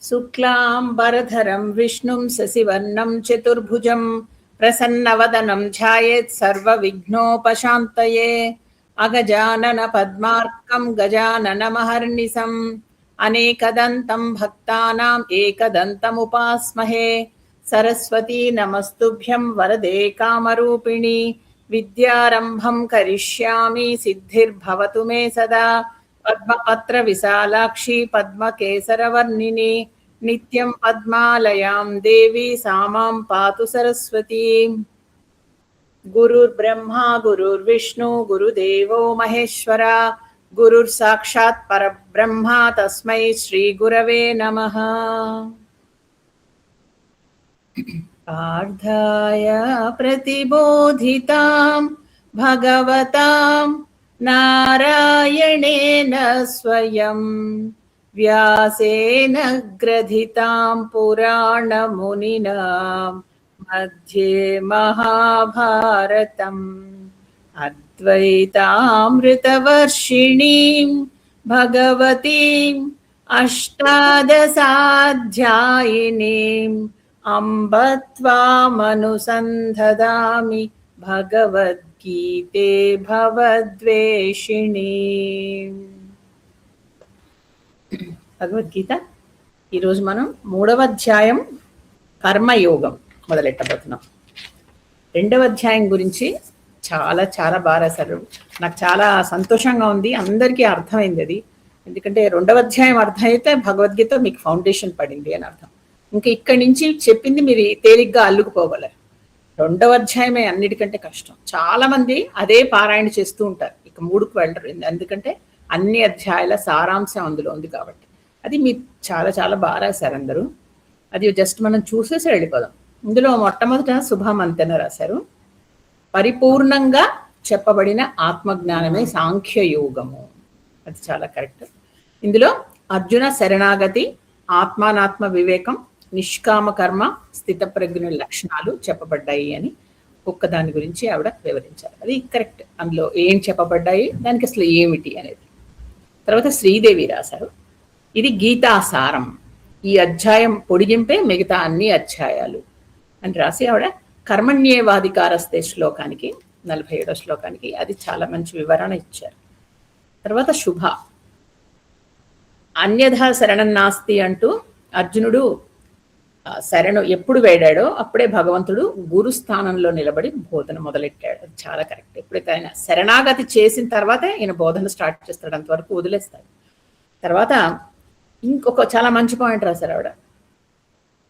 శుక్లాంబరధరం విష్ణుం శశివర్ణం చతుర్భుజం ప్రసన్నవదనం ధ్యాయేత్ సర్వవిఘ్నోపశాంతయే. అగజానన పద్మార్కం గజాననమహర్నిశం అనేకదంతం భక్తానాం ఏకదంతముపాస్మహే. సరస్వతీ నమస్తుభ్యం వరదే కామరూపిణి విద్యారంభం కరిష్యామి సిద్ధిర్భవతు మే సదా. పద్మపత్ర విశాలాక్షి పద్మకేసరవర్ణిని నిత్యం పద్మాలయాం దేవి సామాం పాతు సరస్వతి. గురుర్బ్రహ్మా గురుర్విష్ణు గురుదేవో మహేశ్వర గురుర్ సాక్షాత్ పరబ్రహ్మ తస్మై శ్రీ గురవే నమః. పార్థాయ ప్రతిబోధితాం భగవతాం నారాయణేన స్వయం వ్యాసేన గ్రథితాం పురాణమునినా మధ్యే మహాభారతం. అద్వైతామృతవర్షిణీం భగవతీం అష్టాదశాధ్యాయినీం అంబ త్వామనుసంధదామి భగవద్గీతే భవద్వేషిణీ. భగవద్గీత ఈరోజు మనం 3వ అధ్యాయం కర్మయోగం మొదలెట్టబోతున్నాం. 2వ అధ్యాయం గురించి చాలా చాలా బాగా రాశారు. నాకు చాలా సంతోషంగా ఉంది, అందరికీ అర్థమైంది అది. ఎందుకంటే 2వ అధ్యాయం అర్థమైతే భగవద్గీత మీకు ఫౌండేషన్ పడింది అని అర్థం. ఇంకా ఇక్కడి నుంచి చెప్పింది మీరు తేలిగ్గా అల్లుకుపోగలరు. 2వ అధ్యాయమే అన్నిటికంటే కష్టం. చాలా మంది అదే పారాయణ చేస్తూ ఉంటారు, ఇక 3కు వెళ్ళరు. ఎందుకంటే అన్ని అధ్యాయాల సారాంశం అందులో ఉంది కాబట్టి. అది మీరు చాలా చాలా బాగా రాశారు అందరూ. అది జస్ట్ మనం చూసేసి వెళ్ళిపోదాం. ఇందులో మొట్టమొదట శుభమంతెన రాశారు. పరిపూర్ణంగా చెప్పబడిన ఆత్మజ్ఞానమే సాంఖ్యయోగము. అది చాలా కరెక్ట్. ఇందులో అర్జున శరణాగతి, ఆత్మానాత్మ వివేకం, నిష్కామ కర్మ, స్థితప్రజ్ఞ లక్షణాలు చెప్పబడ్డాయి అని ఒక్క దాని గురించి ఆవిడ వివరించారు. అది కరెక్ట్. అందులో ఏం చెప్పబడ్డాయి, దానికి అసలు ఏమిటి అనేది. తర్వాత శ్రీదేవి రాశారు. ఇది గీతాసారం, ఈ అధ్యాయం పొడిగింపే మిగతా అన్ని అధ్యాయాలు అని రాసి ఆవిడ కర్మణ్యేవాధికారస్తే శ్లోకానికి 47వ శ్లోకానికి అది చాలా మంచి వివరణ ఇచ్చారు. తర్వాత శుభ, అన్యథా శరణం నాస్తి అంటూ అర్జునుడు శరణు ఎప్పుడు వేడాడో అప్పుడే భగవంతుడు గురు స్థానంలో నిలబడి బోధన మొదలెట్టాడు. అది చాలా కరెక్ట్. ఎప్పుడైతే ఆయన శరణాగతి చేసిన తర్వాతే ఈయన బోధన స్టార్ట్ చేస్తాడు, అంతవరకు వదిలేస్తాడు. తర్వాత ఇంకొక చాలా మంచి పాయింట్ రాశారు ఆవిడ.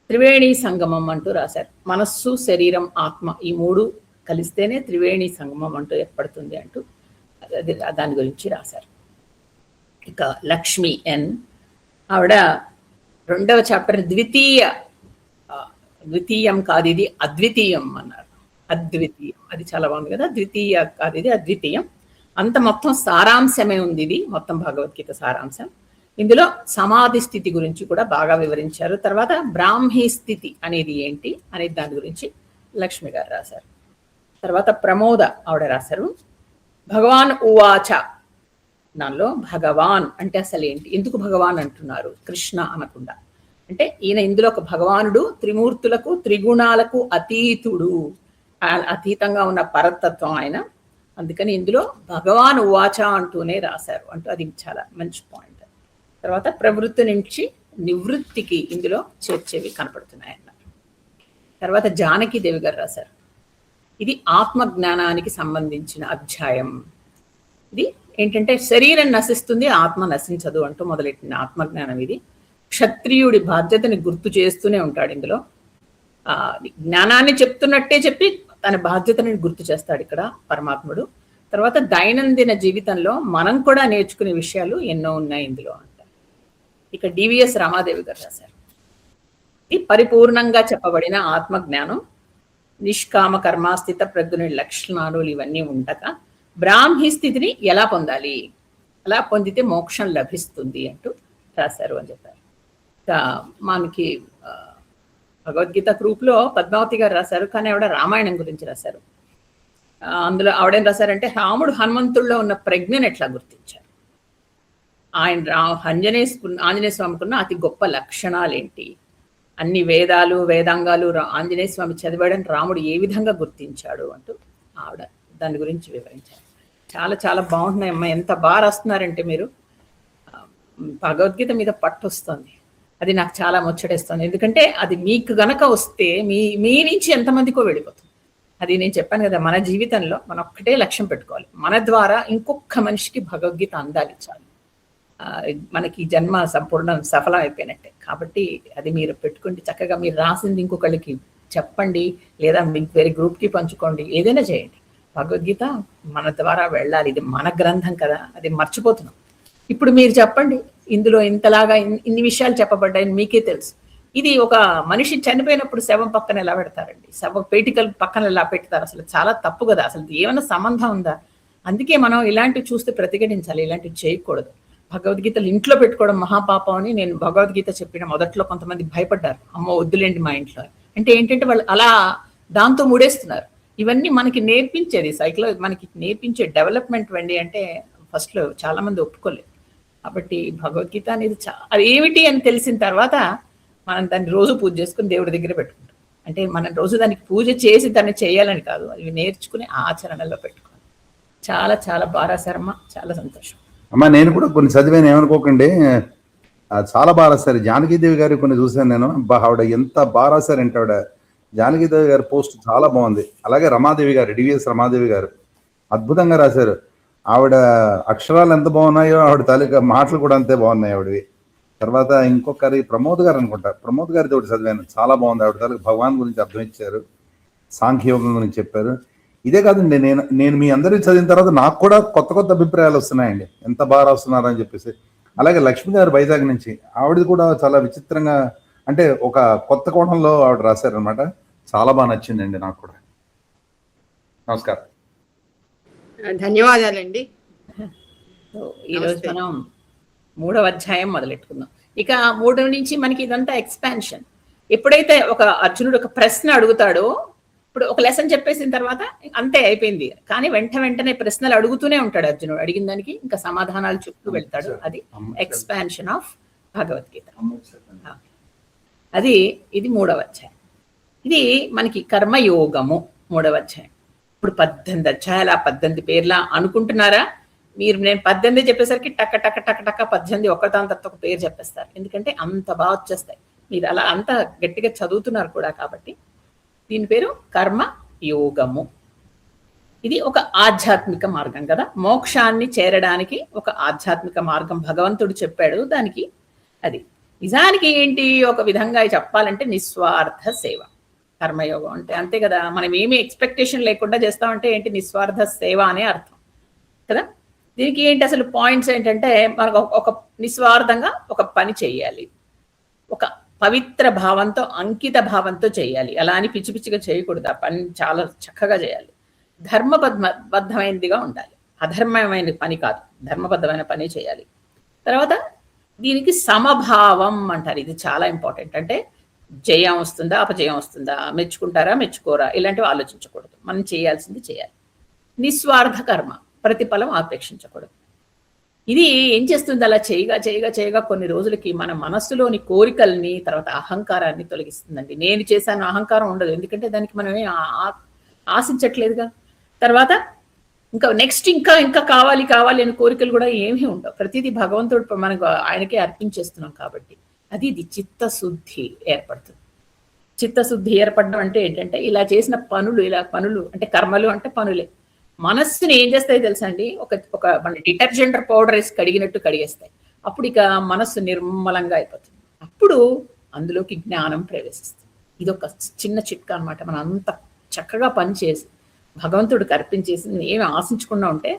త్రివేణి సంగమం అంటూ రాశారు. మనస్సు, శరీరం, ఆత్మ ఈ 3 కలిస్తేనే త్రివేణి సంగమం అంటూ ఏర్పడుతుంది అంటూ దాని గురించి రాశారు. ఇక లక్ష్మి ఎన్, ఆవిడ 2వ చాప్టర్ ద్వితీయం కాదు ఇది అద్వితీయం అన్నారు. అద్వితీయం, అది చాలా బాగుంది కదా. ద్వితీయ కాదు ఇది అద్వితీయం. అంత మొత్తం సారాంశమే ఉంది ఇది, మొత్తం భగవద్గీత సారాంశం. ఇందులో సమాధి స్థితి గురించి కూడా బాగా వివరించారు. తర్వాత బ్రాహ్మీ స్థితి అనేది ఏంటి అనేది దాని గురించి లక్ష్మి గారు రాశారు. తర్వాత ప్రమోద ఆవిడ రాశారు. భగవాన్ ఉవాచ, దానిలో భగవాన్ అంటే అసలు ఏంటి, ఎందుకు భగవాన్ అంటున్నారు కృష్ణ అనకుండా అంటే, ఈయన ఇందులో ఒక భగవానుడు త్రిమూర్తులకు త్రిగుణాలకు అతీతుడు, అతీతంగా ఉన్న పరతత్వం ఆయన. అందుకని ఇందులో భగవాన్ ఉవాచ అంటూనే రాశారు అంటూ అది చాలా మంచి పాయింట్. తర్వాత ప్రవృత్తి నుంచి నివృత్తికి ఇందులో చేర్చేవి కనపడుతున్నాయి అన్నారు. తర్వాత జానకి దేవి గారు రాశారు. ఇది ఆత్మ జ్ఞానానికి సంబంధించిన అధ్యాయం. ఇది ఏంటంటే శరీరం నశిస్తుంది, ఆత్మ నశించదు అంటూ మొదలెట్టిన ఆత్మజ్ఞానం ఇది. క్షత్రియుడి బాధ్యతని గుర్తు చేస్తూనే ఉంటాడు ఇందులో. జ్ఞానాన్ని చెప్తున్నట్టే చెప్పి తన బాధ్యతని గుర్తు చేస్తాడు ఇక్కడ పరమాత్ముడు. తర్వాత దైనందిన జీవితంలో మనం కూడా నేర్చుకునే విషయాలు ఎన్నో ఉన్నాయి ఇందులో అంటారు. ఇక డివిఎస్ రమాదేవి గారు రాశారు. ఇది పరిపూర్ణంగా చెప్పబడిన ఆత్మజ్ఞానం, నిష్కామ కర్మ, స్థిత ప్రజ్ఞ లక్షణాలు ఇవన్నీ ఉండగా బ్రాహ్మీ స్థితిని ఎలా పొందాలి, అలా పొందితే మోక్షం లభిస్తుంది అంటూ రాశారు అని చెప్పారు. మనకి భగవద్గీత గ్రూప్లో పద్మావతి గారు రాశారు, కానీ ఆవిడ రామాయణం గురించి రాశారు. అందులో ఆవిడేం రాశారంటే రాముడు హనుమంతుల్లో ఉన్న ప్రజ్ఞను ఎట్లా గుర్తించారు, ఆంజనేయ స్వామికున్న అతి గొప్ప లక్షణాలేంటి, అన్ని వేదాలు వేదాంగాలు ఆంజనేయ స్వామి చదివాడని రాముడు ఏ విధంగా గుర్తించాడు అంటూ ఆవిడ దాని గురించి వివరించారు. చాలా చాలా బాగుంటున్నాయమ్మా. ఎంత బాగా రాస్తున్నారంటే మీరు. భగవద్గీత మీద పట్టు వస్తుంది. అది నాకు చాలా ముచ్చటేస్తుంది. ఎందుకంటే అది మీకు గనక వస్తే మీ నుంచి ఎంతమందికో వెళ్ళిపోతుంది. అది నేను చెప్పాను కదా, మన జీవితంలో మనం ఒక్కటే లక్ష్యం పెట్టుకోవాలి, మన ద్వారా ఇంకొక మనిషికి భగవద్గీత అందాలి చాలు. మనకి జన్మ సంపూర్ణ సఫలం అయిపోయినట్టే. కాబట్టి అది మీరు పెట్టుకుంటే చక్కగా మీరు రాసింది ఇంకొకళ్ళకి చెప్పండి, లేదా మీకు వేరే గ్రూప్కి పంచుకోండి, ఏదైనా చేయండి. భగవద్గీత మన ద్వారా వెళ్ళాలి. ఇది మన గ్రంథం కదా, అది మర్చిపోతున్నాం. ఇప్పుడు మీరు చెప్పండి, ఇందులో ఇంతలాగా ఇన్ని విషయాలు చెప్పబడ్డాయని మీకే తెలుసు. ఇది ఒక మనిషి చనిపోయినప్పుడు శవం పక్కన ఎలా పెడతారండి, శవ పేటికల పక్కన ఎలా పెడతారు? అసలు చాలా తప్పు కదా, అసలు ఏమైనా సంబంధం ఉందా? అందుకే మనం ఇలాంటివి చూస్తే ప్రతిఘటించాలి, ఇలాంటివి చేయకూడదు. భగవద్గీతలు ఇంట్లో పెట్టుకోవడం మహాపాపం అని నేను భగవద్గీత చెప్పిన మొదట్లో కొంతమంది భయపడ్డారు, అమ్మ వద్దులేండి మా ఇంట్లో అంటే. ఏంటంటే వాళ్ళు అలా దాంతో ముడేస్తున్నారు. ఇవన్నీ మనకి నేర్పించేది మనకి నేర్పించే డెవలప్మెంట్ వండి అంటే ఫస్ట్లో చాలా మంది ఒప్పుకోలేదు. కాబట్టి భగవద్గీత అనేది అది ఏమిటి అని తెలిసిన తర్వాత మనం దాన్ని రోజు పూజ చేసుకుని దేవుడి దగ్గర పెట్టుకుంటాం. అంటే మనం రోజు దానికి పూజ చేసి దాన్ని చేయాలని కాదు, అవి నేర్చుకుని ఆచరణలో పెట్టుకోవాలి. చాలా చాలా బాగా రాశారమ్మా, చాలా సంతోషం అమ్మా. నేను కూడా కొన్ని చదివాను, ఏమనుకోకండి, చాలా బాగా రాశారు. జానకీదేవి గారు కొన్ని చూశాను నేను. ఆవిడ ఎంత బాగా రాశారంటే, ఆవిడ జానకీదేవి గారి పోస్ట్ చాలా బాగుంది. అలాగే రమాదేవి గారు, డివిఎస్ రమాదేవి గారు అద్భుతంగా రాశారు. ఆవిడ అక్షరాలు ఎంత బాగున్నాయో ఆవిడ తాలూకా మాటలు కూడా అంతే బాగున్నాయి ఆవిడవి. తర్వాత ఇంకొకరి ప్రమోద్ గారు అనుకుంటా, ప్రమోద్ గారి తోటి చదివాను, చాలా బాగుంది. ఆవిడ తాలూకా భగవాన్ గురించి అర్థం ఇచ్చారు, సాంఖ్యయోగం గురించి చెప్పారు. ఇదే కాదండి, నేను మీ అందరికీ చదివిన తర్వాత నాకు కూడా కొత్త కొత్త అభిప్రాయాలు వస్తున్నాయండి, ఎంత బాగా రాస్తున్నారు అని చెప్పేసి. అలాగే లక్ష్మి గారు వైజాగ్ నుంచి, ఆవిడది కూడా చాలా విచిత్రంగా, అంటే ఒక కొత్త కోణంలో ఆవిడ రాశారనమాట. చాలా బాగా నచ్చిందండి నాకు కూడా. నమస్కారం, ధన్యవాదాలండి. ఈరోజు మనం 3వ అధ్యాయం మొదలెట్టుకుందాం. ఇక 3 నుంచి మనకి ఇదంతా ఎక్స్పాన్షన్. ఎప్పుడైతే ఒక అర్జునుడు ఒక ప్రశ్న అడుగుతాడో, ఇప్పుడు ఒక లెసన్ చెప్పేసిన తర్వాత అంతే అయిపోయింది, కానీ వెంటనే ప్రశ్నలు అడుగుతూనే ఉంటాడు అర్జునుడు. అడిగిన దానికి ఇంకా సమాధానాలు చెప్తూ వెళ్తాడు. అది ఎక్స్పాన్షన్ ఆఫ్ భగవద్గీత. ఇది 3వ అధ్యాయం. ఇది మనకి కర్మయోగము 3వ అధ్యాయం. ఇప్పుడు 18 అధ్యాయాలు, 18 పేర్లా అనుకుంటున్నారా మీరు? నేను 18 చెప్పేసరికి టక్క టక్క టక్క టక్క 18 ఒకదాని తర్వాత ఒక పేరు చెప్పేస్తారు, ఎందుకంటే అంత బాగా వచ్చేస్తాయి. మీరు అలా అంత గట్టిగా చదువుతున్నారు కూడా. కాబట్టి దీని పేరు కర్మ యోగము. ఇది ఒక ఆధ్యాత్మిక మార్గం కదా, మోక్షాన్ని చేరడానికి ఒక ఆధ్యాత్మిక మార్గం భగవంతుడు చెప్పాడు. దానికి అది నిజానికి ఏంటి, ఒక విధంగా చెప్పాలంటే నిస్వార్థ సేవ. కర్మయోగం అంటే అంతే కదా, మనం ఏమి ఎక్స్పెక్టేషన్ లేకుండా చేస్తామంటే ఏంటి, నిస్వార్థ సేవ అనే అర్థం కదా. దీనికి ఏంటి అసలు పాయింట్స్ ఏంటంటే, మనకు ఒక నిస్వార్థంగా ఒక పని చేయాలి, ఒక పవిత్ర భావంతో అంకిత భావంతో చేయాలి. అలా అని పిచ్చి పిచ్చిగా చేయకూడదు, ఆ పని చాలా చక్కగా చేయాలి. ధర్మబద్ధమైనదిగా ఉండాలి, అధర్మమైన పని కాదు, ధర్మబద్ధమైన పని చేయాలి. తర్వాత దీనికి సమభావం అంటారు, ఇది చాలా ఇంపార్టెంట్. అంటే జయం వస్తుందా అపజయం వస్తుందా, మెచ్చుకుంటారా మెచ్చుకోరా, ఇలాంటివి ఆలోచించకూడదు. మనం చేయాల్సింది చేయాలి. నిస్వార్థ కర్మ, ప్రతిఫలం ఆపేక్షించకూడదు. ఇది ఏం చేస్తుంది, అలా చేయగా కొన్ని రోజులకి మన మనస్సులోని కోరికల్ని, తర్వాత అహంకారాన్ని తొలగిస్తుందండి. నేను చేశాను అహంకారం ఉండదు, ఎందుకంటే దానికి మనమే ఆశించట్లేదుగా. తర్వాత ఇంకా నెక్స్ట్ ఇంకా కావాలి అని కోరికలు కూడా ఏమీ ఉండవు. ప్రతిదీ భగవంతుడు మనకు ఆయనకే అర్పించేస్తున్నాం కాబట్టి ఇది చిత్తశుద్ధి ఏర్పడుతుంది. చిత్తశుద్ధి ఏర్పడడం అంటే ఏంటంటే, ఇలా చేసిన పనులు అంటే కర్మలు అంటే పనులే, మనస్సుని ఏం చేస్తాయి తెలుసా అండి, ఒక మన డిటర్జెంట్ పౌడర్ వేసి కడిగినట్టు కడిగేస్తాయి. అప్పుడు ఇక మనస్సు నిర్మలంగా అయిపోతుంది. అప్పుడు అందులోకి జ్ఞానం ప్రవేశిస్తుంది. ఇది ఒక చిన్న చిట్కా అనమాట. మనం అంత చక్కగా పని చేసి భగవంతుడికి అర్పించేసి ఏమి ఆశించకుండా ఉంటే,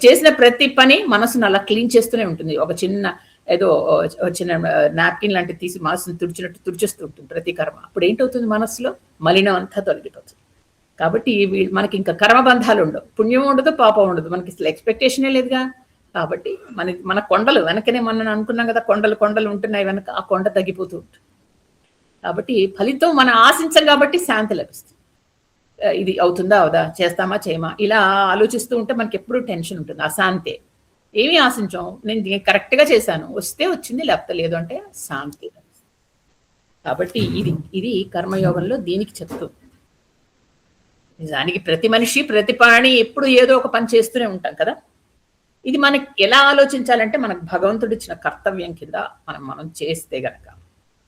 చేసిన ప్రతి పని మనసును అలా క్లీన్ చేస్తూనే ఉంటుంది. ఒక చిన్న నాప్కిన్ లాంటివి తీసి మనసును తుడిచేస్తూ ఉంటుంది ప్రతి కర్మ. అప్పుడు ఏంటవుతుంది, మనసులో మలినం అంతా తొలగిపోతుంది. కాబట్టి మనకి ఇంకా కర్మబంధాలు ఉండవు, పుణ్యం ఉండదు, పాపం ఉండదు, మనకి అసలు ఎక్స్పెక్టేషనే లేదుగా. కాబట్టి మన కొండలు వెనకనే మనం అనుకున్నాం కదా, కొండలు ఉంటున్నాయి వెనక, ఆ కొండ తగ్గిపోతూ ఉంటుంది. కాబట్టి ఫలితం మనం ఆశించం కాబట్టి శాంతి లభిస్తుంది. ఇది అవుతుందా అవదా, చేస్తామా చేయమా, ఇలా ఆలోచిస్తూ ఉంటే మనకి ఎప్పుడూ టెన్షన్ ఉంటుంది, అశాంతే. ఏమీ ఆశించాం, నేను కరెక్ట్గా చేశాను, వస్తే వచ్చింది లేకపోతే లేదు అంటే శాంతి. కాబట్టి ఇది కర్మయోగంలో దీనికి చెప్తుంది. నిజానికి ప్రతి మనిషి ప్రతి ప్రాణి ఎప్పుడు ఏదో ఒక పని చేస్తూనే ఉంటాం కదా. ఇది మనకి ఎలా ఆలోచించాలంటే మనకు భగవంతుడు ఇచ్చిన కర్తవ్యం కింద మనం చేస్తే గనక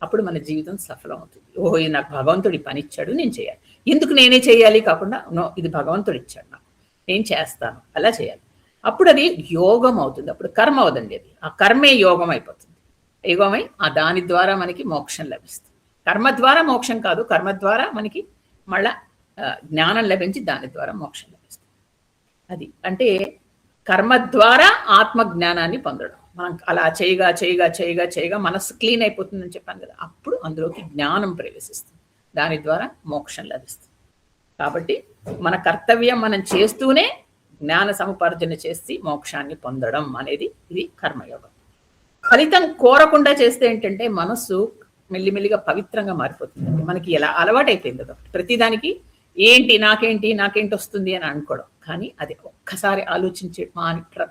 అప్పుడు మన జీవితం సఫలం అవుతుంది. ఓహో, ఇది నాకు భగవంతుడి పని ఇచ్చాడు, నేను చేయాలి. ఎందుకు నేనే చేయాలి కాకుండా నో, ఇది భగవంతుడు ఇచ్చాడు నాకు, నేను చేస్తాను, అలా చేయాలి. అప్పుడు అది యోగం అవుతుంది. అప్పుడు కర్మ అవుతుంది. అది ఆ కర్మే యోగం అయిపోతుంది. యోగమై దాని ద్వారా మనకి మోక్షం లభిస్తుంది. కర్మ ద్వారా మోక్షం కాదు, కర్మ ద్వారా మనకి మళ్ళా జ్ఞానం లభించి దాని ద్వారా మోక్షం లభిస్తుంది. అది అంటే కర్మ ద్వారా ఆత్మ జ్ఞానాన్ని పొందడం. మనం అలా చేయగా చేయగా చేయగా చేయగా మనస్సు క్లీన్ అయిపోతుందని చెప్పాను కదా, అప్పుడు అందులోకి జ్ఞానం ప్రవేశిస్తుంది, దాని ద్వారా మోక్షం లభిస్తుంది. కాబట్టి మన కర్తవ్యం మనం చేస్తూనే జ్ఞాన సముపార్జన చేసి మోక్షాన్ని పొందడం అనేది ఇది కర్మయోగం. ఫలితం కోరకుండా చేస్తే ఏంటంటే మనస్సు మెల్లిమెల్లిగా పవిత్రంగా మారిపోతుంది. మనకి ఎలా అలవాటైపోయింది కదా, ప్రతిదానికి నాకేంటి వస్తుంది అని అనుకోవడం. కానీ అది ఒక్కసారి ఆలోచించి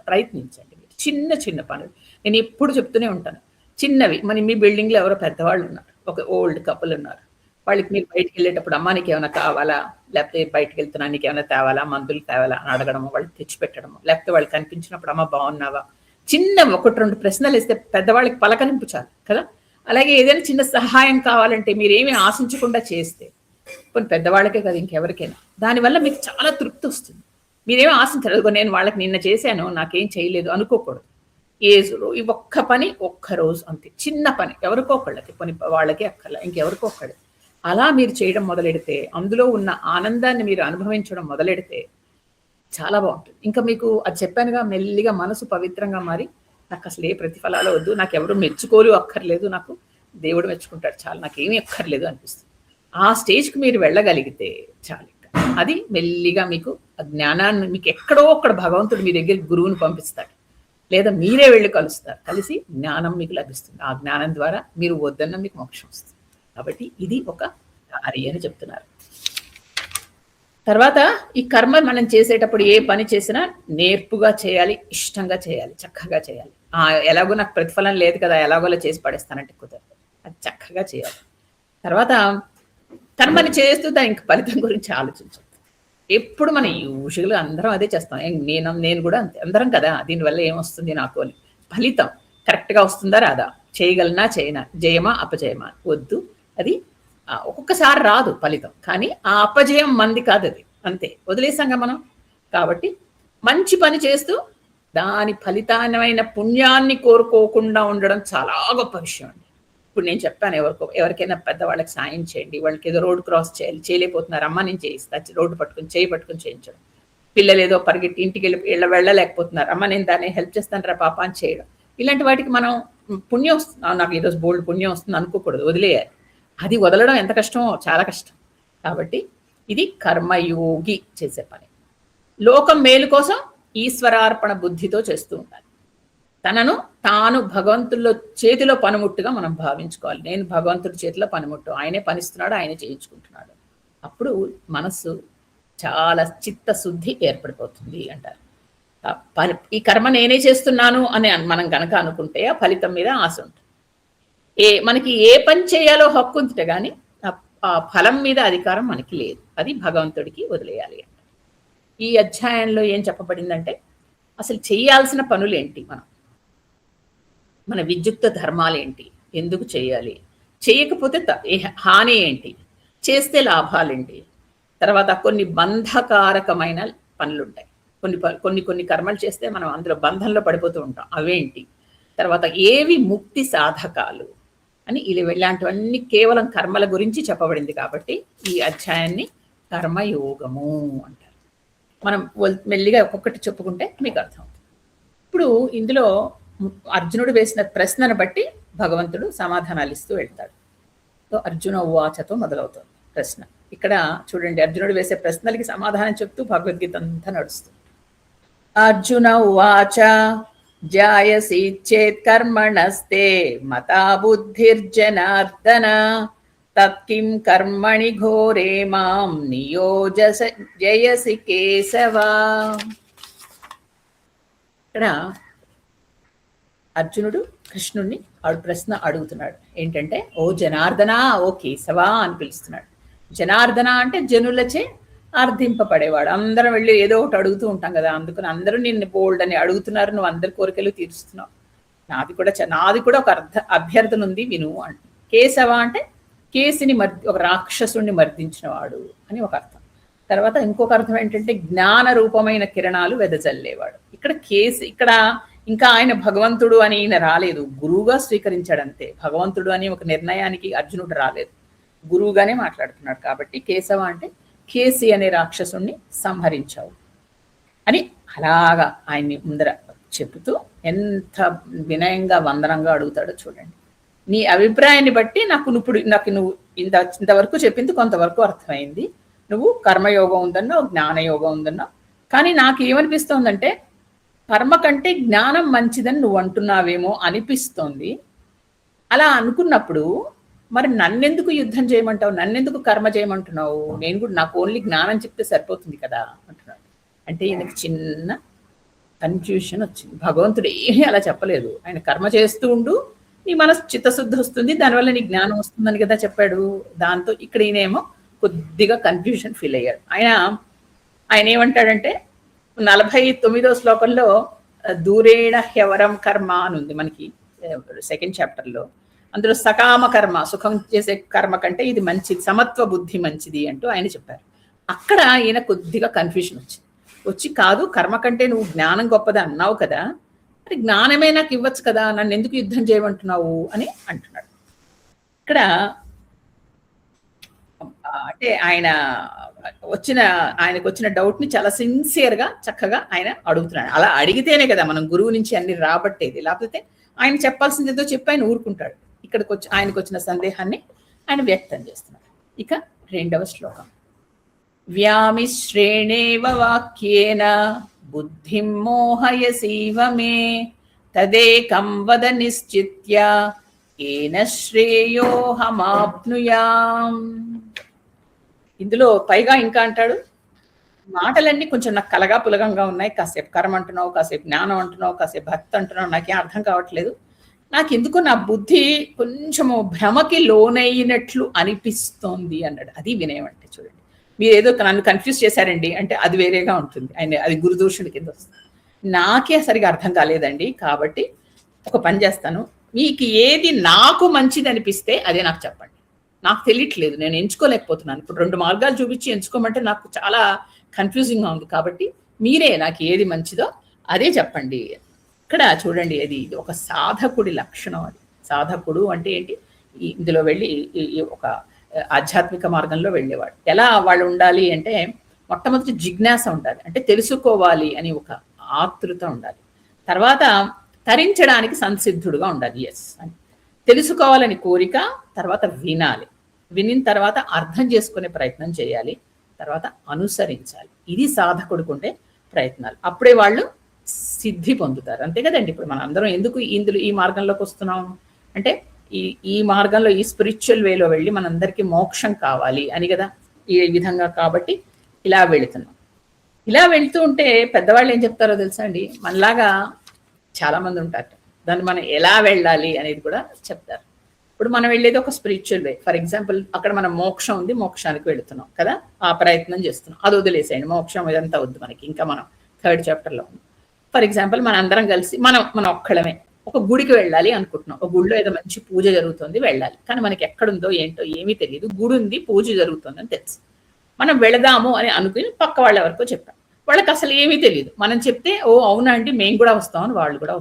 ప్రయత్నించండి. చిన్న చిన్న పనులు నేను ఎప్పుడు చెప్తూనే ఉంటాను, చిన్నవి. మీ బిల్డింగ్లో ఎవరో పెద్దవాళ్ళు ఉన్నారు, ఒక ఓల్డ్ కపుల్ ఉన్నారు, వాళ్ళకి మీరు బయటకు వెళ్ళేటప్పుడు అమ్మ నీకు ఏమైనా కావాలా, లేకపోతే బయటకు వెళ్తున్నా నీకు ఏమైనా తేవాలా, మందులు తేవాలా అని అడగడము, వాళ్ళకి తెచ్చిపెట్టడము. లేకపోతే వాళ్ళు కనిపించినప్పుడు అమ్మ బాగున్నావా, చిన్న 1-2 ప్రశ్నలు ఇస్తే పెద్దవాళ్ళకి పలకనింపు చాలు కదా. అలాగే ఏదైనా చిన్న సహాయం కావాలంటే మీరేమీ ఆశించకుండా చేస్తే, కొన్ని పెద్దవాళ్ళకే కదా ఇంకెవరికైనా, దానివల్ల మీకు చాలా తృప్తి వస్తుంది. మీరేమీ ఆశించరు. నేను వాళ్ళకి నిన్న చేశాను, నాకేం చేయలేదు అనుకోకూడదు. ఏజ్లో ఈ ఒక్క పని ఒక్కరోజు అంతే, చిన్న పని, ఎవరికో ఒకళ్ళకి, కొన్ని వాళ్ళకి అక్కర్లా, ఇంకెవరికో ఒకళ్ళు. అలా మీరు చేయడం మొదలెడితే, అందులో ఉన్న ఆనందాన్ని మీరు అనుభవించడం మొదలెడితే చాలా బాగుంటుంది. ఇంకా మీకు అది చెప్పానుగా, మెల్లిగా మనసు పవిత్రంగా మారి నాకు అసలు ఏ ప్రతిఫలాలు వద్దు, నాకు ఎవరు మెచ్చుకోలు అక్కర్లేదు, నాకు దేవుడు మెచ్చుకుంటాడు చాలు, నాకేమీ అక్కర్లేదు అనిపిస్తుంది. ఆ స్టేజ్కి మీరు వెళ్ళగలిగితే చాలు. అది మెల్లిగా మీకు ఆ జ్ఞానాన్ని, మీకు ఎక్కడో అక్కడ భగవంతుడు మీ దగ్గర గురువుని పంపిస్తాడు, లేదా మీరే వెళ్ళి కలుస్తారు, కలిసి జ్ఞానం మీకు లభిస్తుంది. ఆ జ్ఞానం ద్వారా మీరు వద్దన్న మీకు మోక్షం వస్తుంది. కాబట్టి ఇది ఒక దారి అని చెప్తున్నారు. తర్వాత ఈ కర్మ మనం చేసేటప్పుడు ఏ పని చేసినా నేర్పుగా చేయాలి, ఇష్టంగా చేయాలి, చక్కగా చేయాలి. ఎలాగో నాకు ప్రతిఫలం లేదు కదా, ఎలాగోలా చేసి పడేస్తానంటే కుదరదు, అది చక్కగా చేయాలి. తర్వాత కర్మని చేస్తూ దానికి ఫలితం గురించి ఆలోచించదు. ఎప్పుడు మనం యూజువల్గా అందరం అదే చేస్తాం, నేను కూడా అంతే, అందరం కదా, దీనివల్ల ఏమొస్తుంది నాకు అని. ఫలితం కరెక్ట్గా వస్తుందా రాదా, చేయగలనా చేయనా, జయమా అపజయమా, వద్దు. అది ఒక్కొక్కసారి రాదు ఫలితం, కానీ ఆ అపజయం మంది కాదు, అది అంతే, వదిలేసాంగా మనం. కాబట్టి మంచి పని చేస్తూ దాని ఫలితానమైన పుణ్యాన్ని కోరుకోకుండా ఉండడం చాలా గొప్ప విషయం అండి. ఇప్పుడు నేను చెప్పాను, ఎవరికైనా పెద్దవాళ్ళకి సాయం చేయండి, వాళ్ళకి ఏదో రోడ్ క్రాస్ చేయాలి, చేయలేకపోతున్నారు, అమ్మ నేను చేయిస్తా, రోడ్డు పట్టుకుని చేయించడం. పిల్లలు ఏదో పరిగెట్టి ఇంటికి వెళ్ళలేకపోతున్నారు, అమ్మ నేను దాన్ని హెల్ప్ చేస్తాను రా పాప అని చేయడం. ఇలాంటి వాటికి మనం పుణ్యం వస్తుంది, నాకు ఈరోజు బోల్డ్ పుణ్యం వస్తుంది అనుకోకూడదు, వదిలేయాలి. అది వదలడం ఎంత కష్టమో, చాలా కష్టం. కాబట్టి ఇది కర్మయోగి చేసే పని. లోకం మేలు కోసం ఈశ్వరార్పణ బుద్ధితో చేస్తూ ఉండాలి. తనను తాను భగవంతుల్లో చేతిలో పనిముట్టుగా మనం భావించుకోవాలి. నేను భగవంతుడి చేతిలో పనిముట్టు, ఆయనే పనిస్తున్నాడు, ఆయనే చేయించుకుంటున్నాడు. అప్పుడు మనస్సు చాలా చిత్తశుద్ధి ఏర్పడిపోతుంది అంటారు. ఈ కర్మ నేనే చేస్తున్నాను అని మనం కనుక అనుకుంటే ఆ ఫలితం మీద ఆశ ఉంటుంది. మనకి ఏ పని చేయాలో హక్కు ఉంటే కానీ ఆ ఫలం మీద అధికారం మనకి లేదు, అది భగవంతుడికి వదిలేయాలి అంట. ఈ అధ్యాయంలో ఏం చెప్పబడిందంటే అసలు చేయాల్సిన పనులేంటి, మన విద్యుక్త ధర్మాలేంటి, ఎందుకు చేయాలి, చేయకపోతే హాని ఏంటి, చేస్తే లాభాలేంటి, తర్వాత కొన్ని బంధకారకమైన పనులుంటాయి, కొన్ని కర్మలు చేస్తే మనం అందులో బంధంలో పడిపోతూ ఉంటాం, అవేంటి, తర్వాత ఏవి ముక్తి సాధకాలు అని ఇలాంటివన్నీ కేవలం కర్మల గురించి చెప్పబడింది. కాబట్టి ఈ అధ్యాయాన్ని కర్మయోగము అంటారు. మనం మెల్లిగా ఒక్కొక్కటి చెప్పుకుంటే మీకు అర్థమవుతుంది. ఇప్పుడు ఇందులో అర్జునుడు వేసిన ప్రశ్నను బట్టి భగవంతుడు సమాధానాలు ఇస్తూ వెళ్తాడు. అర్జున ఉవాచతో మొదలవుతుంది ప్రశ్న. ఇక్కడ చూడండి, అర్జునుడు వేసే ప్రశ్నలకి సమాధానం చెప్తూ భగవద్గీత అంతా నడుస్తుంది. అర్జున ఉవాచ జాయసి చేత్ కర్మణస్తే మతా బుద్ధిర్జనార్దన తత్కిం కర్మణి ఘోరే మాం నియోజసి కేశవ. ఇక్కడ అర్జునుడు కృష్ణుడిని ప్రశ్న అడుగుతున్నాడు. ఏంటంటే, ఓ జనార్దన, ఓ కేశవ అని పిలుస్తున్నాడు. జనార్దన అంటే జనులచే అర్థింపబడేవాడు. అందరం వెళ్ళి ఏదో ఒకటి అడుగుతూ ఉంటాం కదా, అందుకని అందరూ నిన్ను బోల్డ్ అని అడుగుతున్నారు, నువ్వు అందరి కోరికలు తీరుస్తున్నావు. నాది కూడా ఒక అభ్యర్థన ఉంది, విను అంటే. కేశవ అంటే కేసిని ఒక రాక్షసుని మర్దించిన వాడు అని ఒక అర్థం. తర్వాత ఇంకొక అర్థం ఏంటంటే జ్ఞాన రూపమైన కిరణాలు వెదజల్లేవాడు. ఇక్కడ ఇంకా ఆయన భగవంతుడు అని ఈయన రాలేదు, గురువుగా స్వీకరించాడు అంతే. భగవంతుడు అని ఒక నిర్ణయానికి అర్జునుడు రాలేదు, గురువుగానే మాట్లాడుతున్నాడు. కాబట్టి కేశవ అంటే కేసి అనే రాక్షసుణ్ణి సంహరించావు అని అలాగా ఆయన్ని ముందర చెబుతూ ఎంత వినయంగా వందనంగా అడుగుతాడో చూడండి. నీ అభిప్రాయాన్ని బట్టి నాకు నువ్వు ఇంతవరకు చెప్పింది కొంతవరకు అర్థమైంది. నువ్వు కర్మయోగం ఉందన్నావు, జ్ఞానయోగం ఉందన్నావు. కానీ నాకు ఏమనిపిస్తోందంటే కర్మ కంటే జ్ఞానం మంచిదని నువ్వు అంటున్నావేమో అనిపిస్తోంది. అలా అనుకున్నప్పుడు మరి నన్నెందుకు యుద్ధం చేయమంటావు, నన్నెందుకు కర్మ చేయమంటున్నావు? నేను కూడా నాకు ఓన్లీ జ్ఞానం చెప్తే సరిపోతుంది కదా అంటున్నాడు. అంటే ఈయనకి చిన్న కన్ఫ్యూషన్ వచ్చింది. భగవంతుడు ఏమీ అలా చెప్పలేదు. ఆయన కర్మ చేస్తూ ఉండు, నీ మనసు చిత్తశుద్ధి వస్తుంది, దానివల్ల నీ జ్ఞానం వస్తుందని కదా చెప్పాడు. దాంతో ఇక్కడ ఈయనేమో కొద్దిగా కన్ఫ్యూషన్ ఫీల్ అయ్యాడు. ఆయన ఏమంటాడంటే 49వ శ్లోకంలో దూరేణ హ్యవరం కర్మ అని ఉంది మనకి 2nd చాప్టర్లో. అందులో సకామ కర్మ, సుఖం చేసే కర్మ కంటే ఇది మంచిది, సమత్వ బుద్ధి మంచిది అంటూ ఆయన చెప్పారు. అక్కడ ఈయన కొద్దిగా కన్ఫ్యూషన్ వచ్చి కాదు, కర్మ కంటే నువ్వు జ్ఞానం గొప్పది అన్నావు కదా, మరి జ్ఞానమే నాకు ఇవ్వచ్చు కదా, నన్ను ఎందుకు యుద్ధం చేయమంటున్నావు అని అంటున్నాడు. ఇక్కడ అంటే ఆయనకు వచ్చిన డౌట్ ని చాలా సిన్సియర్ గా చక్కగా ఆయన అడుగుతున్నాడు. అలా అడిగితేనే కదా మనం గురువు నుంచి అన్ని రాబట్టేది, లేకపోతే ఆయన చెప్పాల్సింది ఏదో చెప్పి ఆయన ఊరుకుంటాడు. ఇక్కడికి వచ్చి ఆయనకు వచ్చిన సందేహాన్ని ఆయన వ్యక్తం చేస్తున్నాడు. ఇక 2వ శ్లోకం. వ్యామిశ్రేణేవ వాక్యేన బుద్ధిం మోహయసీవ మే తదేకం వద నిశ్చిత్య ఏన శ్రేయోహమాప్నుయాం. ఇందులో పైగా ఇంకా అంటాడు, మాటలన్నీ కొంచెం నాకు కలగా పులగంగా ఉన్నాయి. కాసేపు కర్మ అంటున్నావు, కాసేపు జ్ఞానం అంటున్నావు, కాసేపు భక్తి అంటున్నావు, నాకేం అర్థం కావట్లేదు. నాకు ఎందుకు నా బుద్ధి కొంచెము భ్రమకి లోనైనట్లు అనిపిస్తోంది అన్నాడు. అది వినయం అంటే. చూడండి, మీరు ఏదో నన్ను కన్ఫ్యూజ్ చేశారండి అంటే అది వేరేగా ఉంటుంది, అది గురుదోషుడి కింద వస్తుంది. నాకే సరిగా అర్థం కాలేదండి, కాబట్టి ఒక పని చేస్తాను, మీకు ఏది నాకు మంచిది అనిపిస్తే అదే నాకు చెప్పండి. నాకు తెలియట్లేదు, నేను ఎంచుకోలేకపోతున్నాను. ఇప్పుడు 2 మార్గాలు చూపించి ఎంచుకోమంటే నాకు చాలా కన్ఫ్యూజింగ్గా ఉంది. కాబట్టి మీరే నాకు ఏది మంచిదో అదే చెప్పండి. ఇక్కడ చూడండి, అది ఒక సాధకుడి లక్షణం. అది సాధకుడు అంటే ఏంటి, ఇందులో వెళ్ళి ఒక ఆధ్యాత్మిక మార్గంలో వెళ్ళేవాడు. ఎలా వాళ్ళు ఉండాలి అంటే మొట్టమొదటి జిజ్ఞాస ఉండాలి, అంటే తెలుసుకోవాలి అని ఒక ఆతృత ఉండాలి. తర్వాత తరించడానికి సంసిద్ధుడుగా ఉండాలి. ఎస్ అని తెలుసుకోవాలని కోరిక, తర్వాత వినాలి, వినిన తర్వాత అర్థం చేసుకునే ప్రయత్నం చేయాలి, తర్వాత అనుసరించాలి. ఇది సాధకుడికి ఉండే ప్రయత్నాలు. అప్పుడే వాళ్ళు సిద్ధి పొందుతారు. అంతే కదండి. ఇప్పుడు మనం అందరం ఎందుకు ఈ మార్గంలోకి వస్తున్నాం అంటే ఈ మార్గంలో ఈ స్పిరిచువల్ వేలో వెళ్ళి మనందరికీ మోక్షం కావాలి అని కదా ఈ విధంగా. కాబట్టి ఇలా వెళుతున్నాం. ఇలా వెళ్తూ ఉంటే పెద్దవాళ్ళు ఏం చెప్తారో తెలుసా అండి, మనలాగా చాలా మంది ఉంటారు, దాన్ని మనం ఎలా వెళ్ళాలి అనేది కూడా చెప్తారు. ఇప్పుడు మనం వెళ్ళేది ఒక స్పిరిచువల్ వే. ఫర్ ఎగ్జాంపుల్, అక్కడ మనం మోక్షం ఉంది, మోక్షానికి వెళుతున్నాం కదా, ఆ ప్రయత్నం చేస్తున్నాం. అది వదిలేసేయండి, మోక్షం ఇదంతా వద్దు మనకి. ఇంకా మనం 3rd చాప్టర్లో ఉంది. ఫర్ ఎగ్జాంపుల్, మన అందరం కలిసి మనం ఒక్కడమే ఒక గుడికి వెళ్ళాలి అనుకుంటున్నాం. ఒక గుడిలో ఏదో మంచి పూజ జరుగుతుంది, వెళ్ళాలి. కానీ మనకి ఎక్కడుందో ఏంటో ఏమీ తెలియదు. గుడి ఉంది, పూజ జరుగుతుందని తెలుసు. మనం వెళదాము అని అనుకుని పక్క వాళ్ళ వరకు చెప్పాం. వాళ్ళకి అసలు ఏమీ తెలియదు. మనం చెప్తే ఓ అవునా అండి మేము కూడా వస్తామని వాళ్ళు కూడా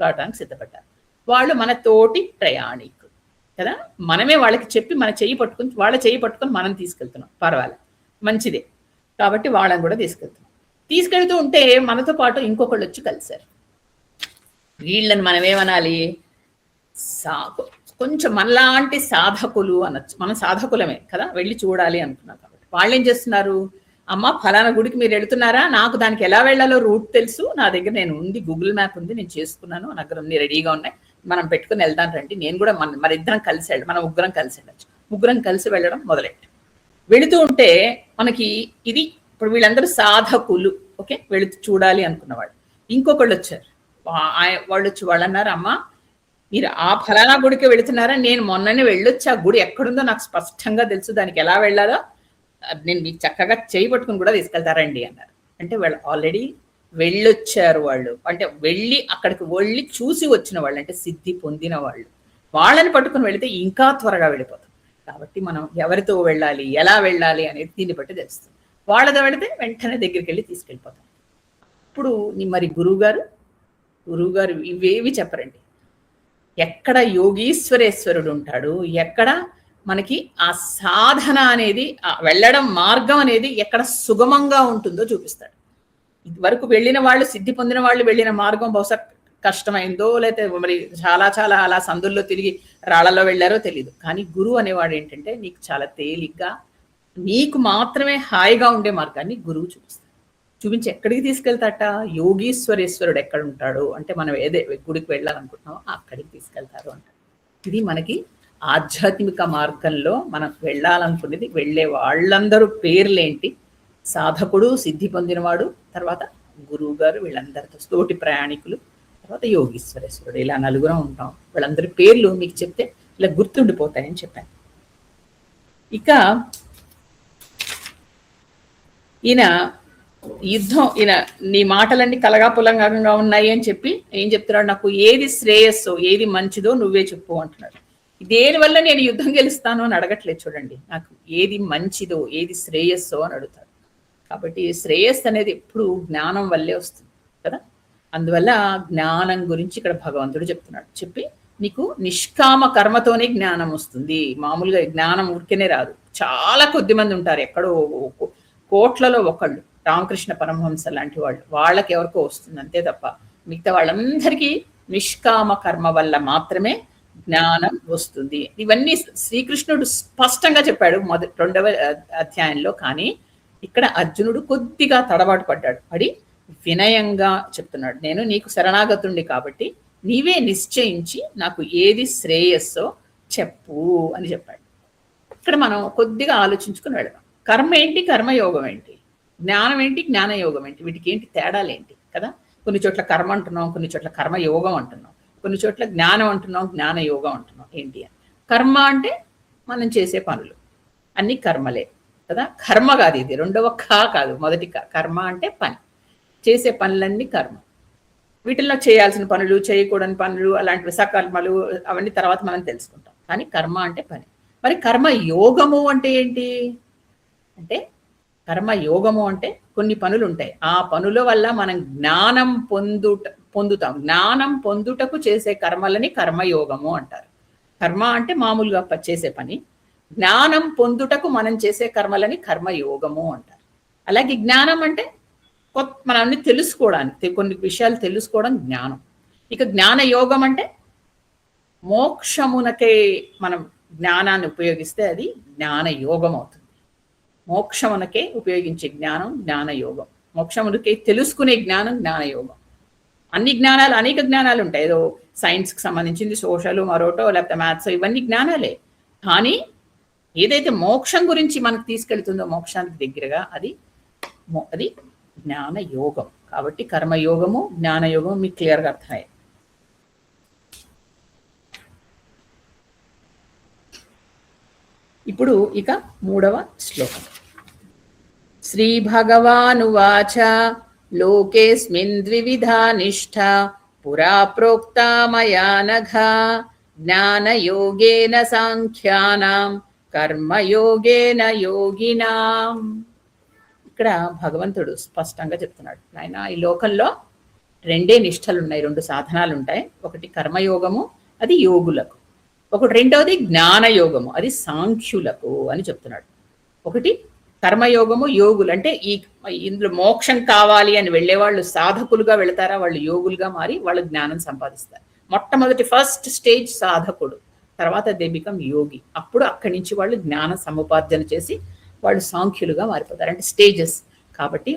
రావడానికి సిద్ధపడ్డారు. వాళ్ళు మన తోటి ప్రయాణికులు కదా. మనమే వాళ్ళకి చెప్పి వాళ్ళ చెయ్యి పట్టుకుని మనం తీసుకెళ్తున్నాం. పర్వాలేదు, మంచిదే. కాబట్టి వాళ్ళని కూడా తీసుకెళ్తూ ఉంటే మనతో పాటు ఇంకొకళ్ళు వచ్చి కలిశారు. వీళ్ళని మనం ఏమనాలి, కొంచెం మనలాంటి సాధకులు అనొచ్చు. మనం సాధకులమే కదా, వెళ్ళి చూడాలి అనుకున్నాం. కాబట్టి వాళ్ళు ఏం చేస్తున్నారు, అమ్మ ఫలానా గుడికి మీరు వెళుతున్నారా, నాకు దానికి ఎలా వెళ్ళాలో రూట్ తెలుసు, నా దగ్గర ఉంది, గూగుల్ మ్యాప్ ఉంది, నేను చేసుకున్నాను, నా దగ్గర అన్ని రెడీగా ఉన్నాయి, మనం పెట్టుకుని వెళ్దాం రండి. నేను కూడా మన ఇద్దరం కలిసి మనం ముగ్గురం కలిసి వెళ్ళచ్చు. ముగ్గురం కలిసి వెళ్ళడం మొదలెట్టాం. వెళుతూ ఉంటే మనకి ఇది ఇప్పుడు వీళ్ళందరూ సాధకులు, ఓకే, వెళుతూ చూడాలి అనుకున్నవాళ్ళు. ఇంకొకళ్ళు వచ్చారు, వాళ్ళు వచ్చి వాళ్ళు అన్నారు, అమ్మ మీరు ఆ ఫలానా గుడికి వెళుతున్నారా, నేను మొన్ననే వెళ్ళొచ్చి ఆ గుడి ఎక్కడుందో నాకు స్పష్టంగా తెలుసు, దానికి ఎలా వెళ్ళాలో నేను మీకు చక్కగా చేయి పట్టుకుని కూడా తీసుకెళ్తారండి అన్నారు. అంటే వాళ్ళు ఆల్రెడీ వెళ్ళొచ్చారు, వాళ్ళు అంటే వెళ్ళి అక్కడికి వెళ్ళి చూసి వచ్చిన వాళ్ళు, అంటే సిద్ధి పొందిన వాళ్ళు. వాళ్ళని పట్టుకుని వెళితే ఇంకా త్వరగా వెళ్ళిపోతాం. కాబట్టి మనం ఎవరితో వెళ్ళాలి, ఎలా వెళ్ళాలి అనేది దీన్ని బట్టి తెలుస్తుంది. వాళ్ళతో వెళితే వెంటనే దగ్గరికి వెళ్ళి తీసుకెళ్ళిపోతాం. ఇప్పుడు మరి గురువు గారు ఇవేవి చెప్పరండి. ఎక్కడ యోగీశ్వరేశ్వరుడు ఉంటాడు, ఎక్కడ మనకి ఆ సాధన అనేది, వెళ్ళడం మార్గం అనేది ఎక్కడ సుగమంగా ఉంటుందో చూపిస్తాడు. ఇదివరకు వెళ్ళిన వాళ్ళు, సిద్ధి పొందిన వాళ్ళు వెళ్ళిన మార్గం బహుశా కష్టమైందో, లేకపోతే మరి చాలా చాలా అలా సందుల్లో తిరిగి రాళ్లలో వెళ్ళారో తెలియదు. కానీ గురువు అనేవాడు ఏంటంటే నీకు చాలా తేలిగ్గా, నీకు మాత్రమే హాయిగా ఉండే మార్గాన్ని గురువు చూపిస్తాడు. చూపించి ఎక్కడికి తీసుకెళ్తాట, యోగీశ్వరేశ్వరుడు ఎక్కడ ఉంటాడు అంటే మనం ఏదే గుడికి వెళ్ళాలనుకుంటున్నామో అక్కడికి తీసుకెళ్తారు అంట. ఇది మనకి ఆధ్యాత్మిక మార్గంలో మనం వెళ్ళాలనుకునేది. వెళ్ళే వాళ్ళందరూ పేర్లేంటి, సాధకుడు, సిద్ధి పొందినవాడు, తర్వాత గురువు గారు, వీళ్ళందరితో తోటి ప్రయాణికులు, తర్వాత యోగీశ్వరేశ్వరుడు, ఇలా నలుగురం ఉంటాం. వీళ్ళందరి పేర్లు మీకు చెప్తే ఇలా గుర్తుండిపోతాయని చెప్పాను. ఇక ఈయన యుద్ధం, ఈయన నీ మాటలన్నీ కలగాపులంగా ఉన్నాయి అని చెప్పి ఏం చెప్తున్నాడు, నాకు ఏది శ్రేయస్సో ఏది మంచిదో నువ్వే చెప్పు అంటున్నాడు. దేనివల్ల నేను యుద్ధం గెలుస్తాను అని అడగట్లేదు, చూడండి, నాకు ఏది మంచిదో ఏది శ్రేయస్సో అని అడుగుతాడు. కాబట్టి శ్రేయస్సు అనేది ఎప్పుడు జ్ఞానం వల్లే వస్తుంది కదా. అందువల్ల జ్ఞానం గురించి ఇక్కడ భగవంతుడు చెప్తున్నాడు. చెప్పి నీకు నిష్కామ కర్మతోనే జ్ఞానం వస్తుంది. మామూలుగా జ్ఞానం ఉరికేనే రాదు. చాలా కొద్ది మంది ఉంటారు, ఎక్కడో కోట్లలో ఒకళ్ళు, రామకృష్ణ పరమహంస లాంటి వాళ్ళు, వాళ్ళకి ఎవరికో వస్తుంది అంతే తప్ప మిగతా వాళ్ళందరికీ నిష్కామ కర్మ వల్ల మాత్రమే జ్ఞానం వస్తుంది. ఇవన్నీ శ్రీకృష్ణుడు స్పష్టంగా చెప్పాడు 2వ అధ్యాయంలో. కానీ ఇక్కడ అర్జునుడు కొద్దిగా తడబాటు పడ్డాడు. పడి వినయంగా చెప్తున్నాడు, నేను నీకు శరణాగతుండి కాబట్టి నీవే నిశ్చయించి నాకు ఏది శ్రేయస్సో చెప్పు అని చెప్పాడు. ఇక్కడ మనం కొద్దిగా ఆలోచించుకుని వెళదాం. కర్మ ఏంటి, కర్మయోగం ఏంటి, జ్ఞానం ఏంటి, జ్ఞానయోగం ఏంటి, వీటికి ఏంటి తేడాలు ఏంటి కదా. కొన్ని చోట్ల కర్మ అంటున్నాం, కొన్ని చోట్ల కర్మయోగం అంటున్నాం, కొన్ని చోట్ల జ్ఞానం అంటున్నాం, జ్ఞానయోగం అంటున్నాం. ఏంటి అని, కర్మ అంటే మనం చేసే పనులు అన్ని కర్మలే కదా. కర్మ కాదు ఇది, 2వ కాదు, మొదటి కర్మ అంటే పని, చేసే పనులన్నీ కర్మ. వీటిల్లో చేయాల్సిన పనులు, చేయకూడని పనులు, అలాంటివి సకర్మలు, అవన్నీ తర్వాత మనం తెలుసుకుంటాం. కానీ కర్మ అంటే పని. మరి కర్మ యోగము అంటే ఏంటి అంటే, కర్మ యోగము అంటే కొన్ని పనులు ఉంటాయి, ఆ పనుల వల్ల మనం జ్ఞానం పొందుతాం. జ్ఞానం పొందుటకు చేసే కర్మలని కర్మయోగము అంటారు. కర్మ అంటే మామూలుగా చేసే పని, జ్ఞానం పొందుటకు మనం చేసే కర్మలని కర్మయోగము అంటారు. అలాగే జ్ఞానం అంటే మనం అన్ని తెలుసుకోవడానికి, కొన్ని విషయాలు తెలుసుకోవడం జ్ఞానం. ఇక జ్ఞాన యోగం అంటే మోక్షమునకే మనం జ్ఞానాన్ని ఉపయోగిస్తే అది జ్ఞాన యోగం అవుతుంది. మోక్షమునకే ఉపయోగించే జ్ఞానం జ్ఞానయోగం, మోక్షమునకే తెలుసుకునే జ్ఞానం జ్ఞానయోగం. అన్ని జ్ఞానాలు, అనేక జ్ఞానాలు ఉంటాయి. ఏదో సైన్స్కి సంబంధించింది, సోషల్, మరోటో, లేకపోతే మ్యాథ్స్, ఇవన్నీ జ్ఞానాలే. కానీ ఏదైతే మోక్షం గురించి మనకు తీసుకెళ్తుందో, మోక్షానికి దగ్గరగా, అది జ్ఞానయోగం. కాబట్టి కర్మయోగము, జ్ఞానయోగం మీకు క్లియర్గా అర్థమయ్యాయి. ఇప్పుడు ఇక 3వ శ్లోకం. శ్రీ భగవానువాచ లోకేస్మిన్ ద్వివిధా నిష్ఠ పురా ప్రోక్తా మయా నఘ జ్ఞానయోగేన సాంఖ్యానాం కర్మయోగేన యోగినాం. ఇక్కడ భగవంతుడు స్పష్టంగా చెప్తున్నాడు, నాయన ఈ లోకంలో 2 నిష్ఠలు ఉన్నాయి, 2 సాధనాలు ఉంటాయి. ఒకటి కర్మయోగము, అది యోగులకు. ఒకటి రెండవది జ్ఞానయోగము, అది సాంఖ్యులకు అని చెప్తున్నాడు. ఒకటి కర్మయోగము, యోగులు అంటే ఇందులో మోక్షం కావాలి అని వెళ్ళేవాళ్ళు సాధకులుగా వెళతారా, వాళ్ళు యోగులుగా మారి వాళ్ళు జ్ఞానం సంపాదిస్తారు. మొట్టమొదటి ఫస్ట్ స్టేజ్ సాధకుడు, తర్వాత దే బికమ్ యోగి. అప్పుడు అక్కడి నుంచి వాళ్ళు జ్ఞాన సముపార్జన చేసి వాళ్ళు సాంఖ్యులుగా మారిపోతారు, అంటే స్టేజెస్. కాబట్టి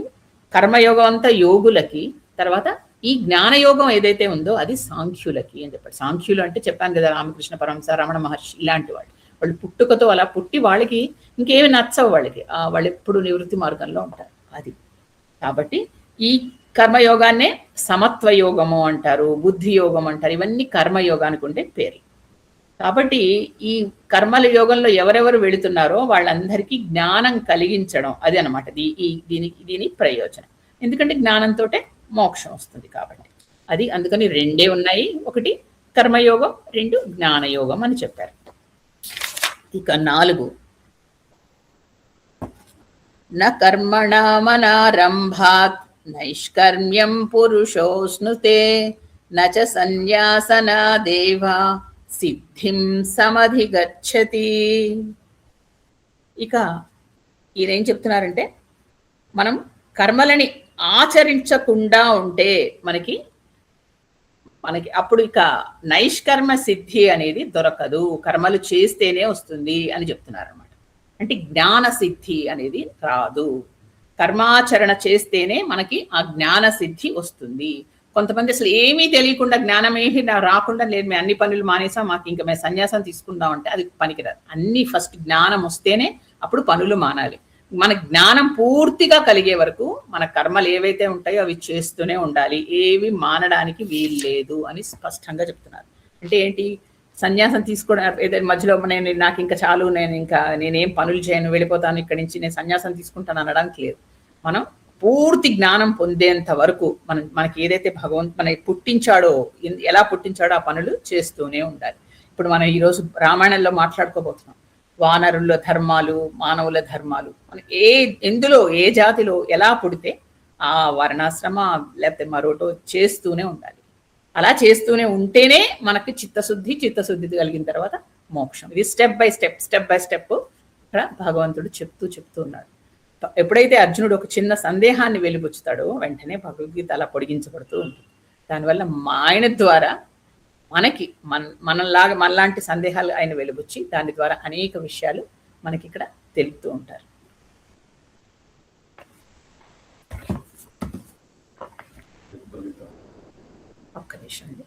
కర్మయోగం అంతా యోగులకి, తర్వాత ఈ జ్ఞానయోగం ఏదైతే ఉందో అది సాంఖ్యులకి అని చెప్పాడు. సాంఖ్యులు అంటే చెప్పాను కదా, రామకృష్ణ పరమహంస, రమణ మహర్షి, ఇలాంటి వాళ్ళు పుట్టుకతో అలా పుట్టి వాళ్ళకి ఇంకేమి నచ్చవు, వాళ్ళు ఎప్పుడు నివృత్తి మార్గంలో ఉంటారు. అది కాబట్టి ఈ కర్మయోగాన్నే సమత్వ యోగము అంటారు, బుద్ధి యోగం అంటారు. ఇవన్నీ కర్మయోగానికి ఉండే పేరు. కాబట్టి ఈ కర్మల యోగంలో ఎవరెవరు వెళుతున్నారో వాళ్ళందరికీ జ్ఞానం కలిగించడం అది అనమాట దీని ప్రయోజనం. ఎందుకంటే జ్ఞానంతో మోక్షం వస్తుంది కాబట్టి. అది అందుకని రెండే ఉన్నాయి, ఒకటి కర్మయోగం, రెండు జ్ఞానయోగం అని చెప్పారు. ఇక 4 న కర్మణామనారంభాత్ నైష్కర్మ్యం పురుషోస్నుతే నచ సన్యాసనాదేవ సిద్ధిం సమధిగచ్చతి. ఇక ఈయనేం చెప్తున్నారంటే, మనం కర్మలని ఆచరించకుండా ఉంటే మనకి అప్పుడు ఇక నైష్కర్మ సిద్ధి అనేది దొరకదు, కర్మలు చేస్తేనే వస్తుంది అని చెప్తున్నారు అనమాట. అంటే జ్ఞాన సిద్ధి అనేది రాదు, కర్మాచరణ చేస్తేనే మనకి ఆ జ్ఞాన సిద్ధి వస్తుంది. కొంతమంది అసలు ఏమీ తెలియకుండా, జ్ఞానం ఏమీ రాకుండా, లేదు మేము అన్ని పనులు మానేసాం, మాకు ఇంకా మేము సన్యాసం తీసుకుందాం అంటే అది పనికిరాదు. అన్ని ఫస్ట్ జ్ఞానం వస్తేనే అప్పుడు పనులు మానాలి. మన జ్ఞానం పూర్తిగా కలిగే వరకు మన కర్మలు ఏవైతే ఉంటాయో అవి చేస్తూనే ఉండాలి, ఏవి మానడానికి వీలు లేదు అని స్పష్టంగా చెప్తున్నారు. అంటే ఏంటి, సన్యాసం తీసుకోవడం ఏదైనా మధ్యలో నాకు ఇంకా చాలు, నేనేం పనులు చేయను, వెళ్ళిపోతాను ఇక్కడి నుంచి, నేను సన్యాసం తీసుకుంటాను అనడానికి లేదు. మనం పూర్తి జ్ఞానం పొందేంత వరకు మనకి ఏదైతే మనకి పుట్టించాడో, ఎలా పుట్టించాడో ఆ పనులు చేస్తూనే ఉండాలి. ఇప్పుడు మనం ఈరోజు రామాయణంలో మాట్లాడుకోబోతున్నాం. వానరుల ధర్మాలు, మానవుల ధర్మాలు, మనం ఎందులో ఏ జాతిలో ఎలా పుడితే ఆ వర్ణాశ్రమ లేకపోతే మరోటో చేస్తూనే ఉండాలి. అలా చేస్తూనే ఉంటేనే మనకి చిత్తశుద్ధి కలిగిన తర్వాత మోక్షం. ఇది స్టెప్ బై స్టెప్ ఇక్కడ భగవంతుడు చెప్తూ ఉన్నాడు. ఎప్పుడైతే అర్జునుడు ఒక చిన్న సందేహాన్ని వెలిబుచ్చుతాడో వెంటనే భగవద్గీత అలా పొడిగించబడుతూ ఉంటుంది. దానివల్ల ఆయన ద్వారా మనలాంటి సందేహాలు ఆయన వెలుబుచ్చి దాని ద్వారా అనేక విషయాలు మనకి ఇక్కడ తెలుపుతూ ఉంటారు. ఒక్క నిమిషం అండి.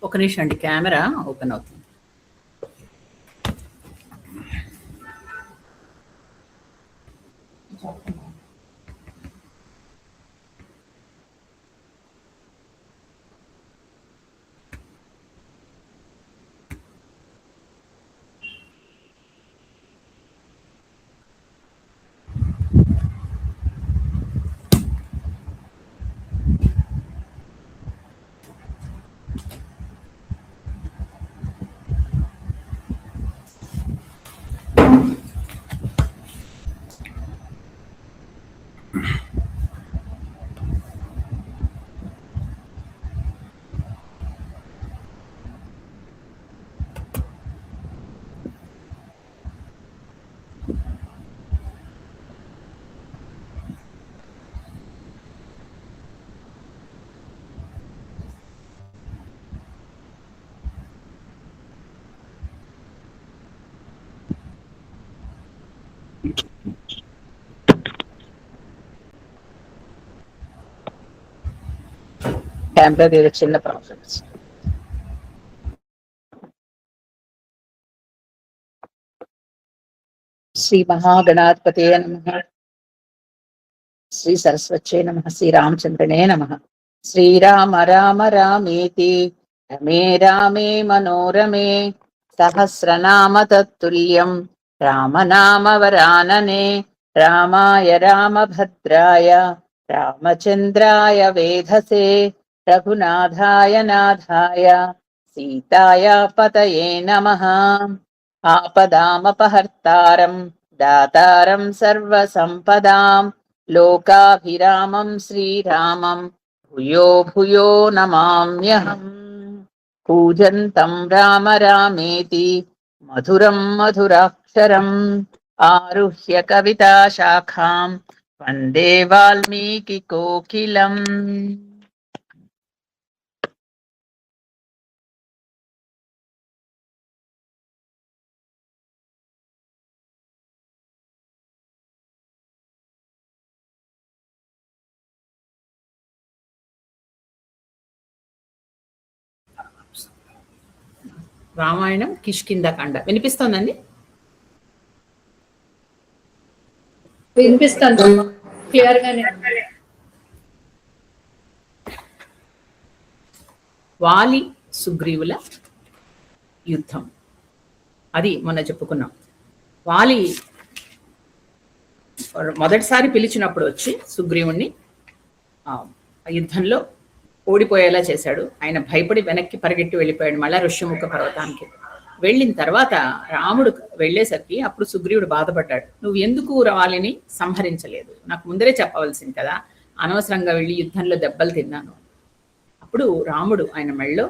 ఒక నిమిషం అండి, కెమెరా ఓపెన్ అవుతుంది. కెమెరా ఏదో చిన్న ప్రాబ్లమ్స్. శ్రీ మహాగణాధిపతే నమః. శ్రీ సరస్వత్యై నమః. శ్రీ రామచంద్రనే నమః. శ్రీరామ రామ రామేతి రమే రామే మనోరమే సహస్రనామ తత్తుల్యం రామనామ వరాననే. రామాయ రామభద్రాయ రామచంద్రాయ వేధసే రఘునాథాయ నాథాయ సీతాయ పతయే నమః. ఆపదామపహర్తారం దాతారం సర్వసంపదాం లోకాభిరామం శ్రీరామం భూయో భూయో నమామ్యహం. కూజంతం రామ రామేతి మధురం మధురాక్షరం ఆరుహ్య కవితా శాఖాం వందే వాల్మీకి కోకిలం. రామాయణం కిష్కింధకాండ వినిపిస్తోందండి? వినిపిస్తుంది క్లియర్ గానే. వాలి సుగ్రీవుల యుద్ధం అది మొన్న చెప్పుకున్నాం. వాలి మొదటిసారి పిలిచినప్పుడు వచ్చి సుగ్రీవుణ్ణి యుద్ధంలో ఓడిపోయేలా చేశాడు. ఆయన భయపడి వెనక్కి పరిగెట్టి వెళ్ళిపోయాడు మళ్ళా ఋష్యముఖ పర్వతానికి. వెళ్ళిన తర్వాత రాముడు వెళ్ళేసరికి అప్పుడు సుగ్రీవుడు బాధపడ్డాడు. నువ్వు ఎందుకు వాలిని సంహరించలేదు? నాకు ముందరే చెప్పవలసింది కదా, అనవసరంగా వెళ్ళి యుద్ధంలో దెబ్బలు తిన్నాను. అప్పుడు రాముడు ఆయన మెళ్ళో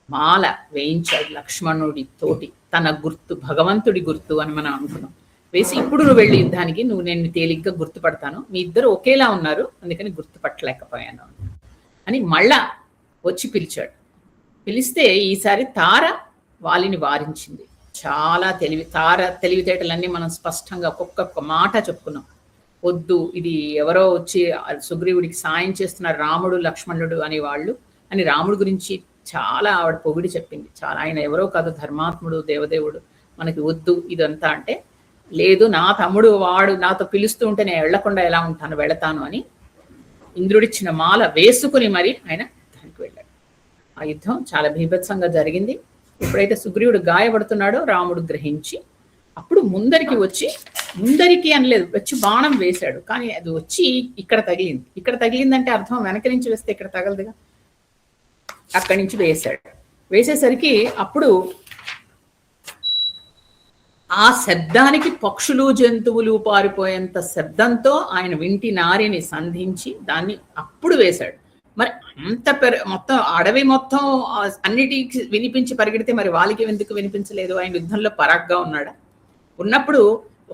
మాల వేయించాడు లక్ష్మణుడి తోటి. తన గుర్తు, భగవంతుడి గుర్తు అని మనం అనుకున్నాం. వేసి ఇప్పుడు నువ్వు వెళ్ళి యుద్ధానికి నువ్వు నేను తేలిగ్గా గుర్తుపడతాను, మీ ఇద్దరు ఒకేలా ఉన్నారు అందుకని గుర్తుపట్టలేకపోయాను అని మళ్ళా వచ్చి పిలిచాడు. పిలిస్తే ఈసారి తార వాలిని వారించింది. చాలా తార తెలివితేటలన్నీ మనం స్పష్టంగా ఒక్కొక్క మాట చెప్పుకున్నాం. వద్దు, ఇది ఎవరో వచ్చి సుగ్రీవుడికి సాయం చేస్తున్నారు రాముడు లక్ష్మణుడు అనేవాళ్ళు అని రాముడు గురించి చాలా ఆవిడ పొగిడి చెప్పింది. చాలా ఆయన ఎవరో కాదు, ధర్మాత్ముడు, దేవదేవుడు, మనకి వద్దు ఇదంతా. అంటే లేదు, నా తమ్ముడు వాడు నాతో పిలుస్తూ ఉంటే నేను వెళ్లకుండా ఎలా ఉంటాను, వెళతాను అని ఇంద్రుడిచ్చిన మాల వేసుకుని మరి ఆయన దానికి వెళ్ళాడు. ఆ యుద్ధం చాలా భీభత్సంగా జరిగింది. ఎప్పుడైతే సుగ్రీవుడు గాయపడుతున్నాడో రాముడు గ్రహించి అప్పుడు ముందరికి అనలేదు, వచ్చి బాణం వేశాడు. కానీ అది వచ్చి ఇక్కడ తగిలింది. ఇక్కడ తగిలిందంటే అర్థం వెనక నుంచి వేస్తే ఇక్కడ తగలదుగా, అక్కడి నుంచి వేశాడు. వేసేసరికి అప్పుడు ఆ శబ్దానికి పక్షులు జంతువులు పారిపోయేంత శబ్దంతో ఆయన వింటి నారిని సంధించి దాన్ని అప్పుడు వేశాడు. మరి అంత మొత్తం అడవి మొత్తం అన్నిటికి వినిపించి పరిగెడితే మరి వాళ్ళకి ఎందుకు వినిపించలేదు? ఆయన యుద్ధంలో పరాగ్గా ఉన్నాడా? ఉన్నప్పుడు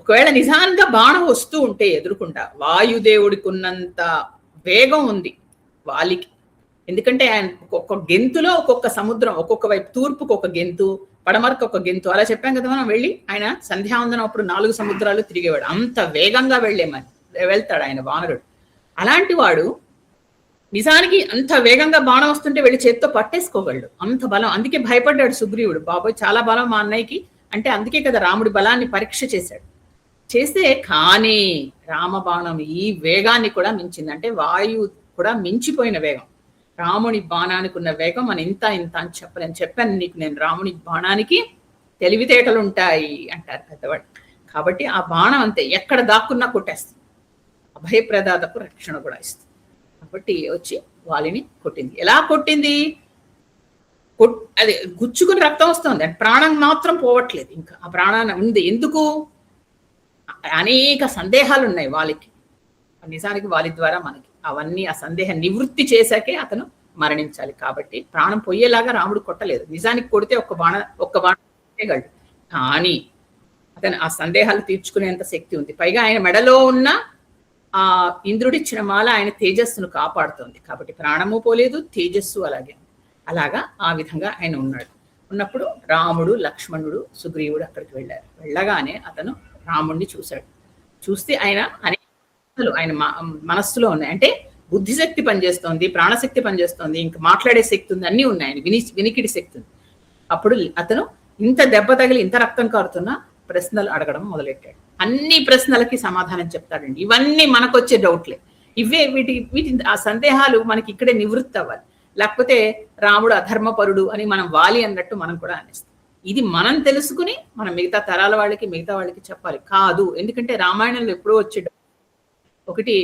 ఒకవేళ నిజాంగా బాణం వస్తూ ఉంటే ఎదురుకుండా వాయుదేవుడికి ఉన్నంత వేగం ఉంది వాలికి. ఎందుకంటే ఆయన ఒక్కొక్క గెంతులో ఒక్కొక్క సముద్రం, ఒక్కొక్క వైపు తూర్పుకు ఒక గెంతు, పడమరకు ఒక గెంతు, అలా చెప్పాం కదా మనం. వెళ్ళి ఆయన సంధ్యావందనం అప్పుడు 4 సముద్రాలు తిరిగేవాడు. అంత వేగంగా వెళ్తాడు ఆయన వానరుడు. అలాంటి వాడు నిజానికి అంత వేగంగా బాణం వస్తుంటే వెళ్ళి చేత్తో పట్టేసుకోగలడు, అంత బలం. అందుకే భయపడ్డాడు సుగ్రీవుడు. బాబోయ్ చాలా బలం మా అన్నయ్యకి అంటే. అందుకే కదా రాముడి బలాన్ని పరీక్ష చేశాడు. చేస్తే కానీ రామబాణం ఈ వేగాన్ని కూడా మించింది. అంటే వాయువు కూడా మించిపోయిన వేగం. రాముని బాణానికి ఉన్న వేగం మన ఇంత అని చెప్పాను నీకు నేను. రాముని బాణానికి తెలివితేటలు ఉంటాయి అంటారు పెద్దవాడు. కాబట్టి ఆ బాణం అంతే, ఎక్కడ దాక్కున్నా కొట్టేస్తుంది. అభయప్రదాతకు రక్షణ కూడా ఇస్తుంది. కాబట్టి వచ్చి వాలిని కొట్టింది. ఎలా కొట్టింది? అది గుచ్చుకుని రక్తం వస్తుంది, అంటే ప్రాణం మాత్రం పోవట్లేదు. ఇంకా ఆ ప్రాణాన్ని ఉంది. ఎందుకు? అనేక సందేహాలు ఉన్నాయి వాలికి. నిజానికి వాలి ద్వారా మనకి అవన్నీ ఆ సందేహం నివృత్తి చేశాకే అతను మరణించాలి. కాబట్టి ప్రాణం పోయేలాగా రాముడు కొట్టలేదు. నిజానికి కొడితే ఒక్క బాణం చేయగలడు. కానీ అతను ఆ సందేహాలు తీర్చుకునేంత శక్తి ఉంది. పైగా ఆయన మెడలో ఉన్న ఆ ఇంద్రుడిచ్చిన మాల ఆయన తేజస్సును కాపాడుతోంది. కాబట్టి ప్రాణము పోలేదు, తేజస్సు అలాగా ఆ విధంగా ఆయన ఉన్నాడు. ఉన్నప్పుడు రాముడు, లక్ష్మణుడు, సుగ్రీవుడు అక్కడికి వెళ్ళారు. వెళ్ళగానే అతను రాముడిని చూశాడు. చూస్తే ఆయన ఆయన మనస్సులో ఉన్నాయి. అంటే బుద్ధిశక్తి పనిచేస్తోంది, ప్రాణశక్తి పనిచేస్తోంది, ఇంకా మాట్లాడే శక్తి ఉంది, అన్నీ ఉన్నాయి, ఆయన వినికిడి శక్తి ఉంది. అప్పుడు అతను ఇంత దెబ్బ తగిలి ఇంత రక్తం కారుతున్నా ప్రశ్నలు అడగడం మొదలెట్టాడు. అన్ని ప్రశ్నలకి సమాధానం చెప్తాడండి. ఇవన్నీ మనకొచ్చే డౌట్లే. వీటి ఆ సందేహాలు మనకి ఇక్కడే నివృత్తి అవ్వాలి. లేకపోతే రాముడు అధర్మపరుడు అని మనం వాలి అన్నట్టు మనం కూడా అనేస్తాం. ఇది మనం తెలుసుకుని మనం మిగతా తరాల మిగతా వాళ్ళకి చెప్పాలి. కాదు, ఎందుకంటే రామాయణంలో ఎప్పుడో వచ్చే ఒకటి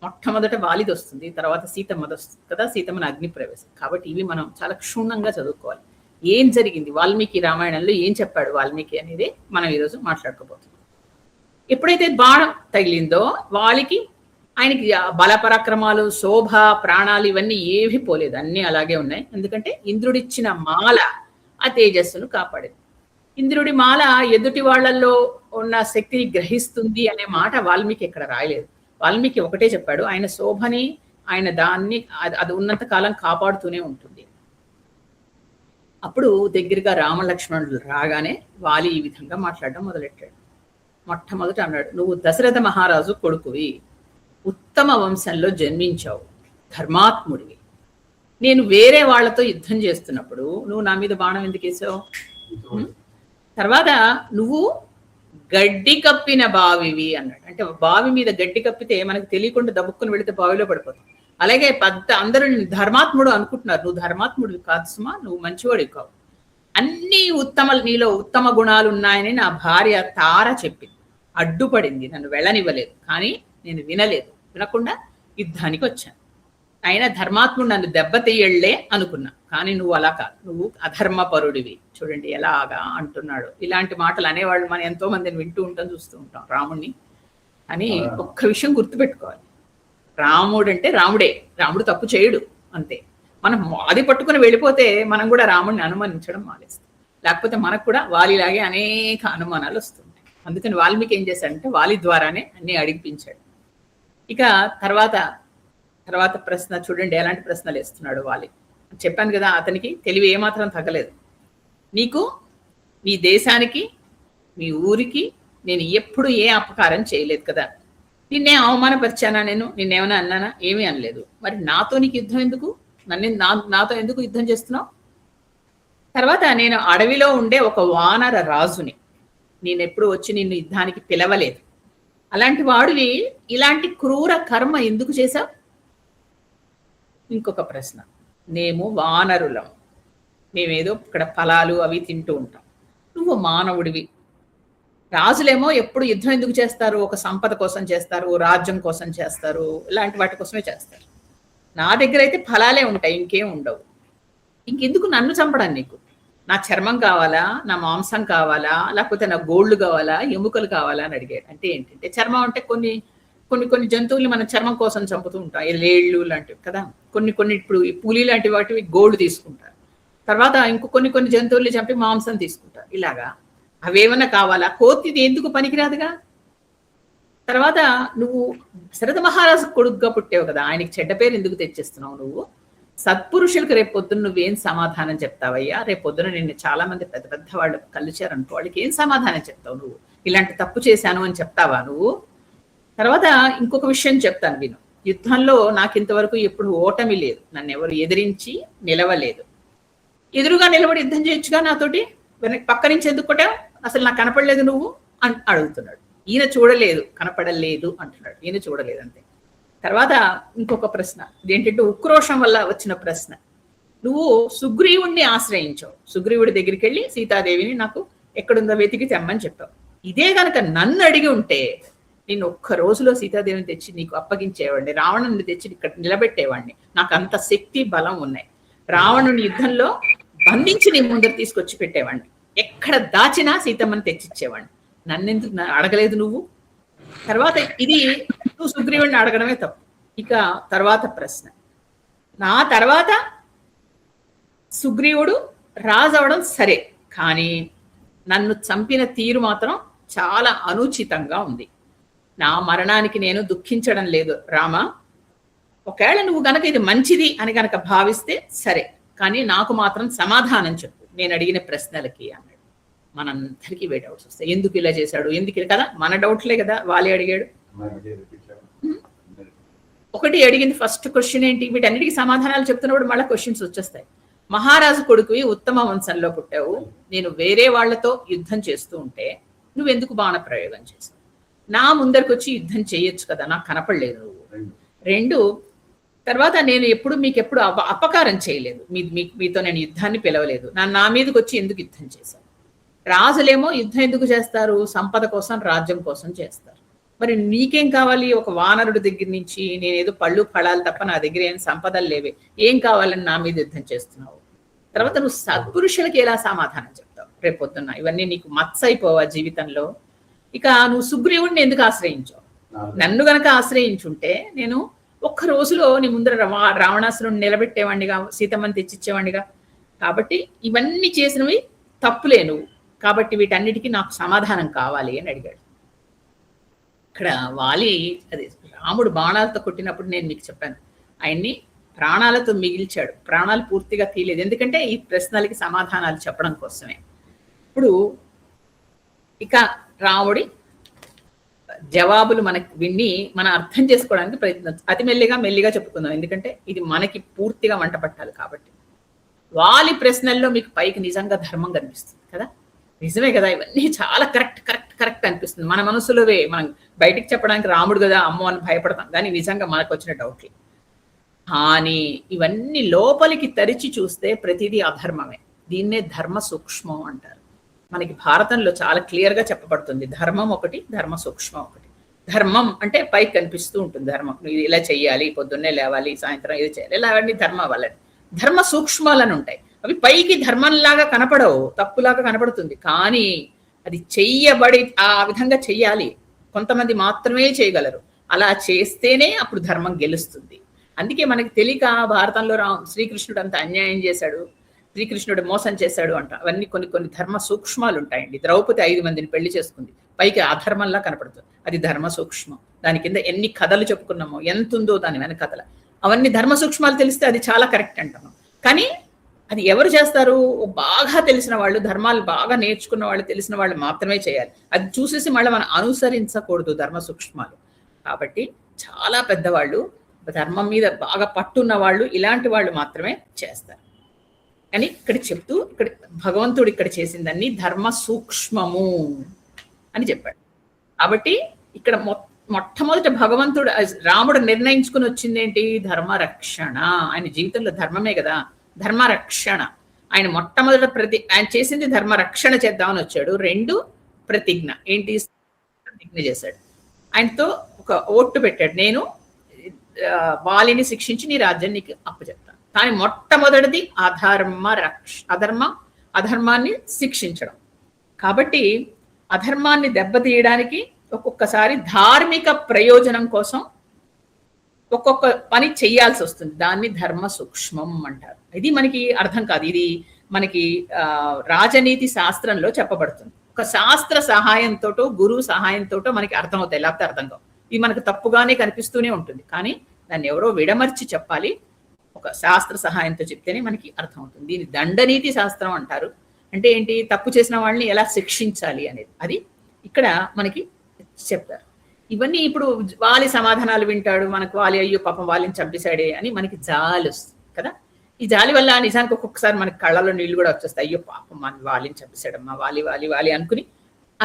మొట్టమొదట వాలిది వస్తుంది, తర్వాత సీతమ్మది వస్తుంది కదా, సీతమ్మని అగ్ని ప్రవేశం. కాబట్టి ఇవి మనం చాలా క్షుణ్ణంగా చదువుకోవాలి. ఏం జరిగింది వాల్మీకి రామాయణంలో, ఏం చెప్పాడు వాల్మీకి అనేది మనం ఈరోజు మాట్లాడుకోబోతున్నాం. ఎప్పుడైతే బాణం తగిలిందో వాలికి ఆయనకి బలపరాక్రమాలు, శోభ, ప్రాణాలు ఇవన్నీ ఏవి పోలేదు, అన్నీ అలాగే ఉన్నాయి. ఎందుకంటే ఇంద్రుడిచ్చిన మాల ఆ తేజస్సును కాపాడింది. ఇంద్రుడి మాల ఎదుటి వాళ్లలో ఉన్న శక్తిని గ్రహిస్తుంది అనే మాట వాల్మీకి ఎక్కడ రాయలేదు. వాల్మీకి ఒకటే చెప్పాడు, ఆయన శోభని, ఆయన దాన్ని అది ఉన్నంత కాలం కాపాడుతూనే ఉంటుంది. అప్పుడు దగ్గరగా రామలక్ష్మణులు రాగానే వాలి ఈ విధంగా మాట్లాడడం మొదలెట్టాడు. మొట్టమొదట అన్నాడు, నువ్వు దశరథ మహారాజు కొడుకువి, ఉత్తమ వంశంలో జన్మించావు, ధర్మాత్ముడివి. నేను వేరే వాళ్లతో యుద్ధం చేస్తున్నప్పుడు నువ్వు నా మీద బాణం ఎందుకు వేసావు? తర్వాత నువ్వు గడ్డి కప్పిన బావివి అన్నాడు. అంటే బావి మీద గడ్డి కప్పితే మనకు తెలియకుండా దబ్బుక్కుని వెళితే బావిలో పడిపోతాం. అలాగే అందరూ ధర్మాత్ముడు అనుకుంటున్నారు, నువ్వు ధర్మాత్ముడివి కాదు సుమా, నువ్వు మంచివాడివి కావు. అన్ని నీలో ఉత్తమ గుణాలు ఉన్నాయని నా భార్య తార చెప్పింది, అడ్డుపడింది, నన్ను వెళ్ళనివ్వలేదు. కానీ నేను వినకుండా యుద్ధానికి వచ్చాను. అయినా ధర్మాత్ముడు నన్ను దెబ్బతీయళ్లే అనుకున్నా, కానీ నువ్వు అలా కాదు, నువ్వు అధర్మపరుడివి. చూడండి ఎలాగా అంటున్నాడు. ఇలాంటి మాటలు అనేవాళ్ళు మనం ఎంతో మందిని వింటూ ఉంటాం, చూస్తూ ఉంటాం రాముడిని. అని ఒక్క విషయం గుర్తుపెట్టుకోవాలి, రాముడు అంటే రాముడే, రాముడు తప్పు చేయడు అంతే. మనం అది పట్టుకుని వెళ్ళిపోతే మనం కూడా రాముడిని అనుమానించడం మానేస్తాం. లేకపోతే మనకు కూడా వాలిలాగే అనేక అనుమానాలు వస్తుంటాయి. అందుకని వాల్మీకి ఏం చేశాడంటే వాలి ద్వారానే అన్ని అడిగిపించాడు. ఇక తర్వాత ప్రశ్న చూడండి, ఎలాంటి ప్రశ్నలు వేస్తున్నాడు వాలి. చెప్పాను కదా, అతనికి తెలివి ఏమాత్రం తగ్గలేదు. నీకు, మీ దేశానికి, మీ ఊరికి నేను ఎప్పుడు ఏ అపకారం చేయలేదు కదా, నిన్నే అవమానపరిచానా, నిన్నేమైనా అన్నానా? ఏమీ అనలేదు. మరి నాతో నీకు యుద్ధం ఎందుకు? నాతో ఎందుకు యుద్ధం చేస్తున్నావు? తర్వాత నేను అడవిలో ఉండే ఒక వానర రాజుని, నేను ఎప్పుడు వచ్చి నిన్ను యుద్ధానికి పిలవలేదు. అలాంటి వాడివి ఇలాంటి క్రూర కర్మ ఎందుకు చేశావు? ఇంకొక ప్రశ్న, మేము వానరులం, మేమేదో ఇక్కడ ఫలాలు అవి తింటూ ఉంటాం, నువ్వు మానవుడివి. రాజులేమో ఎప్పుడు యుద్ధం ఎందుకు చేస్తారు? ఒక సంపద కోసం చేస్తారు, రాజ్యం కోసం చేస్తారు, ఇలాంటి వాటి కోసమే చేస్తారు. నా దగ్గర అయితే ఫలాలే ఉంటాయి, ఇంకేం ఉండవు. ఇంకెందుకు నన్ను చంపడం? నీకు నా చర్మం కావాలా, నా మాంసం కావాలా, లేకపోతే నా గోళ్ళు కావాలా, ఎముకలు కావాలా అని అడిగాడు. అంటే ఏంటంటే చర్మం అంటే కొన్ని జంతువుల్ని మనం చర్మం కోసం చంపుతూ ఉంటాం, లేళ్ళు లాంటివి కదా. కొన్ని ఇప్పుడు ఈ పులి లాంటి వాటివి గోల్డ్ తీసుకుంటారు. తర్వాత కొన్ని జంతువుల్ని చంపి మాంసం తీసుకుంటారు. ఇలాగా అవేమన్నా కావాలా? కోతిది ఎందుకు పనికిరాదుగా. తర్వాత నువ్వు దశరథ మహారాజు కొడుకుగా పుట్టావు కదా, ఆయనకి చెడ్డ పేరు ఎందుకు తెచ్చేస్తున్నావు నువ్వు? సత్పురుషులకు రేపు పొద్దున్న నువ్వేం సమాధానం చెప్తావయ్యా? రేపు పొద్దున నిన్ను చాలా మంది పెద్ద వాళ్ళు కలిచారనుకో, వాళ్ళకి ఏం సమాధానం చెప్తావు నువ్వు? ఇలాంటి తప్పు చేశాను అని చెప్తావా నువ్వు? తర్వాత ఇంకొక విషయం చెప్తాను విను. యుద్ధంలో నాకు ఇంతవరకు ఎప్పుడు ఓటమి లేదు, నన్ను ఎవరు ఎదిరించి నిలవలేదు. ఎదురుగా నిలబడి యుద్ధం చేయొచ్చుగా నాతోటి, పక్క నుంచి ఎందుకు కొట్టావు? అసలు నాకు కనపడలేదు నువ్వు అని అడుగుతున్నాడు. ఈయన చూడలేదు, కనపడలేదు అంటున్నాడు. ఈయన చూడలేదు అంతే. తర్వాత ఇంకొక ప్రశ్న, ఇదేంటంటే ఉక్రోషం వల్ల వచ్చిన ప్రశ్న. నువ్వు సుగ్రీవుడిని ఆశ్రయించావు, సుగ్రీవుడి దగ్గరికి వెళ్ళి సీతాదేవిని నాకు ఎక్కడుందో వెతికి తెమ్మని చెప్పావు. ఇదే కనుక నన్ను అడిగి ఉంటే నేను ఒక్క రోజులో సీతాదేవిని తెచ్చి నీకు అప్పగించేవాడిని, రావణుని తెచ్చి ఇక్కడ నిలబెట్టేవాడిని. నాకు అంత శక్తి బలం ఉన్నాయి. రావణుని యుద్ధంలో బంధించి నీ ముందర తీసుకొచ్చి పెట్టేవాడిని, ఎక్కడ దాచినా సీతమ్మని తెచ్చిచ్చేవాడిని. నన్నెందుకు అడగలేదు నువ్వు? తర్వాత ఇది నువ్వు సుగ్రీవుడిని అడగడమే తప్పు. ఇక తర్వాత ప్రశ్న, నా తర్వాత సుగ్రీవుడు రాజు అవడం సరే, కానీ నన్ను చంపిన తీరు మాత్రం చాలా అనుచితంగా ఉంది. నా మరణానికి నేను దుఃఖించడం లేదు రామ. ఒకవేళ నువ్వు గనక ఇది మంచిది అని గనక భావిస్తే సరే, కానీ నాకు మాత్రం సమాధానం చెప్పు నేను అడిగిన ప్రశ్నలకి అన్నాడు. మనందరికీ వే డౌట్స్ వస్తాయి. ఎందుకు ఇలా చేశాడు, ఎందుకు కదా, మన డౌట్లే కదా వాలి అడిగాడు. ఒకటి అడిగింది ఫస్ట్ క్వశ్చన్ ఏంటి, వీటన్నిటికీ సమాధానాలు చెప్తున్నప్పుడు మళ్ళీ క్వశ్చన్స్ వచ్చేస్తాయి. మహారాజు కొడుకువి, ఉత్తమ వంశంలో పుట్టావు, నేను వేరే వాళ్లతో యుద్ధం చేస్తూ ఉంటే నువ్వెందుకు బాణ ప్రయోగం చేసావు? నా ముందరికి వచ్చి యుద్ధం చేయొచ్చు కదా, నాకు కనపడలేదు నువ్వు. రెండు, తర్వాత నేను మీకు ఎప్పుడు అపకారం చేయలేదు, మీతో నేను యుద్ధాన్ని పిలవలేదు, నా మీదకి వచ్చి ఎందుకు యుద్ధం చేశాను? రాజులేమో యుద్ధం ఎందుకు చేస్తారు? సంపద కోసం, రాజ్యం కోసం చేస్తారు. మరి నీకేం కావాలి? ఒక వానరుడి దగ్గర నుంచి నేనేదో పళ్ళు ఫలాలు తప్ప నా దగ్గర ఏం సంపదలు లేవే, ఏం కావాలని నా మీద యుద్ధం చేస్తున్నావు? తర్వాత నువ్వు సత్పురుషులకి ఎలా సమాధానం చెప్తావు రేపొద్దున్న? ఇవన్నీ నీకు మత్స్ అయిపోవా జీవితంలో? ఇక నువ్వు సుగ్రీవుడిని ఎందుకు ఆశ్రయించావు? నన్ను గనక ఆశ్రయించుంటే నేను ఒక్క రోజులో నీ ముందర రావణాసురుని నిలబెట్టేవాడిగా, సీతమ్మని తెచ్చిచ్చేవాడిగా. కాబట్టి ఇవన్నీ చేసినవి తప్పులే నువ్వు, కాబట్టి వీటన్నిటికీ నాకు సమాధానం కావాలి అని అడిగాడు. ఇక్కడ వాలి అది రాముడు బాణాలతో కొట్టినప్పుడు నేను మీకు చెప్పాను, ఆయన్ని ప్రాణాలతో మిగిల్చాడు, ప్రాణాలు పూర్తిగా తీయలేదు. ఎందుకంటే ఈ ప్రశ్నలకి సమాధానాలు చెప్పడం కోసమే. ఇప్పుడు ఇక రాముడి జవాబులు మనకి విని మనం అర్థం చేసుకోవడానికి ప్రయత్నం అతి మెల్లిగా చెప్పుకుందాం, ఎందుకంటే ఇది మనకి పూర్తిగా వంట పట్టాలి కాబట్టి. వాలి ప్రశ్నల్లో మీకు పైకి నిజంగా ధర్మం కనిపిస్తుంది కదా, నిజమే కదా, ఇవన్నీ చాలా కరెక్ట్ అనిపిస్తుంది. మన మనసులోవే, మనం బయటికి చెప్పడానికి రాముడు కదా అమ్మో అని భయపడతాం, కానీ నిజంగా మనకు వచ్చిన డౌట్లు. కానీ ఇవన్నీ లోపలికి తరిచి చూస్తే ప్రతిదీ అధర్మమే. దీన్నే ధర్మ సూక్ష్మం అంటారు. మనకి భారతంలో చాలా క్లియర్గా చెప్పబడుతుంది, ధర్మం ఒకటి, ధర్మ సూక్ష్మం ఒకటి. ధర్మం అంటే పైకి కనిపిస్తూ ఉంటుంది ధర్మం, ఇది ఇలా చెయ్యాలి, పొద్దున్నే లేవాలి, సాయంత్రం ఇది చేయాలి, ఇలా అవన్నీ ధర్మ వాళ్ళని. ధర్మ సూక్ష్మాలని ఉంటాయి, అవి పైకి ధర్మంలాగా కనపడవు, తప్పులాగా కనపడుతుంది, కానీ అది చెయ్యబడి ఆ విధంగా చెయ్యాలి. కొంతమంది మాత్రమే చేయగలరు, అలా చేస్తేనే అప్పుడు ధర్మం గెలుస్తుంది. అందుకే మనకి తెలియక భారతంలో శ్రీకృష్ణుడు అంత అన్యాయం చేశాడు, శ్రీకృష్ణుడు మోసం చేశాడు అంట. అవన్నీ కొన్ని ధర్మ సూక్ష్మాలు ఉంటాయండి. ద్రౌపది 5 మందిని పెళ్లి చేసుకుంది, పైకి అధర్మంలా కనపడుతుంది, అది ధర్మ సూక్ష్మం. దాని కింద ఎన్ని కథలు చెప్పుకున్నామో, ఎంత ఉందో దాని వెనక కథలు, అవన్నీ ధర్మ సూక్ష్మాలు తెలిస్తే అది చాలా కరెక్ట్ అంటాము. కానీ అది ఎవరు చేస్తారు? బాగా తెలిసిన వాళ్ళు, ధర్మాలు బాగా నేర్చుకున్న వాళ్ళు, తెలిసిన వాళ్ళు మాత్రమే చేయాలి. అది చూసేసి మళ్ళీ మనం అనుసరించకూడదు ధర్మ సూక్ష్మాలు. కాబట్టి చాలా పెద్దవాళ్ళు, ధర్మం మీద బాగా పట్టున్న వాళ్ళు, ఇలాంటి వాళ్ళు మాత్రమే చేస్తారు. అని ఇక్కడ చెప్తూ, ఇక్కడ భగవంతుడు ఇక్కడ చేసిందన్నీ ధర్మ సూక్ష్మము అని చెప్పాడు. కాబట్టి ఇక్కడ మొట్టమొదట భగవంతుడు, రాముడు నిర్ణయించుకుని వచ్చింది ఏంటి? ధర్మ రక్షణ. ఆయన జీవితంలో ధర్మమే కదా, ధర్మ రక్షణ. ఆయన మొట్టమొదట ఆయన చేసింది ధర్మ రక్షణ చేద్దామని వచ్చాడు. 2 ప్రతిజ్ఞ. ఏంటి? ప్రతిజ్ఞ చేశాడు. ఆయనతో ఒక ఓట్టు పెట్టాడు, నేను వాలిని శిక్షించి నీ రాజ్యాన్ని నీకు అప్పచెప్తాను. కానీ మొట్టమొదటిది అధర్మాన్ని శిక్షించడం. కాబట్టి అధర్మాన్ని దెబ్బతీయడానికి ఒక్కొక్కసారి ధార్మిక ప్రయోజనం కోసం ఒక్కొక్క పని చెయ్యాల్సి వస్తుంది, దాన్ని ధర్మ సూక్ష్మం అంటారు. ఇది మనకి అర్థం కాదు, ఇది మనకి రాజనీతి శాస్త్రంలో చెప్పబడుతుంది. ఒక శాస్త్ర సహాయంతో, గురువు సహాయంతో మనకి అర్థం అవుతాయి, లేకపోతే అర్థం కావు. ఇది మనకు తప్పుగానే కనిపిస్తూనే ఉంటుంది, కానీ దాన్ని ఎవరో విడమర్చి చెప్పాలి, ఒక శాస్త్ర సహాయంతో చెప్తేనే మనకి అర్థమవుతుంది. దీన్ని దండనీతి శాస్త్రం అంటారు. అంటే ఏంటి? తప్పు చేసిన వాళ్ళని ఎలా శిక్షించాలి అనేది, అది ఇక్కడ మనకి చెప్తారు. ఇవన్నీ ఇప్పుడు వాలి సమాధానాలు వింటాడు, మనకు వాలి అయ్యో పాపం వాలిని చంపేశాడే అని మనకి జాలి వస్తుంది కదా. ఈ జాలి వల్ల నిజానికి ఒక్కొక్కసారి మనకి కళ్ళలో నీళ్లు కూడా వచ్చేస్తాయి, అయ్యో పాపం మన వాలిని చంపేశాడమ్మా, వాలి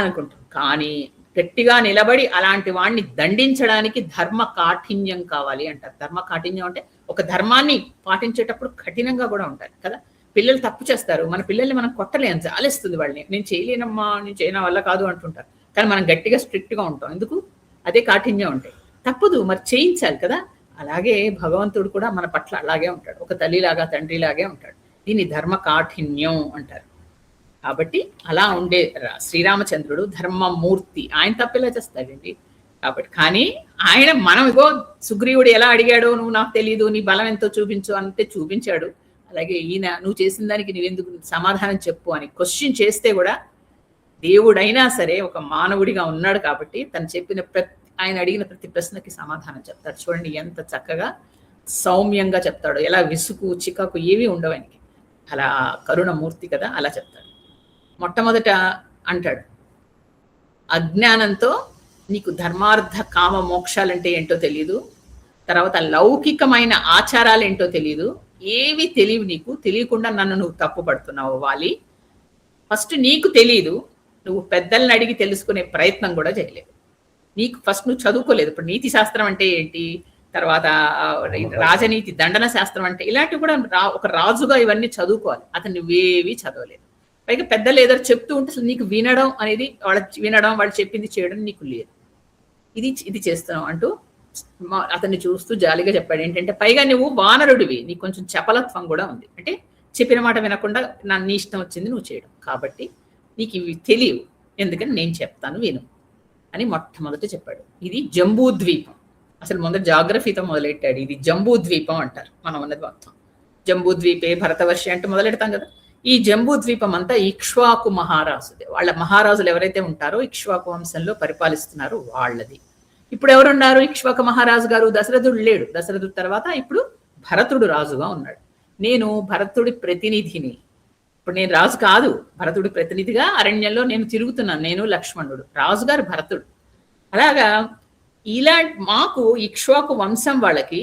అనుకుంటాం. కానీ గట్టిగా నిలబడి అలాంటి వాడిని దండించడానికి ధర్మ కాఠిన్యం కావాలి అంటారు. ధర్మ కాఠిన్యం అంటే ఒక ధర్మాన్ని పాటించేటప్పుడు కఠినంగా కూడా ఉంటారు కదా. పిల్లలు తప్పు చేస్తారు, మన పిల్లల్ని మనం కొట్టలేం, జాలేస్తుంది వాళ్ళని, నేను చేయలేనమ్మా, నేను చేయన వల్ల కాదు అంటుంటారు. కానీ మనం గట్టిగా స్ట్రిక్ట్గా ఉంటాం, ఎందుకు? అదే కాఠిన్యం ఉంటాయి. తప్పదు మరి, చేయించాలి కదా. అలాగే భగవంతుడు కూడా మన పట్ల అలాగే ఉంటాడు, ఒక తల్లిలాగా తండ్రిలాగే ఉంటాడు. దీన్ని ధర్మ కాఠిన్యం అంటారు. కాబట్టి అలా ఉండే శ్రీరామచంద్రుడు ధర్మమూర్తి, ఆయన తప్పెలా చేస్తాడండి. కాబట్టి కానీ ఆయన మనం ఇగో సుగ్రీవుడు ఎలా అడిగాడో, నువ్వు నాకు తెలియదు, నీ బలం ఎంతో చూపించు అంటే చూపించాడు. అలాగే ఈయన నువ్వు చేసిన దానికి నువ్వెందుకు సమాధానం చెప్పు అని క్వశ్చన్ చేస్తే కూడా దేవుడైనా సరే ఒక మానవుడిగా ఉన్నాడు కాబట్టి తను చెప్పిన ఆయన అడిగిన ప్రతి ప్రశ్నకి సమాధానం చెప్తాడు. చూడండి ఎంత చక్కగా సౌమ్యంగా చెప్తాడు, ఎలా విసుగు చికాకు ఏవి ఉండవు ఆయనకి. అలా కరుణమూర్తి కదా, అలా చెప్తాడు. మొట్టమొదట అంటాడు, అజ్ఞానంతో నీకు ధర్మార్థ కామ మోక్షాలంటే ఏంటో తెలియదు, తర్వాత లౌకికమైన ఆచారాలు ఏంటో తెలియదు, ఏవి తెలియవు, నీకు తెలియకుండా నన్ను నువ్వు తప్పు పడుతున్నావు వాలి. ఫస్ట్ నీకు తెలియదు, నువ్వు పెద్దల్ని అడిగి తెలుసుకునే ప్రయత్నం కూడా చేయలేదు. నీకు ఫస్ట్ నువ్వు చదువుకోలేదు. ఇప్పుడు నీతి శాస్త్రం అంటే ఏంటి, తర్వాత రాజనీతి దండన శాస్త్రం అంటే ఇలాంటివి కూడా ఒక రాజుగా ఇవన్నీ చదువుకోవాలి. అతను నువ్వేవి చదవలేదు. పైగా పెద్దలు ఏదో చెప్తూ ఉంటే అసలు నీకు వినడం అనేది, వాళ్ళు చెప్పింది చేయడం నీకు లేదు. ఇది చేస్తున్నావు అంటూ అతన్ని చూస్తూ జాలిగా చెప్పాడు. ఏంటంటే పైగా నువ్వు వానరుడివి, నీకు కొంచెం చపలత్వం కూడా ఉంది. అంటే చెప్పిన మాట వినకుండా నీ ఇష్టం వచ్చింది నువ్వు చేయడం, కాబట్టి నీకు ఇవి తెలియవు, ఎందుకని నేను చెప్తాను విను అని మొట్టమొదట చెప్పాడు. ఇది జంబూ ద్వీపం. అసలు మొదటి జాగ్రఫీతో మొదలెట్టాడు. ఇది జంబూ ద్వీపం అంటారు. మనం ఉన్నది మొత్తం జంబూ ద్వీపే భరతవర్షి అంటే మొదలెడతాం కదా. ఈ జంబూ ద్వీపం అంతా ఇక్ష్వాకు మహారాజుదే. వాళ్ళ మహారాజులు ఎవరైతే ఉంటారో ఇక్ష్వాకు వంశంలో పరిపాలిస్తున్నారు వాళ్ళది. ఇప్పుడు ఎవరున్నారు? ఇక్ష్వాకు మహారాజు గారు దశరథుడు లేడు. దశరథుడు తర్వాత ఇప్పుడు భరతుడు రాజుగా ఉన్నాడు. నేను భరతుడి ప్రతినిధిని. ఇప్పుడు నేను రాజు కాదు, భరతుడి ప్రతినిధిగా అరణ్యంలో నేను తిరుగుతున్నాను. నేను లక్ష్మణుడు, రాజుగారు భరతుడు. అలాగా మాకు ఇక్ష్వాకు వంశం వాళ్ళకి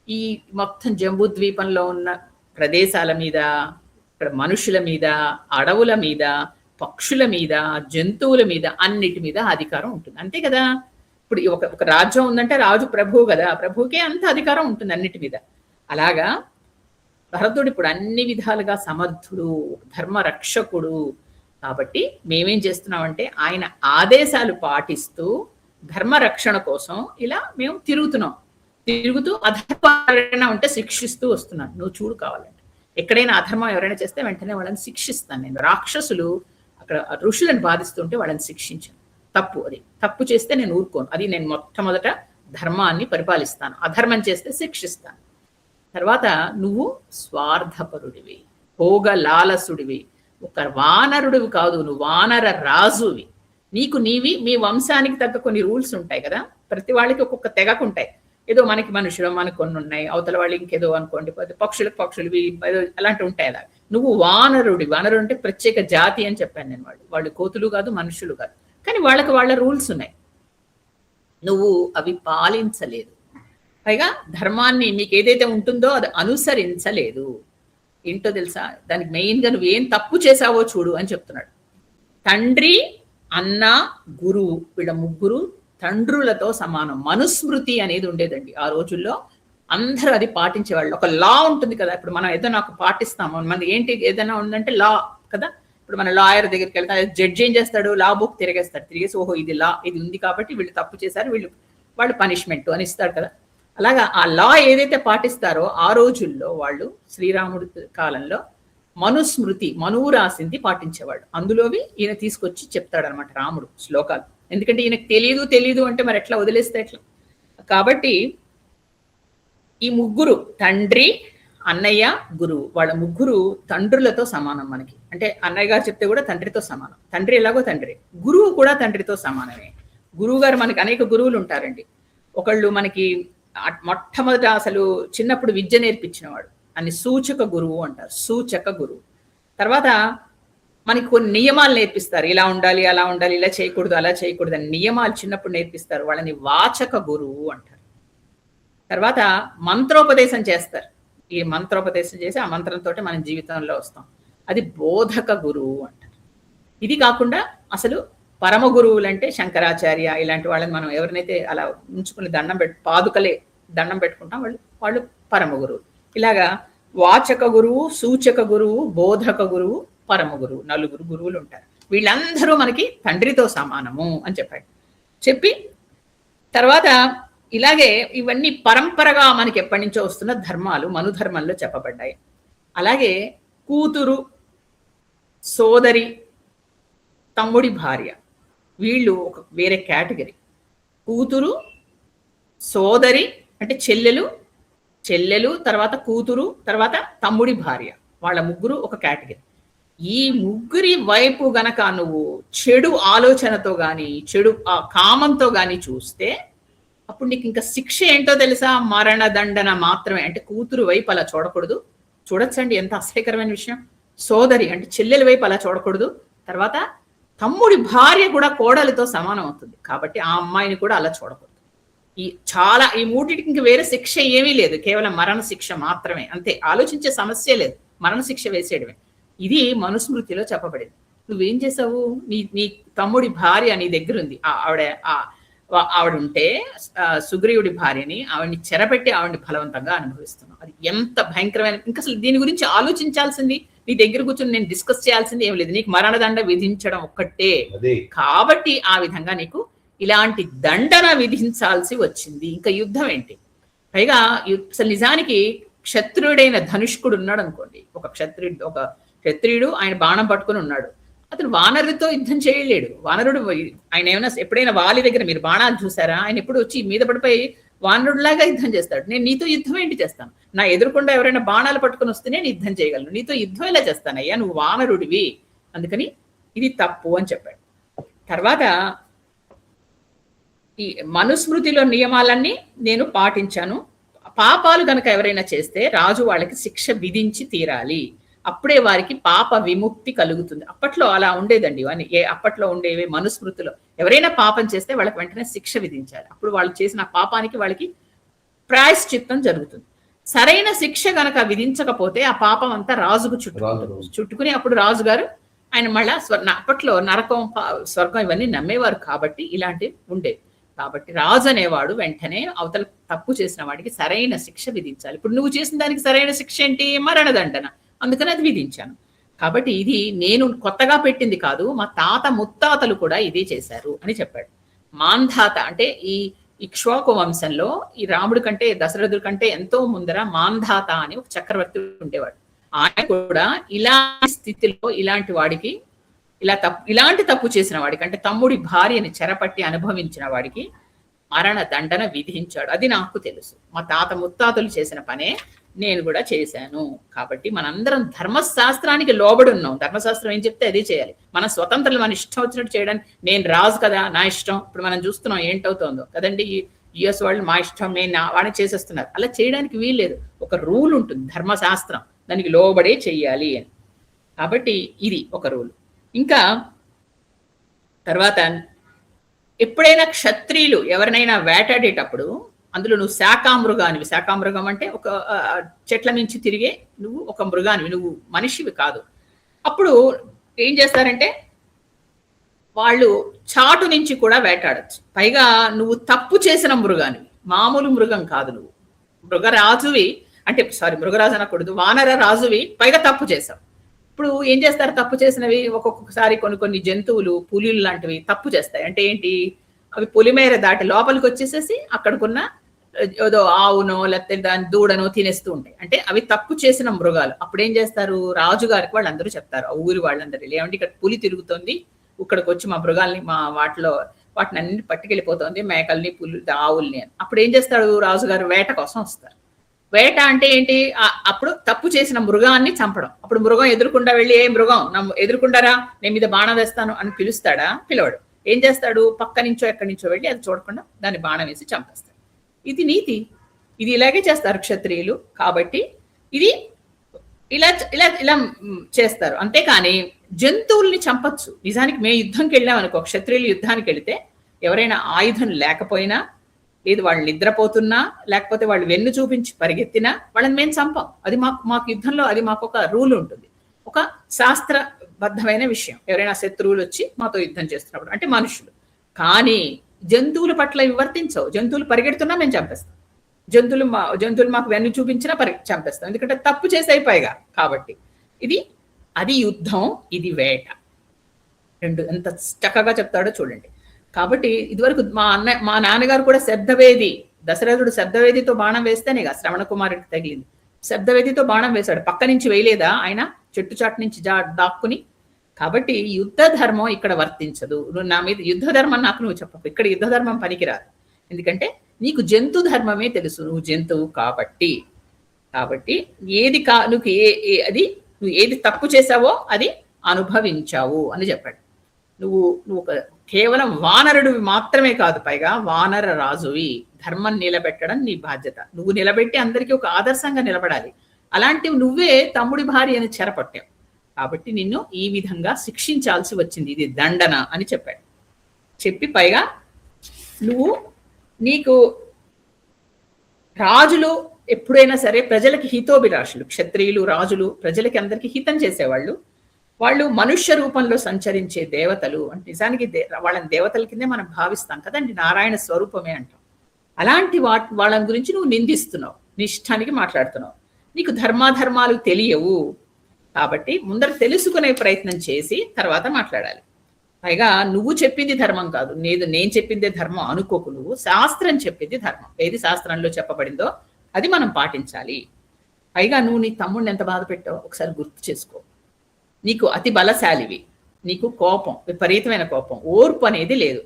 ఈ మొత్తం జంబూ ద్వీపంలో ఉన్న ప్రదేశాల మీద, ఇక్కడ మనుషుల మీద, అడవుల మీద, పక్షుల మీద, జంతువుల మీద, అన్నిటి మీద అధికారం ఉంటుంది. అంతే కదా. ఇప్పుడు ఒక రాజ్యం ఉందంటే రాజు ప్రభువు కదా, ప్రభువుకే అంత అధికారం ఉంటుంది అన్నిటి మీద. అలాగా భరతుడు ఇప్పుడు అన్ని విధాలుగా సమర్థుడు, ధర్మ రక్షకుడు. కాబట్టి మేమేం చేస్తున్నామంటే ఆయన ఆదేశాలు పాటిస్తూ ధర్మ రక్షణ కోసం ఇలా మేము తిరుగుతూ అధర్మం ఉంటే శిక్షిస్తూ వస్తున్నాను. నువ్వు చూడు, కావాలంటే ఎక్కడైనా అధర్మం ఎవరైనా చేస్తే వెంటనే వాళ్ళని శిక్షిస్తాను నేను. రాక్షసులు అక్కడ ఋషులను బాధిస్తుంటే వాళ్ళని శిక్షించాను. అది తప్పు చేస్తే నేను ఊరుకోను. అది నేను మొట్టమొదట ధర్మాన్ని పరిపాలిస్తాను, అధర్మం చేస్తే శిక్షిస్తాను. తర్వాత నువ్వు స్వార్థపరుడివి, భోగ లాలసుడివి, ఒక వానరుడివి కాదు, నువ్వు వానర రాజువి. మీ వంశానికి తగ్గ కొన్ని రూల్స్ ఉంటాయి కదా. ప్రతి వాళ్ళకి ఒక్కొక్క తెగకుంటాయి. ఏదో మనకి మనుషులు మనకు కొన్ని ఉన్నాయి, అవతల వాళ్ళు ఇంకేదో అనుకోండి, పక్షులు ఏదో అలాంటివి ఉంటాయి. అలా నువ్వు వానరుడి. వానరుడు అంటే ప్రత్యేక జాతి అని చెప్పాను నేను. వాళ్ళు కోతులు కాదు, మనుషులు కాదు, కానీ వాళ్ళ రూల్స్ ఉన్నాయి. నువ్వు అవి పాలించలేదు. పైగా ధర్మాన్ని మీకు ఏదైతే ఉంటుందో అది అనుసరించలేదు. ఏంటో తెలుసా, దానికి మెయిన్గా నువ్వేం తప్పు చేసావో చూడు అని చెప్తున్నాడు. తండ్రి, అన్న, గురువు, వీళ్ళ ముగ్గురు తండ్రులతో సమానం. మనుస్మృతి అనేది ఉండేదండి ఆ రోజుల్లో. అందరూ అది పాటించేవాళ్ళు. ఒక లా ఉంటుంది కదా. ఇప్పుడు మనం ఏదైనా పాటిస్తాము, మనది ఏంటి ఏదైనా ఉందంటే లా కదా. ఇప్పుడు మన లాయర్ దగ్గరికి వెళ్తే జడ్జి ఏం చేస్తాడు, లా బుక్ తిరిగేసి ఓహో ఇది లా, ఇది ఉంది కాబట్టి వీళ్ళు తప్పు చేశారు, వాళ్ళు పనిష్మెంట్ అని ఇస్తాడు కదా. అలాగా ఆ లా ఏదైతే పాటిస్తారో ఆ రోజుల్లో వాళ్ళు శ్రీరాముడి కాలంలో మనుస్మృతి, మనువు రాసింది పాటించేవాడు. అందులోవి ఈయన తీసుకొచ్చి చెప్తాడనమాట రాముడు శ్లోకాలు. ఎందుకంటే ఈయనకు తెలియదు అంటే మరి ఎట్లా వదిలేస్తే ఎట్లా. కాబట్టి ఈ ముగ్గురు, తండ్రి, అన్నయ్య, గురువు, వాళ్ళ ముగ్గురు తండ్రులతో సమానం మనకి. అంటే అన్నయ్య గారు చెప్తే కూడా తండ్రితో సమానం. తండ్రి ఎలాగో తండ్రి, గురువు కూడా తండ్రితో సమానమే. గురువు గారు మనకి అనేక గురువులు ఉంటారండి. ఒకళ్ళు మనకి మొట్టమొదట అసలు చిన్నప్పుడు విద్య నేర్పించిన వాడు, అని సూచక గురువు అంటారు. సూచక గురువు. తర్వాత మనకి కొన్ని నియమాలు నేర్పిస్తారు. ఇలా ఉండాలి, అలా ఉండాలి, ఇలా చేయకూడదు, అలా చేయకూడదు అని నియమాలు చిన్నప్పుడు నేర్పిస్తారు. వాళ్ళని వాచక గురువు అంటారు. తర్వాత మంత్రోపదేశం చేస్తారు. ఈ మంత్రోపదేశం చేసి ఆ మంత్రంతో మన జీవితంలో వస్తాం. అది బోధక గురువు అంటారు. ఇది కాకుండా అసలు పరమ గురువులు అంటే శంకరాచార్య ఇలాంటి వాళ్ళని మనం ఎవరినైతే అలా ఉంచుకుని పాదుకలే దండం పెట్టుకుంటాం వాళ్ళు పరమ గురువు. ఇలాగా వాచక గురువు, సూచక గురువు, బోధక గురువు, పరమ గురువు, 4 గురువులు ఉంటారు. వీళ్ళందరూ మనకి తండ్రితో సమానము అని చెప్పి తర్వాత ఇలాగే ఇవన్నీ పరంపరగా మనకి ఎప్పటి నుంచో వస్తున్న ధర్మాలు మనుధర్మంలో చెప్పబడ్డాయి. అలాగే కూతురు, సోదరి, తమ్ముడి భార్య, వీళ్ళు ఒక వేరే కేటగిరీ. కూతురు, సోదరి అంటే చెల్లెలు, తర్వాత కూతురు, తర్వాత తమ్ముడి భార్య, వాళ్ళ ముగ్గురు ఒక కేటగిరీ. ఈ ముగ్గురి వైపు గనక నువ్వు చెడు ఆలోచనతో గాని, చెడు కామంతో గాని చూస్తే అప్పుడు నీకు ఇంకా శిక్ష ఏంటో తెలుసా? మరణదండన మాత్రమే. అంటే కూతురు వైపు అలా చూడకూడదు. చూడొచ్చండి ఎంత అసహ్యకరమైన విషయం. సోదరి అంటే చెల్లెల వైపు అలా చూడకూడదు. తర్వాత తమ్ముడి భార్య కూడా కోడలితో సమానం అవుతుంది. కాబట్టి ఆ అమ్మాయిని కూడా అలా చూడకూడదు. ఈ మూటికి ఇంక వేరే శిక్ష ఏమీ లేదు, కేవలం మరణ శిక్ష మాత్రమే, అంతే. ఆలోచించే సమస్య లేదు, మరణ శిక్ష వేసేయడమే. ఇది మనుస్మృతిలో చెప్పబడింది. నువ్వేం చేసావు? నీ తమ్ముడి భార్య నీ దగ్గర ఉంది, ఆవిడ ఉంటే సుగ్రీవుడి భార్యని, ఆవిడ్ని చెరపెట్టి ఆవిడ్ని బలవంతంగా అనుభవిస్తున్నావు. అది ఎంత భయంకరమైన, ఇంకా అసలు దీని గురించి ఆలోచించాల్సింది, నీ దగ్గర కూర్చొని నేను డిస్కస్ చేయాల్సింది ఏం లేదు. నీకు మరణదండ విధించడం ఒక్కటే. కాబట్టి ఆ విధంగా నీకు ఇలాంటి దండన విధించాల్సి వచ్చింది. ఇంకా యుద్ధం ఏంటి? పైగా అసలు నిజానికి క్షత్రుడైన ధనుష్కుడు ఉన్నాడు అనుకోండి, ఒక క్షత్రియుడు ఆయన బాణం పట్టుకుని ఉన్నాడు. అతను వానరుడితో యుద్ధం చేయలేడు. వానరుడు ఆయన ఏమైనా ఎప్పుడైనా వాలి దగ్గర మీరు బాణాలు చూసారా? ఆయన ఎప్పుడు వచ్చి మీద పడిపోయి వానరుడిలాగా యుద్ధం చేస్తాడు. నేను నీతో యుద్ధం ఏంటి చేస్తాను? నా ఎదురుకుండా ఎవరైనా బాణాలు పట్టుకుని వస్తే నేను యుద్ధం చేయగలను, నీతో యుద్ధం ఎలా చేస్తానయ్యా, నువ్వు వానరుడివి, అందుకని ఇది తప్పు అని చెప్పాడు. తర్వాత ఈ మనుస్మృతిలో నియమాలన్నీ నేను పాటించాను. పాపాలు గనక ఎవరైనా చేస్తే రాజు వాళ్ళకి శిక్ష విధించి తీరాలి, అప్పుడే వారికి పాప విముక్తి కలుగుతుంది. అప్పట్లో అలా ఉండేదండి. అప్పట్లో ఉండేవి మనుస్మృతిలో ఎవరైనా పాపం చేస్తే వాళ్ళకి వెంటనే శిక్ష విధించాలి. అప్పుడు వాళ్ళు చేసిన పాపానికి వాళ్ళకి ప్రాయశ్చిత్తం జరుగుతుంది. సరైన శిక్ష గనక విధించకపోతే ఆ పాపం అంతా రాజుకు చుట్టుకుని అప్పుడు రాజుగారు ఆయన మళ్ళా అప్పట్లో నరకం స్వర్గం ఇవన్నీ నమ్మేవారు కాబట్టి ఇలాంటివి ఉండేవి. కాబట్టి రాజు అనేవాడు వెంటనే అవతల తప్పు చేసిన వాడికి సరైన శిక్ష విధించాలి. ఇప్పుడు నువ్వు చేసిన దానికి సరైన శిక్ష ఏంటి? మరణదండన. అందుకని అది విధించాను. కాబట్టి ఇది నేను కొత్తగా పెట్టింది కాదు, మా తాత ముత్తాతలు కూడా ఇదే చేశారు అని చెప్పాడు. మాంధాత అంటే ఈ ఇక్ష్వాకు వంశంలో ఈ రాముడి కంటే దశరథుడి కంటే ఎంతో ముందర మాంధాత అని ఒక చక్రవర్తి ఉండేవాడు. ఆయన కూడా ఇలాంటి స్థితిలో ఇలాంటి వాడికి ఇలాంటి తప్పు చేసిన వాడికి అంటే తమ్ముడి భార్యని చెరపట్టి అనుభవించిన వాడికి మరణ దండన విధించాడు. అది నాకు తెలుసు. మా తాత ముత్తాతలు చేసిన పనే నేను కూడా చేశాను. కాబట్టి మనందరం ధర్మశాస్త్రానికి లోబడి ఉన్నాం. ధర్మశాస్త్రం ఏం చెప్తే అదే చేయాలి. మన స్వతంత్రాలు మన ఇష్టం వచ్చినట్టు చేయడానికి నేను రాజు కదా, నా ఇష్టం. ఇప్పుడు మనం చూస్తున్నాం ఏంటవుతోందో కదండి, యుఎస్ వాళ్ళు మా ఇష్టం నేను వాడిని చేసేస్తున్నారు. అలా చేయడానికి వీల్లేదు. ఒక రూల్ ఉంటుంది, ధర్మశాస్త్రం, దానికి లోబడే చెయ్యాలి అని. కాబట్టి ఇది ఒక రూల్. ఇంకా తర్వాత ఎప్పుడైనా క్షత్రియులు ఎవరినైనా వేటాడేటప్పుడు అందులో నువ్వు శాకామృగానివి, శాకామృగం అంటే ఒక చెట్ల నుంచి తిరిగే నువ్వు ఒక మృగానివి, నువ్వు మనిషివి కాదు. అప్పుడు ఏం చేస్తారంటే వాళ్ళు చాటు నుంచి కూడా వేటాడచ్చు. పైగా నువ్వు తప్పు చేసిన మృగానివి, మామూలు మృగం కాదు. నువ్వు మృగరాజువి, అంటే మృగరాజు అనకూడదు, వానర రాజువి, పైగా తప్పు చేసావు. ఇప్పుడు ఏం చేస్తారు? తప్పు చేసినవి ఒక్కొక్కసారి కొన్ని జంతువులు, పులిలు లాంటివి తప్పు చేస్తాయి. అంటే ఏంటి? అవి పొలిమేర దాటి లోపలికి వచ్చేసేసి అక్కడికున్న ఏదో ఆవునో లేకపోతే దాని దూడనో తినేస్తూ ఉంటాయి. అంటే అవి తప్పు చేసిన మృగాలు. అప్పుడు ఏం చేస్తారు? రాజుగారికి వాళ్ళందరూ చెప్తారు, ఆ ఊరి వాళ్ళందరూ, ఏమంటే ఇక్కడ పులి తిరుగుతుంది, ఇక్కడికి వచ్చి మా మృగాల్ని వాటిని అన్ని పట్టుకెళ్ళిపోతుంది, మేకల్ని, పులి, ఆవుల్ని అని. అప్పుడు ఏం చేస్తాడు? రాజుగారు వేట కోసం వస్తారు. వేట అంటే ఏంటి? అప్పుడు తప్పు చేసిన మృగాన్ని చంపడం. అప్పుడు మృగం ఎదురుకుండా వెళ్ళి, ఏ మృగం ఎదురుకుంటారా, నేను మీద బాణం వేస్తాను అని పిలుస్తాడా? పిలవడు. ఏం చేస్తాడు? పక్క నుంచో ఎక్కడి నుంచో వెళ్ళి అది చూడకుండా దాన్ని బాణం వేసి చంపేస్తాడు. ఇది నీతి. ఇది ఇలాగే చేస్తారు క్షత్రియులు. కాబట్టి ఇది ఇలా ఇలా ఇలా చేస్తారు. అంతేకాని జంతువుల్ని చంపచ్చు. నిజానికి మేము యుద్ధంకి వెళ్ళామనుకో, క్షత్రియులు యుద్ధానికి వెళితే ఎవరైనా ఆయుధం లేకపోయినా, లేదు వాళ్ళు నిద్రపోతున్నా, లేకపోతే వాళ్ళు వెన్ను చూపించి పరిగెత్తినా వాళ్ళని మేము చంపాం. అది మాకు యుద్ధంలో అది మాకు ఒక రూల్ ఉంటుంది, ఒక శాస్త్రబద్ధమైన విషయం. ఎవరైనా శత్రువులు వచ్చి మాతో యుద్ధం చేస్తున్నప్పుడు, అంటే మనుషులు. కానీ జంతువుల పట్ల వివర్తించవు. జంతువులు పరిగెడుతున్నా మేము చంపేస్తాం. జంతువులు మాకు వెన్ను చూపించినా చంపేస్తాం, ఎందుకంటే తప్పు చేసాయి పైగా. కాబట్టి అది యుద్ధం, ఇది వేట. రెండు ఎంత చక్కగా చెప్తాడో చూడండి. కాబట్టి ఇదివరకు మా నాన్నగారు కూడా శబ్దవేది, దశరథుడు శబ్దవేదితో బాణం వేస్తేనే కదా శ్రవణ కుమారుడికి తగిలింది. శబ్దవేదితో బాణం వేశాడు, పక్క నుంచి వేయలేదా ఆయన, చెట్టు చాటు నుంచి దాక్కుని. కాబట్టి యుద్ధ ధర్మం ఇక్కడ వర్తించదు. నువ్వు నా మీద యుద్ధ ధర్మం నాకు నువ్వు చెప్పకు, ఇక్కడ యుద్ధ ధర్మం పనికిరాదు. ఎందుకంటే నీకు జంతు ధర్మమే తెలుసు, నువ్వు జంతువు కాబట్టి. ఏది నువ్వు ఏది తప్పు చేసావో అది అనుభవించావు అని చెప్పాడు. నువ్వు కేవలం వానరుడివి మాత్రమే కాదు, పైగా వానర రాజువి. ధర్మం నిలబెట్టడం నీ బాధ్యత. నువ్వు నిలబెట్టి అందరికీ ఒక ఆదర్శంగా నిలబడాలి. అలాంటివి నువ్వే తమ్ముడి భార్యని చెరపట్టావు. కాబట్టి నిన్ను ఈ విధంగా శిక్షించాల్సి వచ్చింది, ఇది దండన అని చెప్పాడు. చెప్పి పైగా నీకు రాజులు ఎప్పుడైనా సరే ప్రజలకి హితోభిలాషులు, క్షత్రియులు రాజులు ప్రజలకి అందరికీ హితం చేసేవాళ్ళు. వాళ్ళు మనుష్య రూపంలో సంచరించే దేవతలు అంటే నిజానికి వాళ్ళని దేవతల కిందే మనం భావిస్తాం కదండి, నారాయణ స్వరూపమే అంటాం. అలాంటి వాళ్ళని గురించి నువ్వు నిందిస్తున్నావు, నిష్ఠానికి మాట్లాడుతున్నావు. నీకు ధర్మాధర్మాలు తెలియవు కాబట్టి ముందర తెలుసుకునే ప్రయత్నం చేసి తర్వాత మాట్లాడాలి. పైగా నువ్వు చెప్పింది ధర్మం కాదు, నేను చెప్పిందే ధర్మం అనుకోకు. నువ్వు శాస్త్రం చెప్పింది ధర్మం, ఏది శాస్త్రంలో చెప్పబడిందో అది మనం పాటించాలి. పైగా నువ్వు నీ తమ్ముడిని ఎంత బాధ పెట్టావో ఒకసారి గుర్తు చేసుకో. నీకు అతి బలశాలివి, నీకు కోపం, విపరీతమైన కోపం, ఓర్పు అనేది లేదు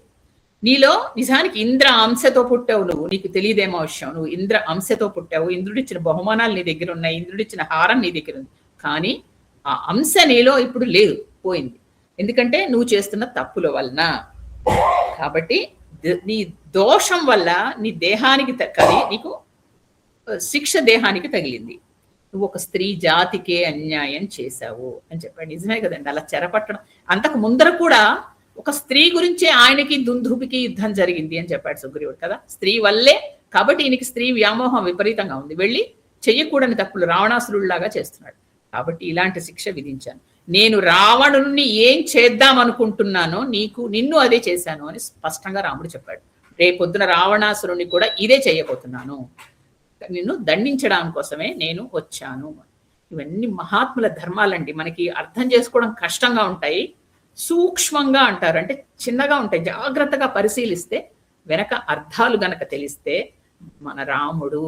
నీలో. నిజానికి ఇంద్ర అంశతో పుట్టావు నువ్వు, నీకు తెలియదేమో విషయం. నువ్వు ఇంద్ర అంశతో పుట్టావు, ఇంద్రుడిచ్చిన బహుమానాలు నీ దగ్గర ఉన్నాయి, ఇంద్రుడిచ్చిన హారం నీ దగ్గర ఉంది. కానీ ఆ అంశ నీలో ఇప్పుడు లేదు, పోయింది. ఎందుకంటే నువ్వు చేస్తున్న తప్పుల వలన. కాబట్టి నీ దోషం వల్ల నీ దేహానికి నీకు శిక్ష దేహానికి తగిలింది. నువ్వు ఒక స్త్రీ జాతికే అన్యాయం చేశావు అని చెప్పాడు. నిజమే కదండి, అలా చెరపట్టడం. అంతకు ముందర కూడా ఒక స్త్రీ గురించే ఆయనకి దుందుభికి యుద్ధం జరిగింది అని చెప్పాడు సుగ్రీవుడు కదా. స్త్రీ వల్లే, కాబట్టి ఈయనకి స్త్రీ వ్యామోహం విపరీతంగా ఉంది. వెళ్ళి చెయ్యకూడని తప్పులు రావణాసురుడిలాగా చేస్తున్నాడు. కాబట్టి ఇలాంటి శిక్ష విధించాను. నేను రావణుని ఏం చేద్దాం అనుకుంటున్నానో నిన్ను అదే చేశాను అని స్పష్టంగా రాముడు చెప్పాడు. రేపొద్దున రావణాసురుణ్ణి కూడా ఇదే చేయబోతున్నాను, నిన్ను దండించడం కోసమే నేను వచ్చాను. ఇవన్నీ మహాత్ముల ధర్మాలండి, మనకి అర్థం చేసుకోవడం కష్టంగా ఉంటాయి, సూక్ష్మంగా అంటారు, అంటే చిన్నగా ఉంటాయి. జాగ్రత్తగా పరిశీలిస్తే వెనక అర్థాలు గనక తెలిస్తే మన రాముడు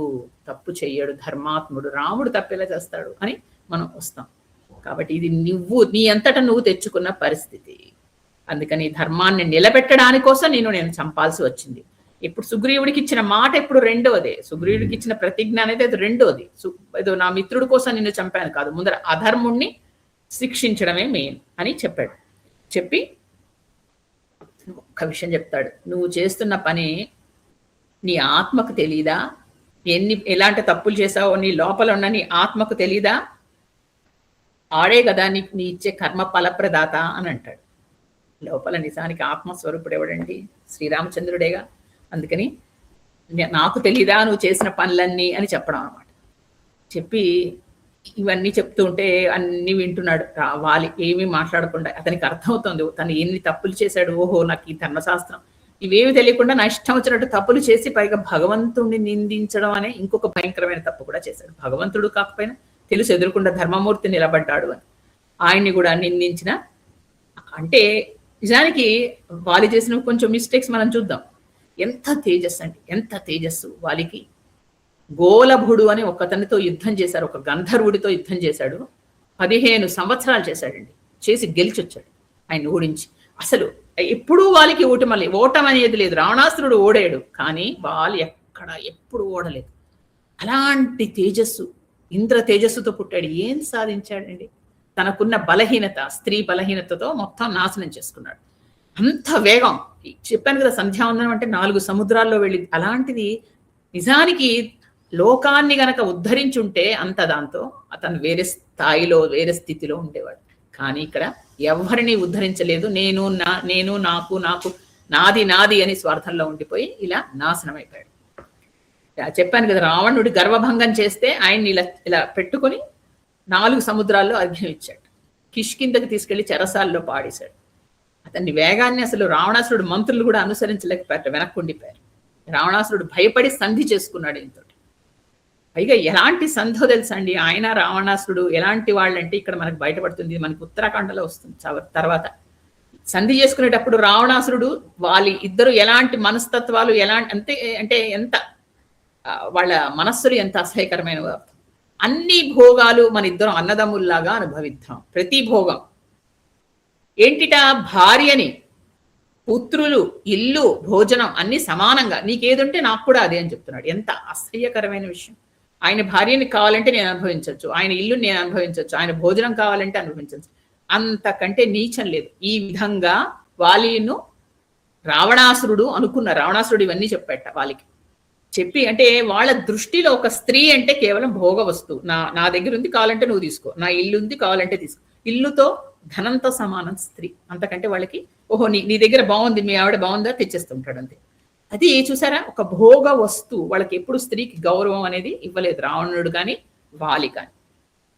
తప్పు చెయ్యడు, ధర్మాత్ముడు, రాముడు తప్పెలా చేస్తాడు అని మనం వస్తాం. కాబట్టి ఇది నీ అంతటా నువ్వు తెచ్చుకున్న పరిస్థితి. అందుకని ధర్మాన్ని నిలబెట్టడానికి కోసం నేను చంపాల్సి వచ్చింది. ఇప్పుడు సుగ్రీవుడికి ఇచ్చిన మాట ఎప్పుడు రెండోదే, సుగ్రీవుడికి ఇచ్చిన ప్రతిజ్ఞ అనేది అది రెండోది. ఏదో నా మిత్రుడి కోసం నిన్ను చంపాను కాదు, ముందర అధర్ముణ్ణి శిక్షించడమే మెయిన్ అని చెప్పాడు. చెప్పి ఒక్క విషయం చెప్తాడు, నువ్వు చేస్తున్న పని నీ ఆత్మకు తెలీదా? ఎలాంటి తప్పులు చేసావో నీ లోపల ఉన్న నీ ఆత్మకు తెలీదా? ఆడే కదా నీ ఇచ్చే కర్మ ఫలప్రదాత అని అంటాడు. లోపల నిజానికి ఆత్మస్వరూపుడు ఎవడండి? శ్రీరామచంద్రుడేగా. అందుకని నాకు తెలీదా నువ్వు చేసిన పనులన్నీ అని చెప్పడం అన్నమాట. చెప్పి ఇవన్నీ చెప్తూ ఉంటే అన్ని వింటున్నాడు వాలి, ఏమీ మాట్లాడకుండా. అతనికి అర్థమవుతుంది తను ఎన్ని తప్పులు చేశాడు. ఓహో, నాకు ఈ ధర్మశాస్త్రం ఇవేమి తెలియకుండా నా ఇష్టం వచ్చినట్టు తప్పులు చేసి పైగా భగవంతుడిని నిందించడం అనే ఇంకొక భయంకరమైన తప్పు కూడా చేశాడు. భగవంతుడు కాకపోయినా తెలుసు ఎదురుకుండా ధర్మమూర్తి నిలబడ్డాడు అని, ఆయన్ని కూడా నిందించిన. అంటే నిజానికి వాలి చేసిన కొంచెం మిస్టేక్స్ మనం చూద్దాం. ఎంత తేజస్సు అండి, ఎంత తేజస్సు వాలికి. గోలభుడు అని ఒకతనితో యుద్ధం చేశారు, ఒక గంధర్వుడితో యుద్ధం చేశాడు. 15 సంవత్సరాలు చేశాడండి, చేసి గెలిచొచ్చాడు ఆయన ఓడించి. అసలు ఎప్పుడూ వాళ్ళకి ఓటం అనేది లేదు. రావణాసురుడు ఓడాడు కానీ వాలి ఎప్పుడు ఓడలేదు. అలాంటి తేజస్సు, ఇంద్ర తేజస్సుతో పుట్టాడు. ఏం సాధించాడండి? తనకున్న బలహీనత, స్త్రీ బలహీనతతో మొత్తం నాశనం చేసుకున్నాడు. అంత వేగం. చెప్పాను కదా, సంధ్యావందనం అంటే 4 సముద్రాల్లో వెళ్ళింది. అలాంటిది నిజానికి లోకాన్ని గనక ఉద్ధరించుంటే అంత దాంతో అతను వేరే స్థాయిలో, వేరే స్థితిలో ఉండేవాడు. కానీ ఇక్కడ ఎవరిని ఉద్ధరించలేదు. నేను నాకు నాది అని స్వార్థంలో ఉండిపోయి ఇలా నాశనం అయిపోయాడు. చెప్పాను కదా, రావణుడి గర్వభంగం చేస్తే ఆయన్ని ఇలా పెట్టుకొని 4 సముద్రాల్లో అర్ఘ్యం ఇచ్చాడు. కిష్కిందకి తీసుకెళ్లి చెరసాల్లో పాడేశాడు. అతన్ని వేగాన్ని అసలు రావణాసురుడు మంత్రులు కూడా అనుసరించలేకపోయారు, వెనక్కి ఉండిపోయారు. రావణాసురుడు భయపడి సంధి చేసుకున్నాడు ఇంతటి. పైగా ఎలాంటి సంధో తెలుసా అండి, ఆయన రావణాసురుడు ఎలాంటి వాళ్ళంటే ఇక్కడ మనకు బయటపడుతుంది, మనకి ఉత్తరాఖండలో వస్తుంది తర్వాత. సంధి చేసుకునేటప్పుడు రావణాసురుడు ఇద్దరు ఎలాంటి మనస్తత్వాలు, అంటే ఎంత వాళ్ళ మనస్సులు ఎంత అసహ్యకరమైన. అన్ని భోగాలు మన ఇద్దరం అన్నదమ్ముల్లాగా అనుభవిద్దాం. ప్రతి భోగం ఏంటిట, భార్యని, పుత్రులు, ఇల్లు, భోజనం అన్ని సమానంగా, నీకేదుంటే నాకు కూడా అదే అని చెప్తున్నాడు. ఎంత అసహ్యకరమైన విషయం. ఆయన భార్యని కావాలంటే నేను అనుభవించవచ్చు, ఆయన ఇల్లు నేను అనుభవించవచ్చు, ఆయన భోజనం కావాలంటే అనుభవించవచ్చు. అంతకంటే నీచం లేదు. ఈ విధంగా వాలిను రావణాసురుడు రావణాసురుడు ఇవన్నీ చెప్పాట వాళ్ళకి. చెప్పి అంటే వాళ్ళ దృష్టిలో ఒక స్త్రీ అంటే కేవలం భోగ వస్తువు. నా దగ్గర ఉంది, కావాలంటే నువ్వు తీసుకో, నా ఇల్లు ఉంది, కావాలంటే తీసుకో. ఇల్లుతో ధనంతో సమానం స్త్రీ. అంతకంటే వాళ్ళకి ఓహో నీ దగ్గర బాగుంది, మీ ఆవిడ బాగుందా, తెచ్చేస్తుంటాడు అంతే. అది చూసారా, ఒక భోగ వస్తువు. వాళ్ళకి ఎప్పుడు స్త్రీకి గౌరవం అనేది ఇవ్వలేదు, రావణుడు కానీ వాలి కానీ.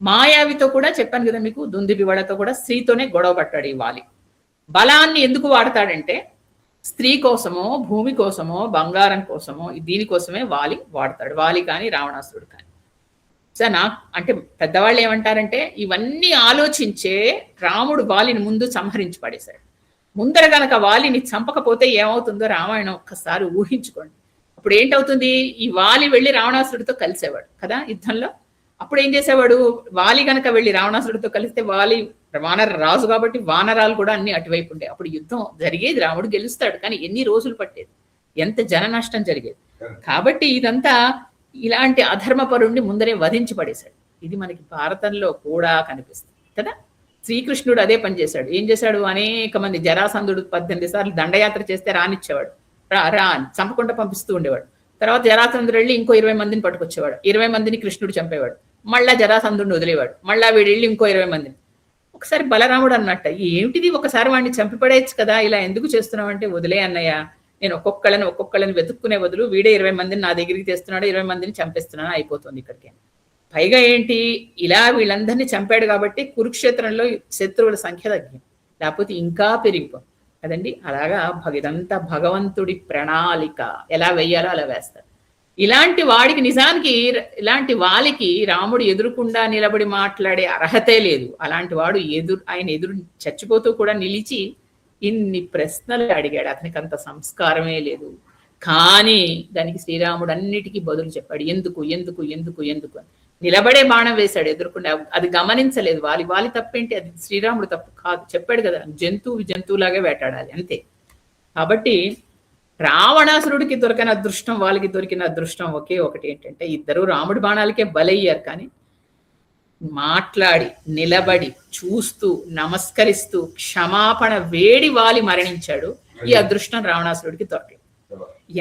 మాయావితో కూడా చెప్పాను కదా మీకు, దుందుబి వాళ్ళతో కూడా స్త్రీతోనే గొడవ పట్టాడు ఈ వాలి. బలాన్ని ఎందుకు వాడతాడంటే స్త్రీ కోసమో, భూమి కోసమో, బంగారం కోసమో, దీనికోసమే వాలి వాడతాడు. వాలి కానీ రావణాసురుడు కానీ. సార్ అంటే పెద్దవాళ్ళు ఏమంటారంటే ఇవన్నీ ఆలోచించే రాముడు వాలిని ముందు సంహరించి పడేశాడు. ముందర గనక వాలిని చంపకపోతే ఏమవుతుందో రామాయణం ఒక్కసారి ఊహించుకోండి. అప్పుడు ఏంటవుతుంది, ఈ వాలి వెళ్ళి రావణాసురుడితో కలిసేవాడు కదా యుద్ధంలో. అప్పుడు ఏం చేసేవాడు, వాలి గనక వెళ్ళి రావణాసురుడితో కలిస్తే, వాలి వానర రాజు కాబట్టి వానరాలు కూడా అన్ని అటువైపు ఉండే, అప్పుడు యుద్ధం జరిగేది, రాముడు గెలుస్తాడు. కానీ ఎన్ని రోజులు పట్టేది, ఎంత జన నష్టం జరిగేది. కాబట్టి ఇదంతా ఇలాంటి అధర్మపరుణ్ణి ముందరే వధించి పడేశాడు. ఇది మనకి భారతంలో కూడా కనిపిస్తుంది కదా. శ్రీకృష్ణుడు అదే పని చేశాడు. ఏం చేశాడు, అనేక మంది, జరాసంధుడు 18 సార్లు దండయాత్ర చేస్తే రానిచ్చేవాడు, రా చంపకుండా పంపిస్తూ ఉండేవాడు. తర్వాత జరాసంధుడు వెళ్ళి ఇంకో 20 మందిని పట్టుకొచ్చేవాడు. 20 మందిని కృష్ణుడు చంపేవాడు. మళ్ళా జరాసంధుడిని వదిలేవాడు. మళ్ళా వీడు వెళ్ళి ఇంకో 20 మందిని. ఒకసారి బలరాముడు అన్నట్ట, ఏమిటిది, ఒకసారి వాడిని చంపిపడేయచ్చు కదా, ఇలా ఎందుకు చేస్తున్నావు అంటే, వదిలే అన్నయ్య, నేను ఒక్కొక్కళ్ళని వెతుక్కునే బదులు వీడే 20 మందిని నా దగ్గరికి తెస్తున్నాడు, 20 మందిని చంపేస్తున్నాను, అయిపోతుంది ఇక్కడికి. పైగా ఏంటి, ఇలా వీళ్ళందరినీ చంపాడు కాబట్టి కురుక్షేత్రంలో శత్రువుల సంఖ్య తగ్గింది, లేకపోతే ఇంకా పెరిగిపోయింది కదండి. అలాగా ఇదంతా భగవంతుడి ప్రణాళిక, ఎలా వేయాలో అలా వేస్తారు. ఇలాంటి వాడికి, నిజానికి ఇలాంటి వాలికి రాముడు ఎదురుకుండా నిలబడి మాట్లాడే అర్హతే లేదు. అలాంటి వాడు ఆయన ఎదురు చచ్చిపోతూ కూడా నిలిచి ఇన్ని ప్రశ్నలు అడిగాడు. అతనికి అంత సంస్కారమే లేదు. కానీ దానికి శ్రీరాముడు అన్నిటికీ బదులు చెప్పాడు. ఎందుకు ఎందుకు ఎందుకు ఎందుకు అని నిలబడే బాణం వేశాడు ఎదురుకుండా. అది గమనించలేదు వాలి తప్పేంటి, అది శ్రీరాముడు తప్పు కాదు. చెప్పాడు కదా, జంతువులాగే వేటాడాలి అంతే. కాబట్టి రావణాసురుడికి దొరికిన అదృష్టం, వాళ్ళకి దొరికిన అదృష్టం ఒకే ఒకటి, ఏంటంటే ఇద్దరు రాముడి బాణాలకే బలయ్యారు. కానీ మాట్లాడి, నిలబడి, చూస్తూ, నమస్కరిస్తూ, క్షమాపణ వేడి వాలి మరణించాడు. ఈ అదృష్టం రావణాసురుడికి దొరకలేదు.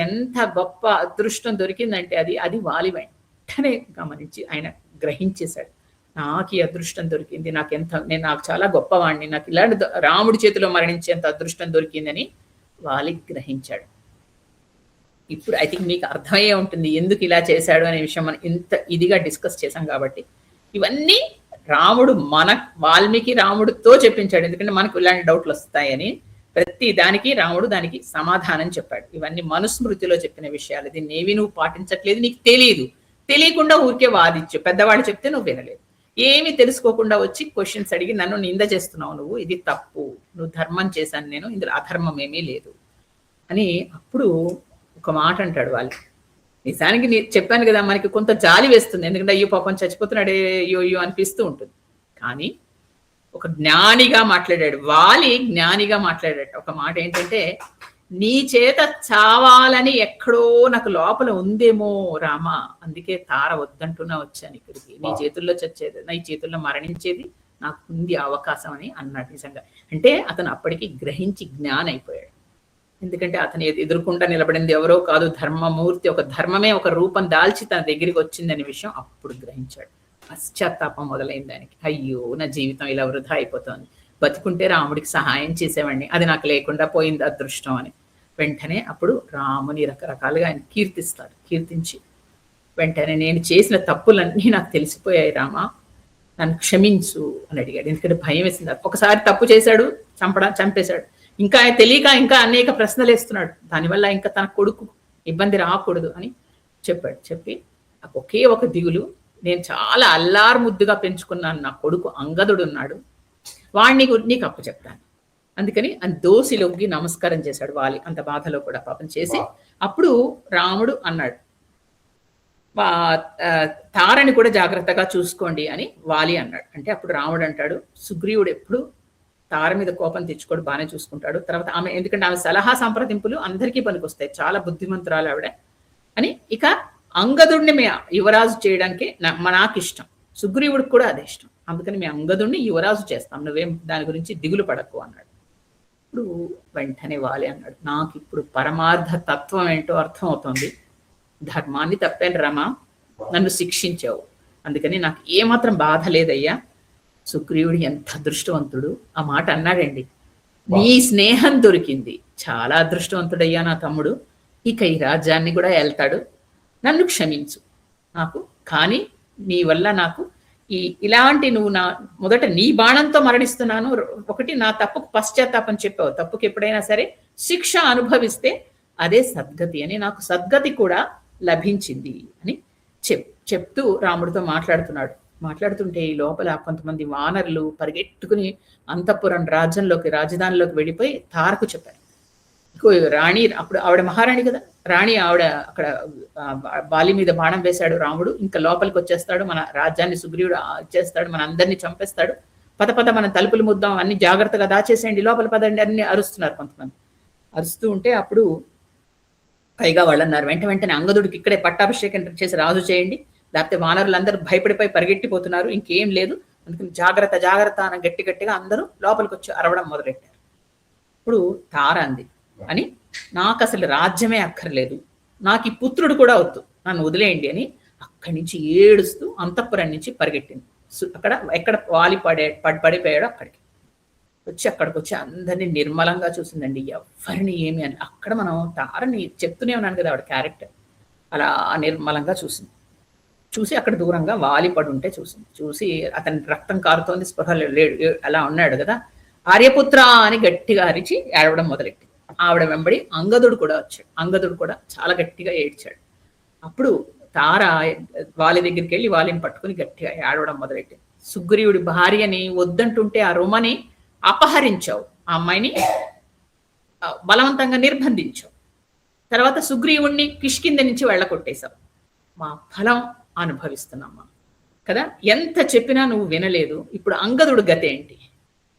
ఎంత గొప్ప అదృష్టం దొరికిందంటే అది వాలి వెంటనే గమనించి ఆయన గ్రహించేశాడు. నాకు ఈ అదృష్టం దొరికింది, నాకు చాలా గొప్పవాడిని, నాకు ఇలాంటి రాముడి చేతిలో మరణించేంత అదృష్టం దొరికిందని వాలి గ్రహించాడు. ఇప్పుడు ఐ థింక్ మీకు అర్థమయ్యే ఉంటుంది ఎందుకు ఇలా చేశాడు అనే విషయం మనం ఇంత ఇదిగా డిస్కస్ చేశాం. కాబట్టి ఇవన్నీ రాముడు వాల్మీకి రాముడితో చెప్పించాడు. ఎందుకంటే మనకు ఇలాంటి డౌట్లు వస్తాయని ప్రతి దానికి రాముడు దానికి సమాధానం చెప్పాడు. ఇవన్నీ మనుస్మృతిలో చెప్పిన విషయాలు. దీన్ని ఏవి నువ్వు పాటించట్లేదు, నీకు తెలియకుండా ఊరికే వాదించు. పెద్దవాడు చెప్తే నువ్వు వినలేదు. ఏమి తెలుసుకోకుండా వచ్చి క్వశ్చన్స్ అడిగి నన్ను నింద చేస్తున్నావు, నువ్వు ఇది తప్పు, నువ్వు ధర్మం చేశాను నేను, ఇందులో అధర్మం ఏమీ లేదు అని. అప్పుడు ఒక మాట అంటాడు వాళ్ళు. నిజానికి చెప్పాను కదా, మనకి కొంత జాలి వేస్తుంది. ఎందుకంటే అయ్యో పాపం చచ్చిపోతున్నాడే, అయ్యో అనిపిస్తూ ఉంటుంది. కానీ ఒక జ్ఞానిగా మాట్లాడాడు వాలి, జ్ఞానిగా మాట్లాడాడు. ఒక మాట ఏంటంటే, నీ చేత చావాలని ఎక్కడో నాకు లోపల ఉందేమో రామా, అందుకే తార వద్దంటున్నా వచ్చాను ఇక్కడికి. నీ చేతుల్లో చచ్చేది, నీ చేతుల్లో మరణించేది నాకు ఉంది అవకాశం అని అన్నాడు. నిజంగా అంటే అతను అప్పటికి గ్రహించి జ్ఞాని అయిపోయాడు. ఎందుకంటే అతను ఎదురుకుండా నిలబడింది ఎవరో కాదు, ధర్మమూర్తి, ఒక ధర్మమే ఒక రూపం దాల్చి తన దగ్గరికి వచ్చిందనే విషయం అప్పుడు గ్రహించాడు. పశ్చాత్తాపం మొదలైంది దానికి. అయ్యో నా జీవితం ఇలా వృధా అయిపోతుంది, బతికుంటే రాముడికి సహాయం చేసేవాడిని, అది నాకు లేకుండా పోయింది అదృష్టం అని. వెంటనే అప్పుడు రాముని రకరకాలుగా ఆయన కీర్తిస్తాడు. కీర్తించి వెంటనే నేను చేసిన తప్పులన్నీ నాకు తెలిసిపోయాయి రామా, నన్ను క్షమించు అని అడిగాడు. ఎందుకంటే భయం వేసింది. ఒకసారి తప్పు చేశాడు, చంపేశాడు. ఇంకా తెలియక ఇంకా అనేక ప్రశ్నలు వేస్తున్నాడు. దానివల్ల ఇంకా తన కొడుకు ఇబ్బంది రాకూడదు అని చెప్పాడు. చెప్పి నాకు ఒకే ఒక దిగులు, నేను చాలా అల్లారు ముద్దుగా పెంచుకున్నాను, నా కొడుకు అంగదుడు ఉన్నాడు, వాడిని నీకు అప్పు చెప్తాను. అందుకని దోసిలోకి నమస్కారం చేశాడు వాలి, అంత బాధలో కూడా పాపం చేసి. అప్పుడు రాముడు అన్నాడు, తారని కూడా జాగ్రత్తగా చూసుకోండి అని వాలి అన్నాడు. అంటే అప్పుడు రాముడు అంటాడు, సుగ్రీవుడు ఎప్పుడు తార మీద కోపం తెచ్చుకోడు, బాగానే చూసుకుంటాడు. తర్వాత ఆమె, ఎందుకంటే ఆమె సలహా సంప్రదింపులు అందరికీ పనికొస్తాయి, చాలా బుద్ధిమంతురాలు ఆవిడ అని. ఇక అంగదుడిని మీ యువరాజు చేయడానికి నాకు ఇష్టం, సుగ్రీవుడికి కూడా అదే ఇష్టం, అందుకని మీ అంగదుడిని యువరాజు చేస్తాం, నువ్వేం దాని గురించి దిగులు పడకు అన్నాడు. ఇప్పుడు వెంటనే వాలి అన్నాడు, నాకు ఇప్పుడు పరమార్థ తత్వం ఏంటో అర్థం అవుతుంది. ధర్మాన్ని తప్పాను రామా, నన్ను శిక్షించావు, అందుకని నాకు ఏమాత్రం బాధ లేదయ్యా. సుగ్రీవుడు ఎంత అదృష్టవంతుడు, ఆ మాట అన్నాడండి. నీ స్నేహం దొరికింది, చాలా అదృష్టవంతుడయ్యా నా తమ్ముడు, ఇక ఈ రాజ్యాన్ని కూడా వెళ్తాడు, నన్ను క్షమించు నాకు, కానీ నీ వల్ల నాకు ఇలాంటి నువ్వు నా మొదట నీ బాణంతో మరణిస్తున్నాను, ఒకటి నా తప్పుకు పశ్చాత్తాపం చెప్పావు, తప్పుకి ఎప్పుడైనా సరే శిక్ష అనుభవిస్తే అదే సద్గతి అని, నాకు సద్గతి కూడా లభించింది అని చెప్తూ రాముడితో మాట్లాడుతుంటే ఈ లోపల కొంతమంది వానరులు పరిగెట్టుకుని అంతఃపురం రాజధానిలోకి వెళ్ళిపోయి తారకు చెప్పారు. రాణి, అప్పుడు ఆవిడ మహారాణి కదా, రాణి ఆవిడ అక్కడ బాలి మీద బాణం వేశాడు రాముడు, ఇంకా లోపలికి వచ్చేస్తాడు, మన రాజ్యాన్ని సుగ్రీవుడు చేస్తాడు, మన అందరినీ చంపేస్తాడు, పద మనం తలుపులు ముద్దాం, అన్ని జాగ్రత్తగా దాచేసేయండి, లోపల పదండి అన్ని అరుస్తున్నారు కొంతమంది. అరుస్తూ ఉంటే అప్పుడు పైగా వాళ్ళు అన్నారు, వెంటనే అంగదుడికి ఇక్కడే పట్టాభిషేకం చేసి రాజు చేయండి, లేకపోతే వానరులందరూ భయపడిపోయి పరిగెట్టిపోతున్నారు, ఇంకేం లేదు, అందుకని జాగ్రత్త అని గట్టిగా అందరూ లోపలికి వచ్చి అరవడం మొదలెట్టారు. ఇప్పుడు తార అంది, అని నాకు అసలు రాజ్యమే అక్కర్లేదు, నాకు ఈ పుత్రుడు కూడా వద్దు, నన్ను వదిలేయండి అని అక్కడి నుంచి ఏడుస్తూ అంతఃపురం నుంచి పరిగెట్టింది. ఎక్కడ వాలి పడిపోయాడో అక్కడికి వచ్చి అందరినీ నిర్మలంగా చూసిందండి, ఎవరిని ఏమి అని. అక్కడ మనం తారని చెప్తూనే ఉన్నాను కదా, ఆవిడ క్యారెక్టర్ అలా నిర్మలంగా చూసి అక్కడ దూరంగా వాలి పడి ఉంటే చూసి అతని రక్తం కారుతోంది, స్పృహ లేడు, అలా ఉన్నాడు కదా, ఆర్యపుత్ర అని గట్టిగా అరిచి ఏడవడం మొదలెట్టి ఆవిడ వెంబడి అంగదుడు కూడా వచ్చాడు. అంగదుడు కూడా చాలా గట్టిగా ఏడ్చాడు. అప్పుడు తార వాలి దగ్గరికి వెళ్ళి వాలిని పట్టుకుని గట్టిగా ఏడవడం మొదలెట్టి, సుగ్రీవుడి భార్యని వద్దంటుంటే ఆ రుమని అపహరించావు, ఆ అమ్మాయిని బలవంతంగా నిర్బంధించావు, తర్వాత సుగ్రీవుణ్ణి కిష్కింద నుంచి వెళ్ళకొట్టేశావు, మా ఫలం అనుభవిస్తున్నామ్మా కదా, ఎంత చెప్పినా నువ్వు వినలేదు, ఇప్పుడు అంగదుడు గతి ఏంటి,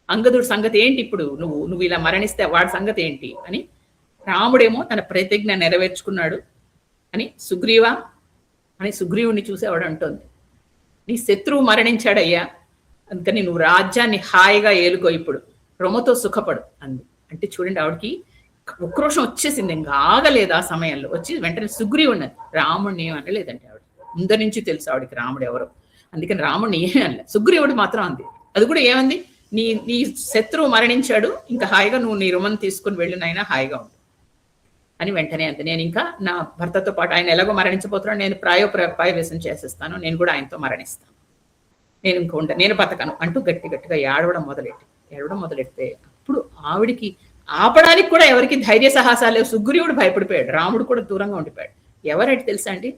అంగదుడి సంగతి ఏంటి, ఇప్పుడు నువ్వు ఇలా మరణిస్తే వాడి సంగతి ఏంటి అని. రాముడేమో తన ప్రతిజ్ఞ నెరవేర్చుకున్నాడు అని సుగ్రీవుని చూసి ఆవిడ అంటోంది, నీ శత్రువు మరణించాడయ్యా, అందుకని నువ్వు రాజ్యాన్ని హాయిగా ఏలుకో, ఇప్పుడు రొమతో సుఖపడు అంది. అంటే చూడండి, ఆవిడకి ఉక్రోషం వచ్చేసింది, ఇంకా ఆగలేదు. ఆ సమయంలో వచ్చి వెంటనే సుగ్రీవుని, రాముడిని ఏం అనలేదంటే ఆవిడ ముందరి నుంచి తెలుసు ఆవిడకి రాముడు ఎవరో, అందుకని రాముడిని ఏమీ అనలేదు. సుగ్రీవుడు మాత్రం అంది, అది కూడా ఏమంది, నీ శత్రువు మరణించాడు, ఇంకా హాయిగా నువ్వు నీ రుమను తీసుకుని వెళ్ళినైనా హాయిగా ఉండు అని వెంటనే అంతే. నేను ఇంకా నా భర్తతో పాటు, ఆయన ఎలాగో మరణించబోతున్నాడు, నేను ప్రాయవేశం చేసేస్తాను, నేను కూడా ఆయనతో మరణిస్తాను, నేను ఇంకా నేను బతకను అంటూ గట్టిగా ఏడవడం మొదలెడితే అప్పుడు ఆవిడికి ఆపడానికి కూడా ఎవరికి ధైర్య సాహసాలు లేవు. సుగ్రీవుడు భయపడిపోయాడు, రాముడు కూడా దూరంగా ఉండిపోయాడు. ఎవరైతే తెలుసా అండి,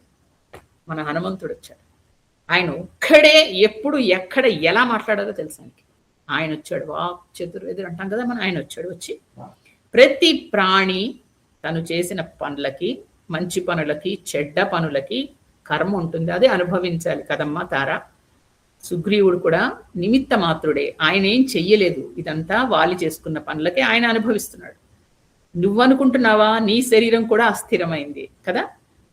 మన హనుమంతుడు వచ్చాడు. ఆయన ఒక్కడే ఎప్పుడు ఎక్కడ ఎలా మాట్లాడాలో తెలుసా ఆయన వచ్చాడు. వాక్ చతుర్వేదుడు అంటాం కదా మనం, ఆయన వచ్చాడు. వచ్చి ప్రతి ప్రాణి తను చేసిన పనులకి, మంచి పనులకి, చెడ్డ పనులకి కర్మ ఉంటుంది, అదే అనుభవించాలి కదమ్మా తార. సుగ్రీవుడు కూడా నిమిత్త మాత్రుడే, ఆయన ఏం చెయ్యలేదు, ఇదంతా వాలి చేసుకున్న పనులకే ఆయన అనుభవిస్తున్నాడు. నువ్వనుకుంటున్నావా నీ శరీరం కూడా అస్థిరమైంది కదా,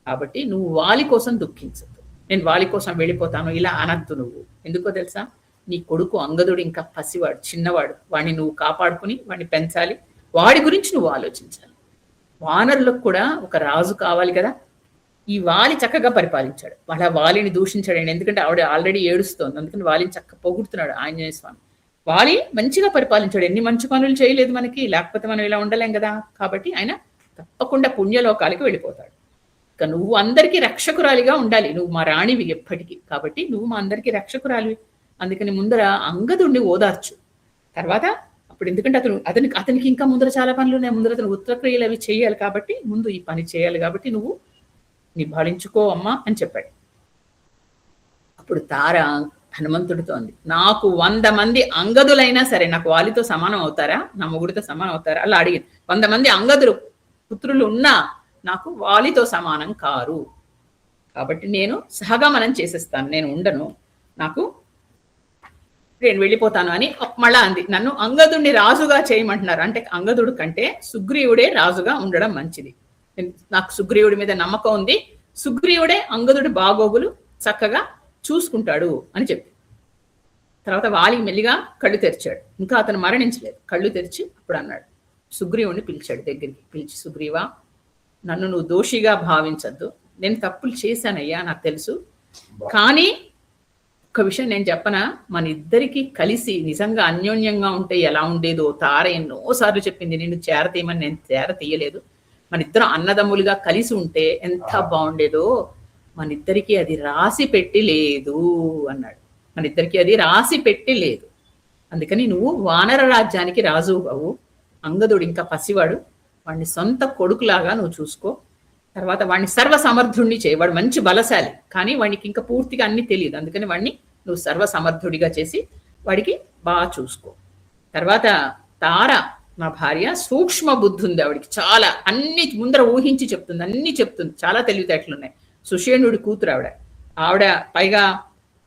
కాబట్టి నువ్వు వాలి కోసం దుఃఖించద్దు, నేను వాలి కోసం వెళ్ళిపోతాను ఇలా అనద్దు. నువ్వు ఎందుకో తెలుసా, నీ కొడుకు అంగదుడు ఇంకా పసివాడు, చిన్నవాడు, వాడిని నువ్వు కాపాడుకుని వాడిని పెంచాలి, వాడి గురించి నువ్వు ఆలోచించాలి. వానరులకు కూడా ఒక రాజు కావాలి కదా, ఈ వాలి చక్కగా పరిపాలించాడు, వాళ్ళ వాలిని దూషించాడు. ఎందుకంటే ఆవిడ ఆల్రెడీ ఏడుస్తోంది, అందుకని వాలిని చక్కగా పొగుడుతున్నాడు ఆంజనేయ స్వామి. వాలి మంచిగా పరిపాలించాడు, ఎన్ని మంచి పనులు చేయలేదు మనకి, లేకపోతే మనం ఇలా ఉండలేం కదా, కాబట్టి ఆయన తప్పకుండా పుణ్యలోకాలకి వెళ్ళిపోతాడు. ఇక నువ్వు అందరికీ రక్షకురాలిగా ఉండాలి, నువ్వు మా రాణివి ఎప్పటికీ, కాబట్టి నువ్వు మా అందరికీ రక్షకురాలివి, అందుకని ముందర అంగదుడిని ఓదార్చు. తర్వాత అప్పుడు ఎందుకంటే అతనికి ఇంకా ముందర చాలా పనులు ఉన్నాయి, ముందర అతను ఉత్తరక్రియలు అవి చేయాలి, కాబట్టి ముందు ఈ పని చేయాలి, కాబట్టి నువ్వు నిభాళించుకో అమ్మా అని చెప్పాడు. అప్పుడు తార హనుమంతుడితో అంది, నాకు 100 మంది అంగదులైనా సరే నాకు వాలితో సమానం అవుతారా, నా మొగుడితో సమానం అవుతారా, అలా అడిగింది. 100 మంది అంగదులు పుత్రులు ఉన్నా నాకు వాలితో సమానం కారు, కాబట్టి నేను సహగమనం చేసేస్తాను, నేను ఉండను, నేను వెళ్ళిపోతాను అని మళ్ళా అంది. నన్ను అంగదుడిని రాజుగా చేయమంటున్నారు, అంటే అంగదుడు కంటే సుగ్రీవుడే రాజుగా ఉండడం మంచిది, నాకు సుగ్రీవుడి మీద నమ్మకం ఉంది, సుగ్రీవుడే అంగదుడి బాగోగులు చక్కగా చూసుకుంటాడు అని చెప్పి. తర్వాత వాలి మెల్లిగా కళ్ళు తెరిచాడు, ఇంకా అతను మరణించలేదు, కళ్ళు తెరిచి అప్పుడు అన్నాడు, సుగ్రీవుడిని పిలిచాడు దగ్గరికి, పిలిచి సుగ్రీవా, నన్ను నువ్వు దోషిగా భావించద్దు, నేను తప్పులు చేశానయ్యా నాకు తెలుసు, కానీ ఒక్క విషయం నేను చెప్పనా, మన ఇద్దరికి కలిసి నిజంగా అన్యోన్యంగా ఉంటే ఎలా ఉండేదో తార ఎన్నోసార్లు చెప్పింది. నిన్ను చేరతీయమని, నేను చేరతీయలేదు. మన ఇద్దరం అన్నదమ్ములుగా కలిసి ఉంటే ఎంత బాగుండేదో, మన ఇద్దరికి అది రాసి పెట్టి లేదు అన్నాడు. మన ఇద్దరికి అది రాసి పెట్టి లేదు. అందుకని నువ్వు వానర రాజ్యానికి రాజు అవు. అంగదుడు ఇంకా పసివాడు, వాడిని సొంత కొడుకులాగా నువ్వు చూసుకో. తర్వాత వాడిని సర్వసమర్థుడిని చేయి. వాడు మంచి బలశాలి, కానీ వాడికి ఇంకా పూర్తిగా అన్ని తెలియదు. అందుకని వాడిని నువ్వు సర్వసమర్థుడిగా చేసి వాడికి బాగా చూసుకో. తర్వాత తార నా భార్య సూక్ష్మ బుద్ధి ఉంది ఆవిడికి, చాలా అన్ని ముందర ఊహించి చెప్తుంది, అన్ని చెప్తుంది, చాలా తెలివితేటలున్నాయి. సుషేణుడి కూతురు ఆవిడ పైగా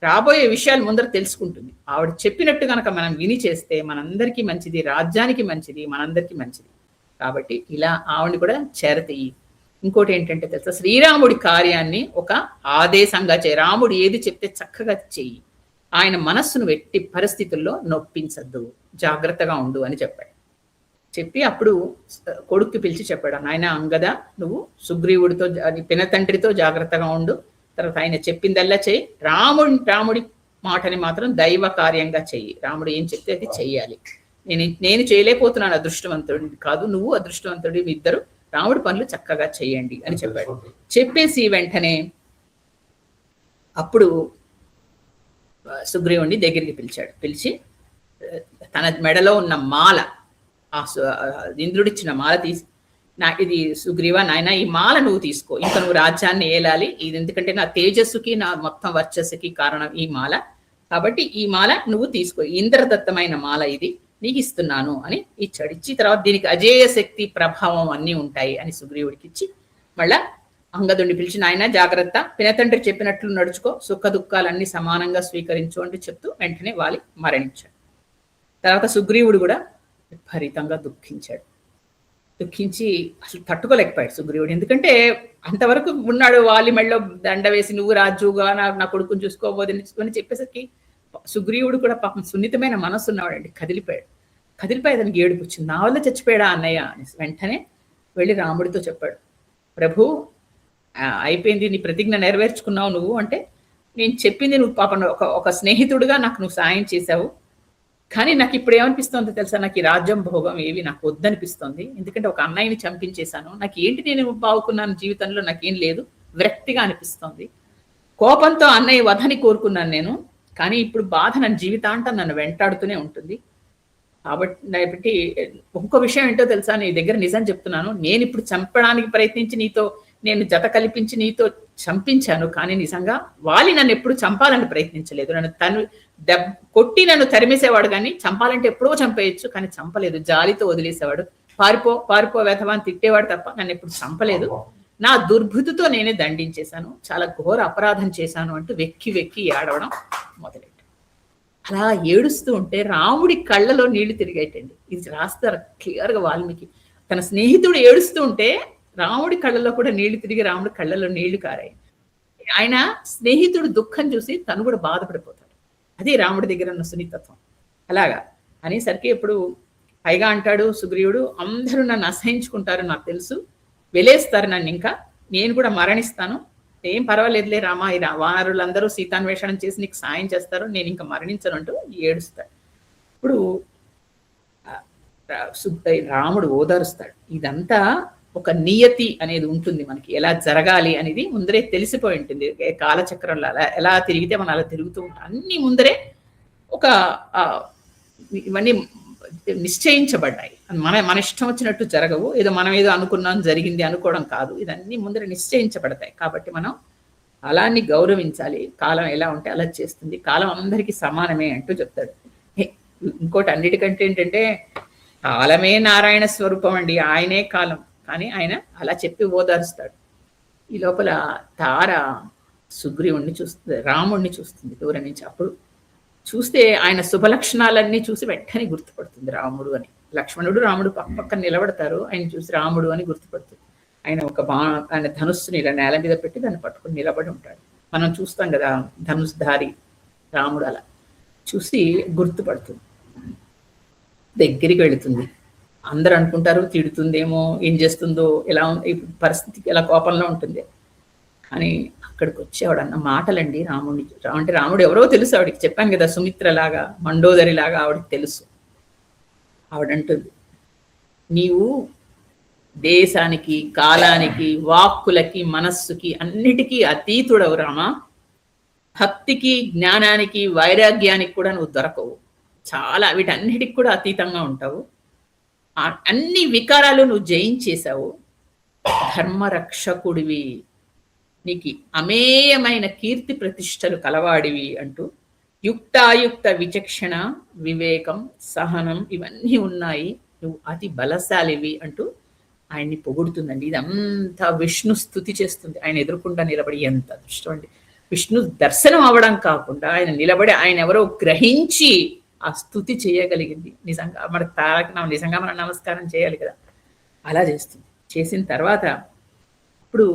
రాబోయే విషయాలు ముందర తెలుసుకుంటుంది. ఆవిడ చెప్పినట్టు కనుక మనం విని చేస్తే మనందరికీ మంచిది, రాజ్యానికి మంచిది, మనందరికీ మంచిది. కాబట్టి ఇలా ఆవిడని కూడా చేరతీయి. ఇంకోటి ఏంటంటే తెలుసా, శ్రీరాముడి కార్యాన్ని ఒక ఆదేశంగా చేయి. రాముడు ఏది చెప్తే చక్కగా చెయ్యి. ఆయన మనస్సును ఎట్టి పరిస్థితుల్లో నొప్పించద్దు, జాగ్రత్తగా ఉండు అని చెప్పాడు. చెప్పి అప్పుడు కొడుక్కి పిలిచి చెప్పాడు, నాయన అంగద, నువ్వు సుగ్రీవుడితో పినతండ్రితో జాగ్రత్తగా ఉండు. తర్వాత ఆయన చెప్పిందల్లా చెయ్యి. రాముడి మాటని మాత్రం దైవ కార్యంగా చెయ్యి. రాముడు ఏం చెప్తే అది చెయ్యాలి. నేను చేయలేకపోతున్నాను, అదృష్టవంతుడి కాదు, నువ్వు అదృష్టవంతుడి, మీ ఇద్దరు రాముడి పనులు చక్కగా చెయ్యండి అని చెప్పాడు. చెప్పేసి వెంటనే అప్పుడు సుగ్రీవుణ్ణి దగ్గరికి పిలిచాడు. పిలిచి తన మెడలో ఉన్న మాల, ఆ ఇంద్రుడిచ్చిన మాల తీసి, ఇది సుగ్రీవా నాయన, ఈ మాల నువ్వు తీసుకో, ఇంకా నువ్వు రాజ్యాన్ని ఏలాలి. ఇది ఎందుకంటే నా తేజస్సుకి నా మొత్తం వర్చస్సుకి కారణం ఈ మాల, కాబట్టి ఈ మాల నువ్వు తీసుకో, ఇంద్రదత్తమైన మాల ఇది, నీకు ఇస్తున్నాను అని ఇచ్చాడు. ఇచ్చి తర్వాత దీనికి అజేయ శక్తి ప్రభావం అన్నీ ఉంటాయి అని సుగ్రీవుడికి ఇచ్చి మళ్ళా అంగదుడిని పిలిచి, నాయన జాగ్రత్త, పినతండ్రి చెప్పినట్లు నడుచుకో, సుఖ దుఃఖాలన్నీ సమానంగా స్వీకరించు అని చెప్తూ వెంటనే వాలి మరణించాడు. తర్వాత సుగ్రీవుడు కూడా విపరీతంగా దుఃఖించి అసలు తట్టుకోలేకపోయాడు సుగ్రీవుడు. ఎందుకంటే అంతవరకు ఉన్నాడు, వాలి మెళ్ళో దండ వేసి నువ్వు రాజుగా నా కొడుకుని చూసుకోబోదని అని చెప్పేసరికి సుగ్రీవుడు కూడా పాపం సున్నితమైన మనస్సు ఉన్నవాడండి, కదిలిపోయి అతనికి ఏడుపు వచ్చింది. నా వల్ల చచ్చిపోయాడా అన్నయ్య అని వెంటనే వెళ్ళి రాముడితో చెప్పాడు, ప్రభు అయిపోయింది, నీ ప్రతిజ్ఞ నెరవేర్చుకున్నావు నువ్వు, అంటే నేను చెప్పింది నువ్వు పాపం ఒక స్నేహితుడుగా నాకు నువ్వు సాయం చేశావు, కానీ నాకు ఇప్పుడు ఏమనిపిస్తోంది తెలుసా, నాకు ఈ రాజ్యం భోగం ఏవి నాకు వద్దనిపిస్తోంది. ఎందుకంటే ఒక అన్నయ్యని చంపించేశాను, నాకు ఏంటి నేను బాగుకున్నాను జీవితంలో, నాకేం లేదు, విరక్తిగా అనిపిస్తోంది. కోపంతో అన్నయ్య వధని కోరుకున్నాను నేను, కానీ ఇప్పుడు బాధ నన్ను జీవితాంతం నన్ను వెంటాడుతూనే ఉంటుంది. కాబట్టి ఇంకో విషయం ఏంటో తెలుసా, నీ దగ్గర నిజం చెప్తున్నాను, నేను ఇప్పుడు చంపడానికి ప్రయత్నించి నేను జత కల్పించి నీతో చంపించాను, కానీ నిజంగా వాలి నన్ను ఎప్పుడు చంపాలని ప్రయత్నించలేదు. నన్ను కొట్టి నన్ను తరిమేసేవాడు, కానీ చంపాలంటే ఎప్పుడో చంపేయచ్చు, కానీ చంపలేదు, జాలితో వదిలేసేవాడు. పారిపో వెధవాన్ని తిట్టేవాడు తప్ప నన్ను ఎప్పుడు చంపలేదు. నా దుర్బుద్ధితో నేనే దండించేశాను, చాలా ఘోర అపరాధం చేశాను అంటూ వెక్కి ఏడవడం మొదలెట్టాడు. అలా ఏడుస్తూ ఉంటే రాముడి కళ్ళలో నీళ్లు తిరిగేటండి. ఇది రాస్తారు క్లియర్గా వాల్మీకి. తన స్నేహితుడు ఏడుస్తూ ఉంటే రాముడి కళ్ళలో కూడా నీళ్లు తిరిగి రాముడి కళ్ళలో నీళ్లు కారాయి. ఆయన స్నేహితుడు దుఃఖం చూసి తను కూడా బాధపడిపోతాడు. అది రాముడి దగ్గర ఉన్న సున్నితత్వం. అలాగా అనేసరికి ఎప్పుడు పైగా అంటాడు సుగ్రీవుడు, అందరూ నన్ను అసహించుకుంటారు నాకు తెలుసు, వెలేస్తారు నన్ను, ఇంకా నేను కూడా మరణిస్తాను, ఏం పర్వాలేదులే రామా, ఈ వానరులందరూ సీతాన్వేషణం చేసి నీకు సాయం చేస్తారు, నేను ఇంకా మరణించను అంటూ ఏడుస్తాడు. ఇప్పుడు రాముడు ఓదారుస్తాడు. ఇదంతా ఒక నియతి అనేది ఉంటుంది మనకి, ఎలా జరగాలి అనేది ముందరే తెలిసిపోయి ఉంటుంది. కాలచక్రంలో ఎలా తిరిగితే మనం అలా తిరుగుతూ ఉంటాం, అన్ని ముందరే ఇవన్నీ నిశ్చయించబడ్డాయి. మన ఇష్టం వచ్చినట్టు జరగవు, మనం ఏదో అనుకున్నాం జరిగింది అనుకోవడం కాదు, ఇదన్నీ ముందర నిశ్చయించబడతాయి. కాబట్టి మనం కాలాన్ని గౌరవించాలి, కాలం ఎలా ఉంటే అలా చేస్తుంది, కాలం అందరికీ సమానమే అంటూ చెప్తాడు. ఇంకోటి అన్నిటికంటే ఏంటంటే కాలమే నారాయణ స్వరూపం అండి, ఆయనే కాలం, కానీ ఆయన అలా చెప్పి ఓదారుస్తాడు. ఈ లోపల తార సుగ్రీవుణ్ణి చూస్తుంది, రాముణ్ణి చూస్తుంది దూరం నుంచి. అప్పుడు చూస్తే ఆయన శుభలక్షణాలన్నీ చూసి వెంటనే గుర్తుపడుతుంది రాముడు అని. లక్ష్మణుడు రాముడు పక్కన నిలబడతారు, ఆయన చూసి రాముడు అని గుర్తుపడుతుంది. ఆయన ఆయన ధనుస్సుని ఇలా నేల మీద పెట్టి దాన్ని పట్టుకుని నిలబడి ఉంటాడు. మనం చూస్తాం కదా ధనుస్ధారి రాముడు, అలా చూసి గుర్తుపడుతుంది. దగ్గరికి వెళుతుంది. అందరూ అనుకుంటారు తిడుతుందేమో, ఏం చేస్తుందో, ఎలా పరిస్థితికి ఎలా కోపంలో ఉంటుంది. అని అక్కడికి వచ్చేవాడు అన్న మాటలండి రాముడికి. అంటే రాముడు ఎవరో తెలుసు ఆవిడికి, చెప్పాను కదా, సుమిత్రలాగా మండోదరిలాగా ఆవిడకి తెలుసు. ఆవిడంటుంది, నీవు దేశానికి, కాలానికి, వాక్కులకి, మనస్సుకి అన్నిటికీ అతీతుడవు రామా. భక్తికి, జ్ఞానానికి, వైరాగ్యానికి కూడా నువ్వు దొరకవు. చాలా వీటన్నిటికి కూడా అతీతంగా ఉంటావు. అన్ని వికారాలు నువ్వు జయించేశావు. ధర్మరక్షకుడివి, నీకు అమేయమైన కీర్తి ప్రతిష్టలు కలవాడివి అంటూ యుక్తాయుక్త విచక్షణ, వివేకం, సహనం ఇవన్నీ ఉన్నాయి, నువ్వు అతి బలశాలివి అంటూ ఆయన్ని పొగుడుతుందండి. ఇదంతా విష్ణు స్తుతి చేస్తుంది. ఆయన ఎదురుకుండా నిలబడి, ఎంత అదృష్టం అండి. విష్ణు దర్శనం అవ్వడం కాకుండా ఆయన నిలబడి ఆయన ఎవరో గ్రహించి ఆ స్తుతి చేయగలిగింది. నిజంగా మనకు తారక నిజంగా మనం నమస్కారం చేయాలి కదా, అలా చేస్తుంది. చేసిన తర్వాత ఇప్పుడు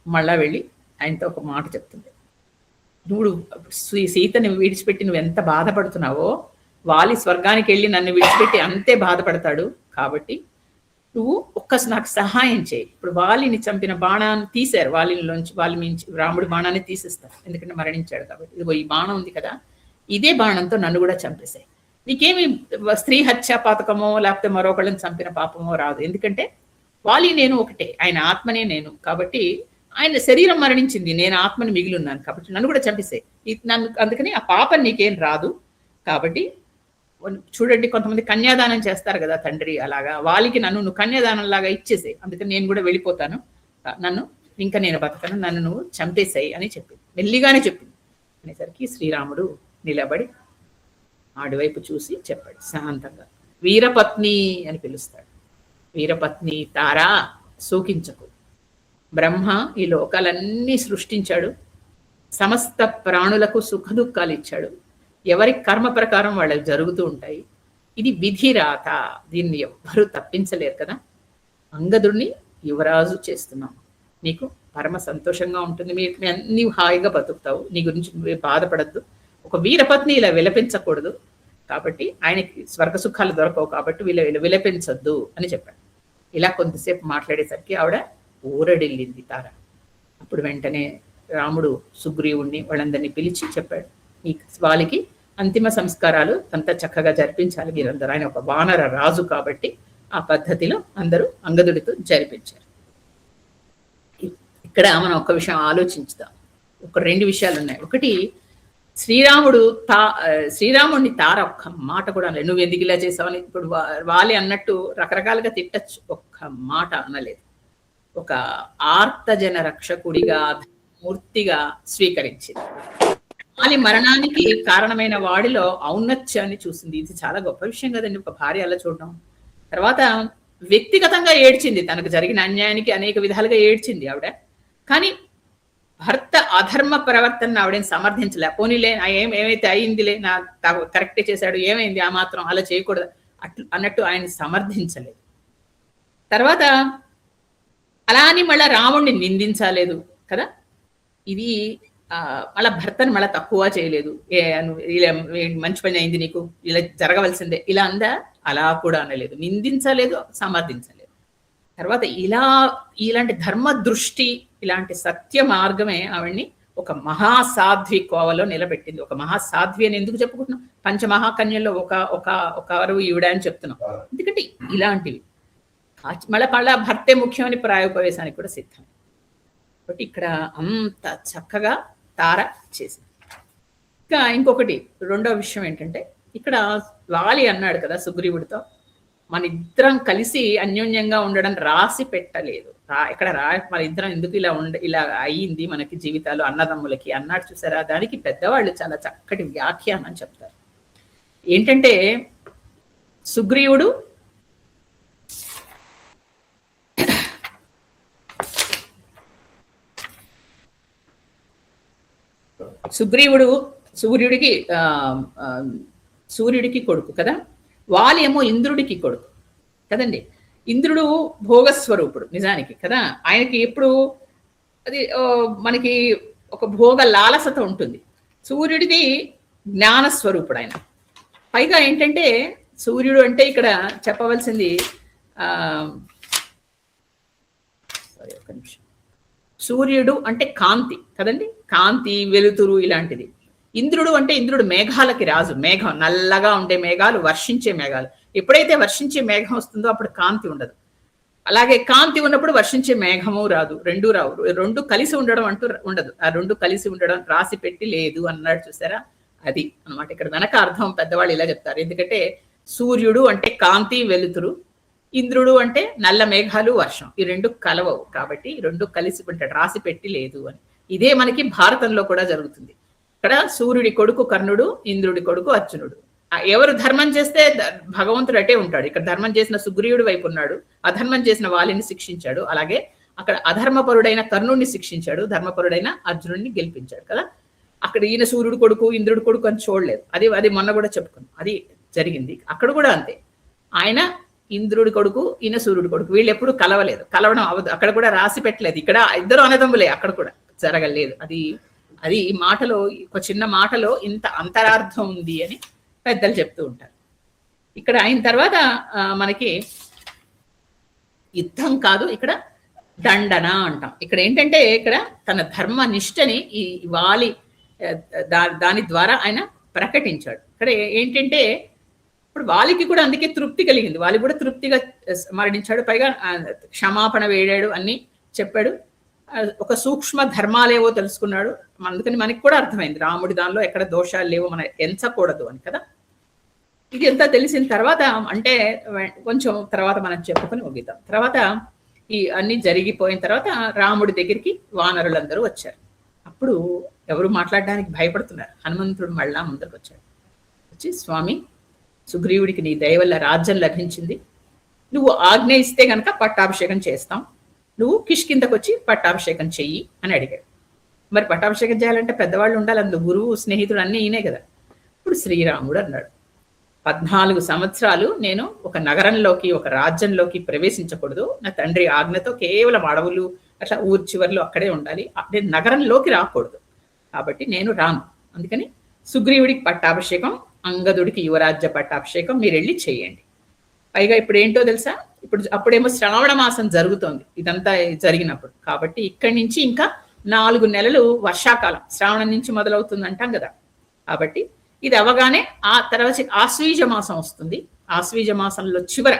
మళ్ళా వెళ్ళి ఆయనతో ఒక మాట చెప్తుంది. నువ్వు సీతని విడిచిపెట్టి నువ్వు ఎంత బాధపడుతున్నావో, వాలి స్వర్గానికి వెళ్ళి నన్ను విడిచిపెట్టి అంతే బాధపడతాడు. కాబట్టి నువ్వు నాకు సహాయం చేయి. ఇప్పుడు వాలిని చంపిన బాణాన్ని తీశారు, వాళ్ళ మించి రాముడి బాణాన్ని తీసేస్తారు, ఎందుకంటే మరణించాడు కాబట్టి. ఇదిగో ఈ బాణం ఉంది కదా, ఇదే బాణంతో నన్ను కూడా చంపేశాయి. నీకేమి స్త్రీ హత్య పాతకమో లేకపోతే మరొకళ్ళని చంపిన పాపమో రాదు, ఎందుకంటే వాలి నేను ఒకటే, ఆయన ఆత్మనే నేను. కాబట్టి ఆయన శరీరం మరణించింది, నేను ఆత్మని మిగిలి ఉన్నాను, కాబట్టి నన్ను కూడా చంపేసాయి. అందుకని ఆ పాపం నీకేం రాదు. కాబట్టి చూడండి, కొంతమంది కన్యాదానం చేస్తారు కదా తండ్రి, అలాగా వాలికి నువ్వు కన్యాదానం లాగా ఇచ్చేసాయి, అందుకని నేను కూడా వెళ్ళిపోతాను, నన్ను ఇంకా నేను బతకను, నన్ను నువ్వు చంపేసాయి అని చెప్పింది. మెల్లిగానే చెప్పింది. అనేసరికి శ్రీరాముడు నిలబడి ఆడివైపు చూసి చెప్పాడు శాంతంగా, వీరపత్ని అని పిలుస్తాడు. వీరపత్ని తారా, సూకించకు. బ్రహ్మ ఈ లోకాలన్నీ సృష్టించాడు, సమస్త ప్రాణులకు సుఖదుఖాలు ఇచ్చాడు, ఎవరి కర్మ ప్రకారం వాళ్ళకి జరుగుతూ ఉంటాయి. ఇది విధి రాత, దీన్ని ఎవ్వరూ తప్పించలేరు కదా. అంగదుడిని యువరాజు చేస్తున్నాం, నీకు పరమ సంతోషంగా ఉంటుంది, నీవు హాయిగా బతుకుతావు, నీ గురించి నువ్వే బాధపడద్దు. ఒక వీరపత్ని ఇలా విలపించకూడదు, కాబట్టి ఆయనకి స్వర్గ సుఖాలు దొరకవు, కాబట్టి విలపించద్దు అని చెప్పాడు. ఇలా కొంతసేపు మాట్లాడేసరికి ఆవిడ ఊరడిల్లింది తార. అప్పుడు వెంటనే రాముడు సుగ్రీవుణ్ణి వాళ్ళందరినీ పిలిచి చెప్పాడు, వాళ్ళకి అంతిమ సంస్కారాలు అంతా చక్కగా జరిపించాలి మీరందరూ. ఆయన ఒక వానర రాజు కాబట్టి ఆ పద్ధతిలో అందరూ అంగదుడితో జరిపించారు. ఇక్కడ మనం ఒక విషయం ఆలోచించుదాం. ఒక రెండు విషయాలు ఉన్నాయి. ఒకటి, శ్రీరాముడిని తార ఒక్క మాట కూడా అనలేదు, నువ్వు ఎందుకు ఇలా చేసావని. ఇప్పుడు వాలి అన్నట్టు రకరకాలుగా తిట్టచ్చు, ఒక్క మాట అనలేదు. ఒక ఆర్తజన రక్షకుడిగా, మూర్తిగా స్వీకరించింది. వాలి మరణానికి కారణమైన వాడిలో ఔన్నత్యాన్ని చూసింది. ఇది చాలా గొప్ప విషయం కదండి, ఒక భార్య అలా చూడడం. తర్వాత వ్యక్తిగతంగా ఏడ్చింది, తనకు జరిగిన అన్యాయానికి అనేక విధాలుగా ఏడ్చింది ఆవిడ. కానీ భర్త అధర్మ ప్రవర్తన ఆవిడేం సమర్థించలే. పోనీలే ఏమైతే అయిందిలే, నా కరెక్టే చేశాడు, ఏమైంది ఆ మాత్రం, అలా చేయకూడదు అన్నట్టు ఆయన సమర్థించలేదు. తర్వాత అలా అని మళ్ళీ రాముడిని నిందించలేదు కదా. ఇది మళ్ళీ భర్తను మళ్ళీ తక్కువ చేయలేదు, ఇలా మంచి పని అయింది నీకు, ఇలా జరగవలసిందే ఇలా అందా, అలా కూడా అనలేదు, నిందించలేదు, సమర్థించలేదు. తర్వాత ఇలాంటి ధర్మ దృష్టి, ఇలాంటి సత్య మార్గమే ఆవిడ్ని ఒక మహాసాధ్వి కోవలో నిలబెట్టింది. ఒక మహాసాధ్వి అని ఎందుకు చెప్పుకుంటున్నాం, పంచమహాకన్యల్లో ఒకరు ఈవిడ అని చెప్తున్నాం, ఎందుకంటే ఇలాంటివి. మళ్ళా భర్తే ముఖ్యమని ప్రాయోపవేశానికి కూడా సిద్ధం. కాబట్టి ఇక్కడ అంత చక్కగా తార చేసింది. ఇంకా ఇంకొకటి రెండో విషయం ఏంటంటే, ఇక్కడ వాలి అన్నాడు కదా సుగ్రీవుడితో, మన ఇద్దరం కలిసి అన్యోన్యంగా ఉండడం రాసి పెట్టలేదు, ఇక్కడ మన ఇద్దరం ఎందుకు ఇలా అయ్యింది మనకి జీవితాలు అన్నదమ్ములకి అన్నాడు చూసారా. దానికి పెద్దవాళ్ళు చాలా చక్కటి వ్యాఖ్యానం చెప్తారు. ఏంటంటే, సుగ్రీవుడు సూర్యుడికి కొడుకు కదా, వాలి ఏమో ఇంద్రుడికి కొడుకు కదండి. ఇంద్రుడు భోగస్వరూపుడు నిజానికి కదా, ఆయనకి ఎప్పుడు అది మనకి ఒక భోగ లాలసత ఉంటుంది. సూర్యుడిది జ్ఞానస్వరూపుడు ఆయన. పైగా ఏంటంటే సూర్యుడు అంటే ఇక్కడ చెప్పవలసింది, సారీ ఒక నిమిషం, సూర్యుడు అంటే కాంతి కదండి, కాంతి, వెలుతురు ఇలాంటిది. ఇంద్రుడు అంటే ఇంద్రుడు మేఘాలకి రాజు. మేఘం, నల్లగా ఉండే మేఘాలు, వర్షించే మేఘాలు. ఎప్పుడైతే వర్షించే మేఘం వస్తుందో అప్పుడు కాంతి ఉండదు. అలాగే కాంతి ఉన్నప్పుడు వర్షించే మేఘము రాదు, రెండూ రావు. రెండు కలిసి ఉండడం అంటూ ఉండదు. ఆ రెండు కలిసి ఉండడం రాసి పెట్టి లేదు అన్నాడు చూసారా, అది అన్నమాట. ఇక్కడ వెనక అర్థం పెద్దవాళ్ళు ఇలా చెప్తారు. ఎందుకంటే సూర్యుడు అంటే కాంతి, వెలుతురు, ఇంద్రుడు అంటే నల్ల మేఘాలు, వర్షం. ఈ రెండు కలవవు కాబట్టి రెండు కలిసి ఉంటాడు, రాసి పెట్టి లేదు అని. ఇదే మనకి భారతంలో కూడా జరుగుతుంది. ఇక్కడ సూర్యుడి కొడుకు కర్ణుడు, ఇంద్రుడి కొడుకు అర్జునుడు. ఎవరు ధర్మం చేస్తే భగవంతుడు అటే ఉంటాడు. ఇక్కడ ధర్మం చేసిన సుగ్రీవుడి వైపు ఉన్నాడు, అధర్మం చేసిన వాలిని శిక్షించాడు. అలాగే అక్కడ అధర్మపరుడైన కర్ణుడిని శిక్షించాడు, ధర్మపరుడైన అర్జునుడిని గెలిపించాడు కదా. అక్కడ ఈయన సూర్యుడు కొడుకు, ఇంద్రుడి కొడుకు అని చూడలేదు. అది మొన్న కూడా చెప్పుకున్నాం, అది జరిగింది. అక్కడ కూడా అంతే, ఆయన ఇంద్రుడి కొడుకు, ఈయన సూర్యుడి కొడుకు, వీళ్ళు ఎప్పుడు కలవలేదు, కలవడం అవదు. అక్కడ కూడా రాసి పెట్టలేదు. ఇక్కడ ఇద్దరు అన్నదమ్ములే, అక్కడ కూడా జరగలేదు. అది ఈ మాటలో, ఒక చిన్న మాటలో ఇంత అంతరార్థం ఉంది అని పెద్దలు చెప్తూ ఉంటారు. ఇక్కడ అయిన తర్వాత మనకి యుద్ధం కాదు, ఇక్కడ దండన అంటాం. ఇక్కడ ఏంటంటే ఇక్కడ తన ధర్మ నిష్టని ఈ వాలి దాని ద్వారా ఆయన ప్రకటించాడు. ఇక్కడ ఏంటంటే ఇప్పుడు వాలికి కూడా అందుకే తృప్తి కలిగింది. వాలి కూడా తృప్తిగా మరణించాడు, పైగా క్షమాపణ వేడాడు, అన్ని చెప్పాడు, ఒక సూక్ష్మ ధర్మాలేవో తెలుసుకున్నాడు. అందుకని మనకి కూడా అర్థమైంది రాముడి దానిలో ఎక్కడ దోషాలు లేవో మనం ఎంచకూడదు అని కదా. ఇది అంతా తెలిసిన తర్వాత, అంటే కొంచెం తర్వాత మనం చెప్పుకొని ముగిద్దాం. తర్వాత ఈ అన్ని జరిగిపోయిన తర్వాత రాముడి దగ్గరికి వానరులందరూ వచ్చారు. అప్పుడు ఎవరు మాట్లాడడానికి భయపడుతున్నారు. హనుమంతుడు మళ్ళా ముందరకు వచ్చాడు. వచ్చి, స్వామి, సుగ్రీవుడికి నీ దయ వల్ల రాజ్యం లభించింది, నువ్వు ఆజ్ఞ ఇస్తే గనక పట్టాభిషేకం చేస్తాం, నువ్వు కిష్కిందకు వచ్చి పట్టాభిషేకం చెయ్యి అని అడిగాడు. మరి పట్టాభిషేకం చేయాలంటే పెద్దవాళ్ళు ఉండాలి, అందులో గురువు, స్నేహితుడు అన్నీ ఈయనే కదా. ఇప్పుడు శ్రీరాముడు అన్నాడు, 14 సంవత్సరాలు నేను ఒక నగరంలోకి, ఒక రాజ్యంలోకి ప్రవేశించకూడదు. నా తండ్రి ఆజ్ఞతో కేవలం అడవులు, అట్లా ఊరి చివరిలో అక్కడే ఉండాలి, నేను నగరంలోకి రాకూడదు. కాబట్టి నేను రాను. అందుకని సుగ్రీవుడికి పట్టాభిషేకం, అంగదుడికి యువరాజ్య పట్టాభిషేకం మీరు వెళ్ళి చేయండి. పైగా ఇప్పుడు ఏంటో తెలుసా, అప్పుడేమో శ్రావణ మాసం జరుగుతోంది ఇదంతా జరిగినప్పుడు. కాబట్టి ఇక్కడి నుంచి ఇంకా 4 నెలలు వర్షాకాలం, శ్రావణం నుంచి మొదలవుతుంది అంటాం కదా. కాబట్టి ఇది అవగానే ఆ తర్వాత ఆశ్వీజ మాసం వస్తుంది. ఆశ్వీజ మాసంలో చివర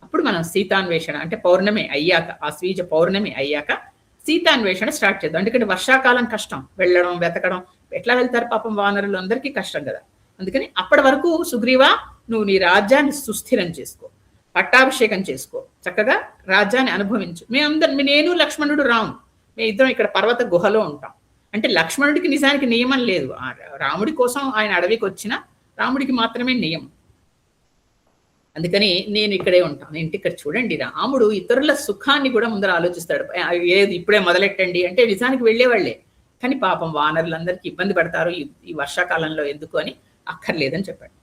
అప్పుడు మనం సీతాన్వేషణ, అంటే పౌర్ణమి అయ్యాక, ఆశ్వీజ పౌర్ణమి అయ్యాక సీతాన్వేషణ స్టార్ట్ చేద్దాం. ఎందుకంటే వర్షాకాలం కష్టం, వెళ్ళడం, వెతకడం, ఎట్లా వెళ్తారు పాపం వానరులు, అందరికీ కష్టం కదా. అందుకని అప్పటి వరకు సుగ్రీవా, నువ్వు నీ రాజ్యాన్ని సుస్థిరం చేసుకో, పట్టాభిషేకం చేసుకో, చక్కగా రాజ్యాన్ని అనుభవించు. నేను లక్ష్మణుడు రాము, మేము ఇద్దరం ఇక్కడ పర్వత గుహలో ఉంటాం. అంటే లక్ష్మణుడికి నిజానికి నియమం లేదు, రాముడి కోసం ఆయన అడవికి వచ్చిన రాముడికి మాత్రమే నియమం. అందుకని నేను ఇక్కడే ఉంటాను. ఏంటి ఇక్కడ చూడండి, రాముడు ఇతరుల సుఖాన్ని కూడా ముందర ఆలోచిస్తాడు. ఏది ఇప్పుడే మొదలెట్టండి అంటే నిజానికి వెళ్ళేవాళ్లే, కానీ పాపం వానరులందరికీ ఇబ్బంది పడతారు ఈ వర్షాకాలంలో ఎందుకు అని అక్కర్లేదని చెప్పాడు.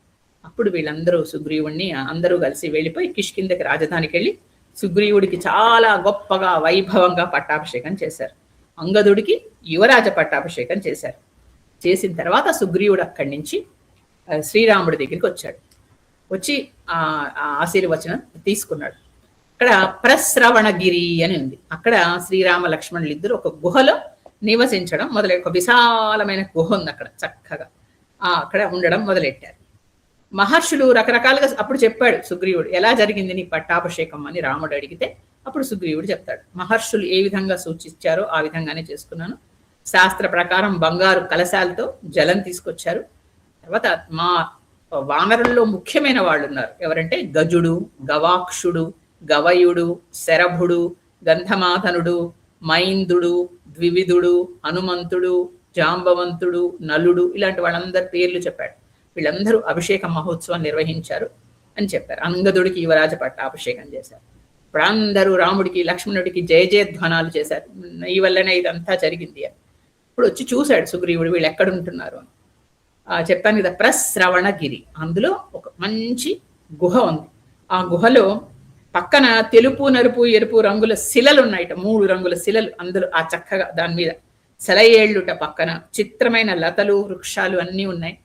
అప్పుడు వీళ్ళందరూ సుగ్రీవుడిని అందరూ కలిసి వెళ్ళిపోయి కిష్కిందకి రాజధానికి వెళ్ళి సుగ్రీవుడికి చాలా గొప్పగా వైభవంగా పట్టాభిషేకం చేశారు. అంగదుడికి యువరాజ పట్టాభిషేకం చేశారు. చేసిన తర్వాత సుగ్రీవుడు అక్కడి నుంచి శ్రీరాముడి దగ్గరికి వచ్చాడు. వచ్చి ఆశీర్వచనం తీసుకున్నాడు. అక్కడ ప్రశ్రవణగిరి అని ఉంది. అక్కడ శ్రీరామ లక్ష్మణులు ఇద్దరు ఒక గుహలో నివసించడం మొదలెట్టారు. ఒక విశాలమైన గుహ ఉంది అక్కడ, చక్కగా అక్కడ ఉండడం మొదలెట్టారు. మహర్షులు రకరకాలుగా అప్పుడు చెప్పాడు సుగ్రీవుడు, ఎలా జరిగింది నీ పట్టాభిషేకం అని రాముడు అడిగితే అప్పుడు సుగ్రీవుడు చెప్తాడు, మహర్షులు ఏ విధంగా సూచించారో ఆ విధంగానే చేసుకున్నాను. శాస్త్ర ప్రకారం బంగారు కలశాలతో జలం తీసుకొచ్చారు. తర్వాత మా వానరుల్లో ముఖ్యమైన వాళ్ళు ఉన్నారు. ఎవరంటే గజుడు, గవాక్షుడు, గవయుడు, శరభుడు, గంధమాధనుడు, మైందుడు, ద్వివిధుడు, హనుమంతుడు, జాంబవంతుడు, నలుడు, ఇలాంటి వాళ్ళందరి పేర్లు చెప్పాడు. వీళ్ళందరూ అభిషేక మహోత్సవం నిర్వహించారు అని చెప్పారు. అంగదుడికి యువరాజ పట్టాభిషేకం చేశారు. ఇప్పుడు అందరూ రాముడికి, లక్ష్మణుడికి జయ జయధ్వానాలు చేశారు. ఈ వల్లనే ఇదంతా జరిగింది అని. ఇప్పుడు వచ్చి చూశాడు సుగ్రీవుడు వీళ్ళు ఎక్కడుంటున్నారు అని. చెప్పాను కదా, ప్రశ్రవణగిరి, అందులో ఒక మంచి గుహ ఉంది. ఆ గుహలో పక్కన తెలుపు, నలుపు, ఎరుపు రంగుల శిలలు ఉన్నాయట, 3 రంగుల శిలలు. అందులో ఆ చక్కగా దాని మీద సెలయేళ్లుట, పక్కన చిత్రమైన లతలు, వృక్షాలు అన్నీ ఉన్నాయి.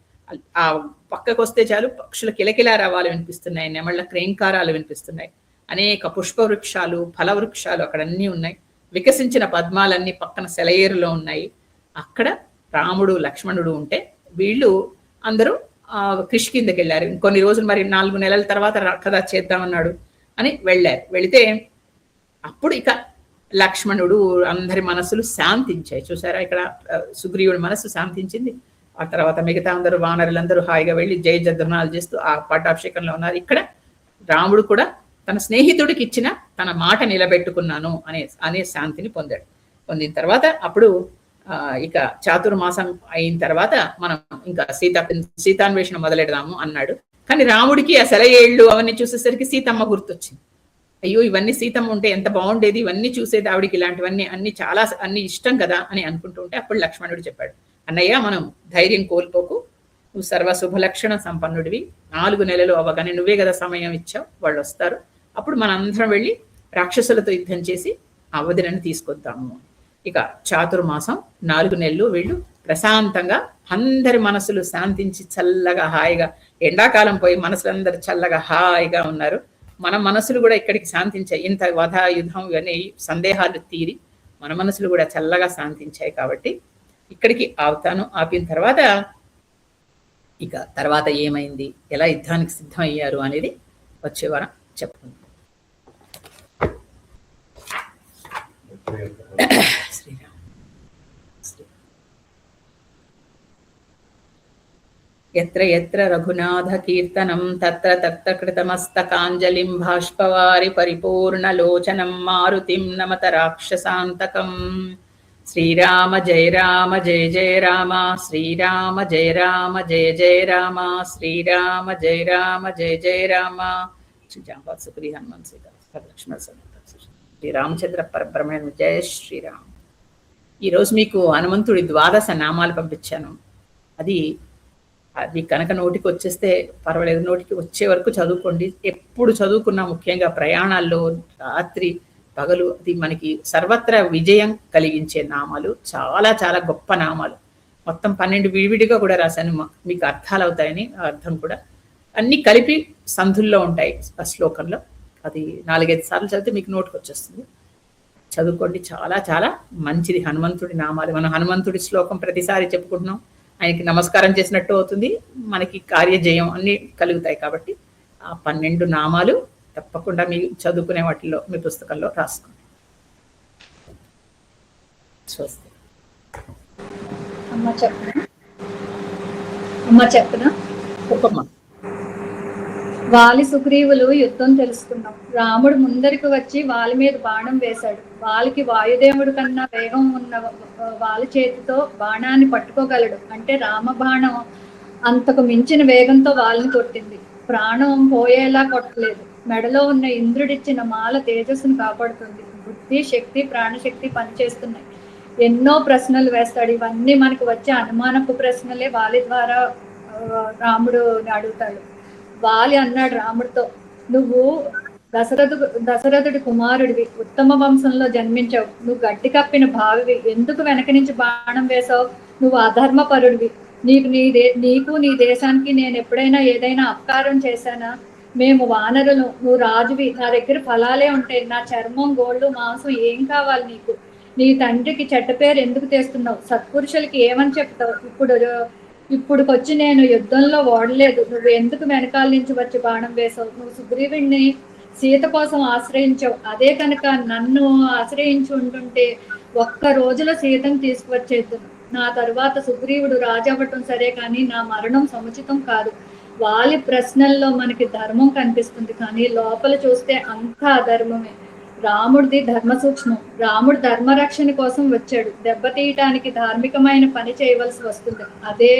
ఆ పక్కకు వస్తే చాలు పక్షుల కిలకిలా రవాలు వినిపిస్తున్నాయి, నెమళ్ళ క్రేంకారాలు వినిపిస్తున్నాయి. అనేక పుష్ప వృక్షాలు, ఫల వృక్షాలు అక్కడ అన్నీ ఉన్నాయి. వికసించిన పద్మాలన్నీ పక్కన సెలయేరులో ఉన్నాయి. అక్కడ రాముడు లక్ష్మణుడు ఉంటే వీళ్ళు అందరూ కిష్కిందకి వెళ్ళారు. ఇంకొన్ని రోజులు మరి 4 నెలల తర్వాత కదా చేద్దామన్నాడు అని వెళ్ళారు. వెళితే అప్పుడు ఇక లక్ష్మణుడు అందరి మనసులు శాంతించాయి. చూసారా, ఇక్కడ సుగ్రీవుడి మనసు శాంతించింది. ఆ తర్వాత మిగతా అందరూ వానరులందరూ హాయిగా వెళ్ళి జయ జధ్వనాలు చేస్తూ ఆ పట్టాభిషేకంలో ఉన్నారు. ఇక్కడ రాముడు కూడా తన స్నేహితుడికి ఇచ్చిన తన మాట నిలబెట్టుకున్నాను అనే శాంతిని పొందాడు. పొందిన తర్వాత అప్పుడు ఇక చాతుర్మాసం అయిన తర్వాత మనం ఇంకా సీతాన్వేషణ మొదలెడదాము అన్నాడు. కానీ రాముడికి ఆ సెలయేళ్ళు అవన్నీ చూసేసరికి సీతమ్మ గుర్తొచ్చింది. అయ్యో, ఇవన్నీ సీతమ్మ ఉంటే ఎంత బాగుండేది, ఇవన్నీ చూసేది ఆవిడికి, ఇలాంటివన్నీ అన్ని ఇష్టం కదా అని అనుకుంటూ ఉంటే అప్పుడు లక్ష్మణుడు చెప్పాడు, అన్నయ్య మనం ధైర్యం కోల్పోకు, నువ్వు సర్వ శుభలక్షణ సంపన్నుడివి, 4 నెలలు అవ్వగానే నువ్వే కదా సమయం ఇచ్చావు, వాళ్ళు వస్తారు, అప్పుడు మనందరం వెళ్ళి రాక్షసులతో యుద్ధం చేసి అవధిని తీసుకొద్దాము. ఇక చాతుర్మాసం 4 నెలలు వీళ్ళు ప్రశాంతంగా అందరి మనసులు శాంతించి చల్లగా హాయిగా, ఎండాకాలం పోయి మనసులందరూ చల్లగా హాయిగా ఉన్నారు. మన మనసులు కూడా ఇక్కడికి శాంతించాయి. ఇంత వధ యుద్ధం ఇవన్నీ సందేహాలు తీరి మన మనసులు కూడా చల్లగా శాంతించాయి. కాబట్టి ఇక్కడికి ఆపిన తర్వాత ఇక తర్వాత ఏమైంది, ఎలా యుద్ధానికి సిద్ధం అయ్యారు అనేది వచ్చే వారం చెప్పుకుందాం. శ్రీరామ్. ఎత్ర ఎత్ర రఘునాథ కీర్తనం తత్ర తత్ర కృతమస్తకాంజలిం బాష్పవారి పరిపూర్ణలోచనం మారుతిం నమత రాక్షసాంతకం. శ్రీరామ జయ రామ జయ జయ రామ, శ్రీరామ జయ రామ జయ జయ రామ, శ్రీరామ జయ రామ జయ జయ రామ. సుఖీ హనుమాన్ సీత లక్ష్మణ శ్రీ రామచంద్ర పరబ్రహ్మ జయ శ్రీరామ్. ఈరోజు మీకు హనుమంతుడి 12 నామాలు పంపించాను. అది కనుక నోటికి వచ్చేస్తే పర్వాలేదు, నోటికి వచ్చే వరకు చదువుకోండి. ఎప్పుడు చదువుకున్నా, ముఖ్యంగా ప్రయాణాల్లో రాత్రి పగలు, అది మనకి సర్వత్రా విజయం కలిగించే నామాలు. చాలా చాలా గొప్ప నామాలు. మొత్తం 12 విడివిడిగా కూడా రాశాను, మీకు అర్థాలు అవుతాయని. అర్థం కూడా అన్ని కలిపి సంధుల్లో ఉంటాయి ఆ శ్లోకంలో. అది 4-5 సార్లు చదివితే మీకు నోటికి వచ్చేస్తుంది. చదువుకోండి, చాలా చాలా మంచిది హనుమంతుడి నామాలు. మనం హనుమంతుడి శ్లోకం ప్రతిసారి చెప్పుకుంటున్నాం, ఆయనకి నమస్కారం చేసినట్టు అవుతుంది, మనకి కార్యజయం అన్ని కలుగుతాయి. కాబట్టి ఆ 12 నామాలు తప్పకుండా మీ చదువుకునే వాటిల్లో మీ పుస్తకంలో రాసుకోండి. స్వస్తి. అమ్మ చెప్పనా? ఒక్కమ్మ. వాలి సుగ్రీవులు యుద్ధం తెలుసుకున్నాం. రాముడు ముందరికి వచ్చి వాలి మీద బాణం వేశాడు. వాలికి వాయుదేవుడు కన్నా వేగం ఉన్న వాలి చేతితో బాణాన్ని పట్టుకోగలడు. అంటే రామ బాణం అంతకు మించిన వేగంతో వాలిని కొట్టింది. ప్రాణం పోయేలా కొట్టలేదు. మెడలో ఉన్న ఇంద్రుడిచ్చిన మాల తేజస్సును కాపాడుతుంది. బుద్ధి, శక్తి, ప్రాణశక్తి పనిచేస్తున్నాయి. ఎన్నో ప్రశ్నలు వేస్తాడు. ఇవన్నీ మనకు వచ్చే అనుమానపు ప్రశ్నలే వాలి ద్వారా రాముడు అడుగుతాడు. వాలి అన్నాడు రాముడితో, నువ్వు దశరథుడి కుమారుడివి, ఉత్తమ వంశంలో జన్మించావు, నువ్వు గడ్డి కప్పిన భావివి, ఎందుకు వెనక నుంచి బాణం వేశావు? నువ్వు అధర్మపరుడివి. నీకు నీ దేశానికి నేను ఎప్పుడైనా ఏదైనా అపకారం చేశానా? మేము వానరులు, నువ్వు రాజువి, నా దగ్గర ఫలాలే ఉంటాయి, నా చర్మం, గోళ్ళు, మాంసం ఏం కావాలి నీకు? నీ తండ్రికి చెడ్డ పేరు ఎందుకు తెస్తున్నావు? సత్పురుషులకి ఏమని చెప్తావు? ఇప్పుడుకొచ్చి నేను యుద్ధంలో ఓడలేదు, నువ్వు ఎందుకు వెనకాల నుంచి వచ్చి బాణం వేసావు? నువ్వు సుగ్రీవుడిని సీత కోసం ఆశ్రయించావు, అదే కనుక నన్ను ఆశ్రయించి ఉంటుంటే ఒక్క రోజులో సీతను తీసుకువచ్చేద్దు. నా తరువాత సుగ్రీవుడు రాజవ్వటం సరే, కానీ నా మరణం సముచితం కాదు. వాలి ప్రశ్నల్లో మనకి ధర్మం కనిపిస్తుంది, కానీ లోపల చూస్తే అంతా అధర్మమే. రాముడిది ధర్మ సూక్ష్మం. రాముడు ధర్మరక్షణ కోసం వచ్చాడు. దెబ్బతీయటానికి ధార్మికమైన పని చేయవలసి వస్తుంది. అదే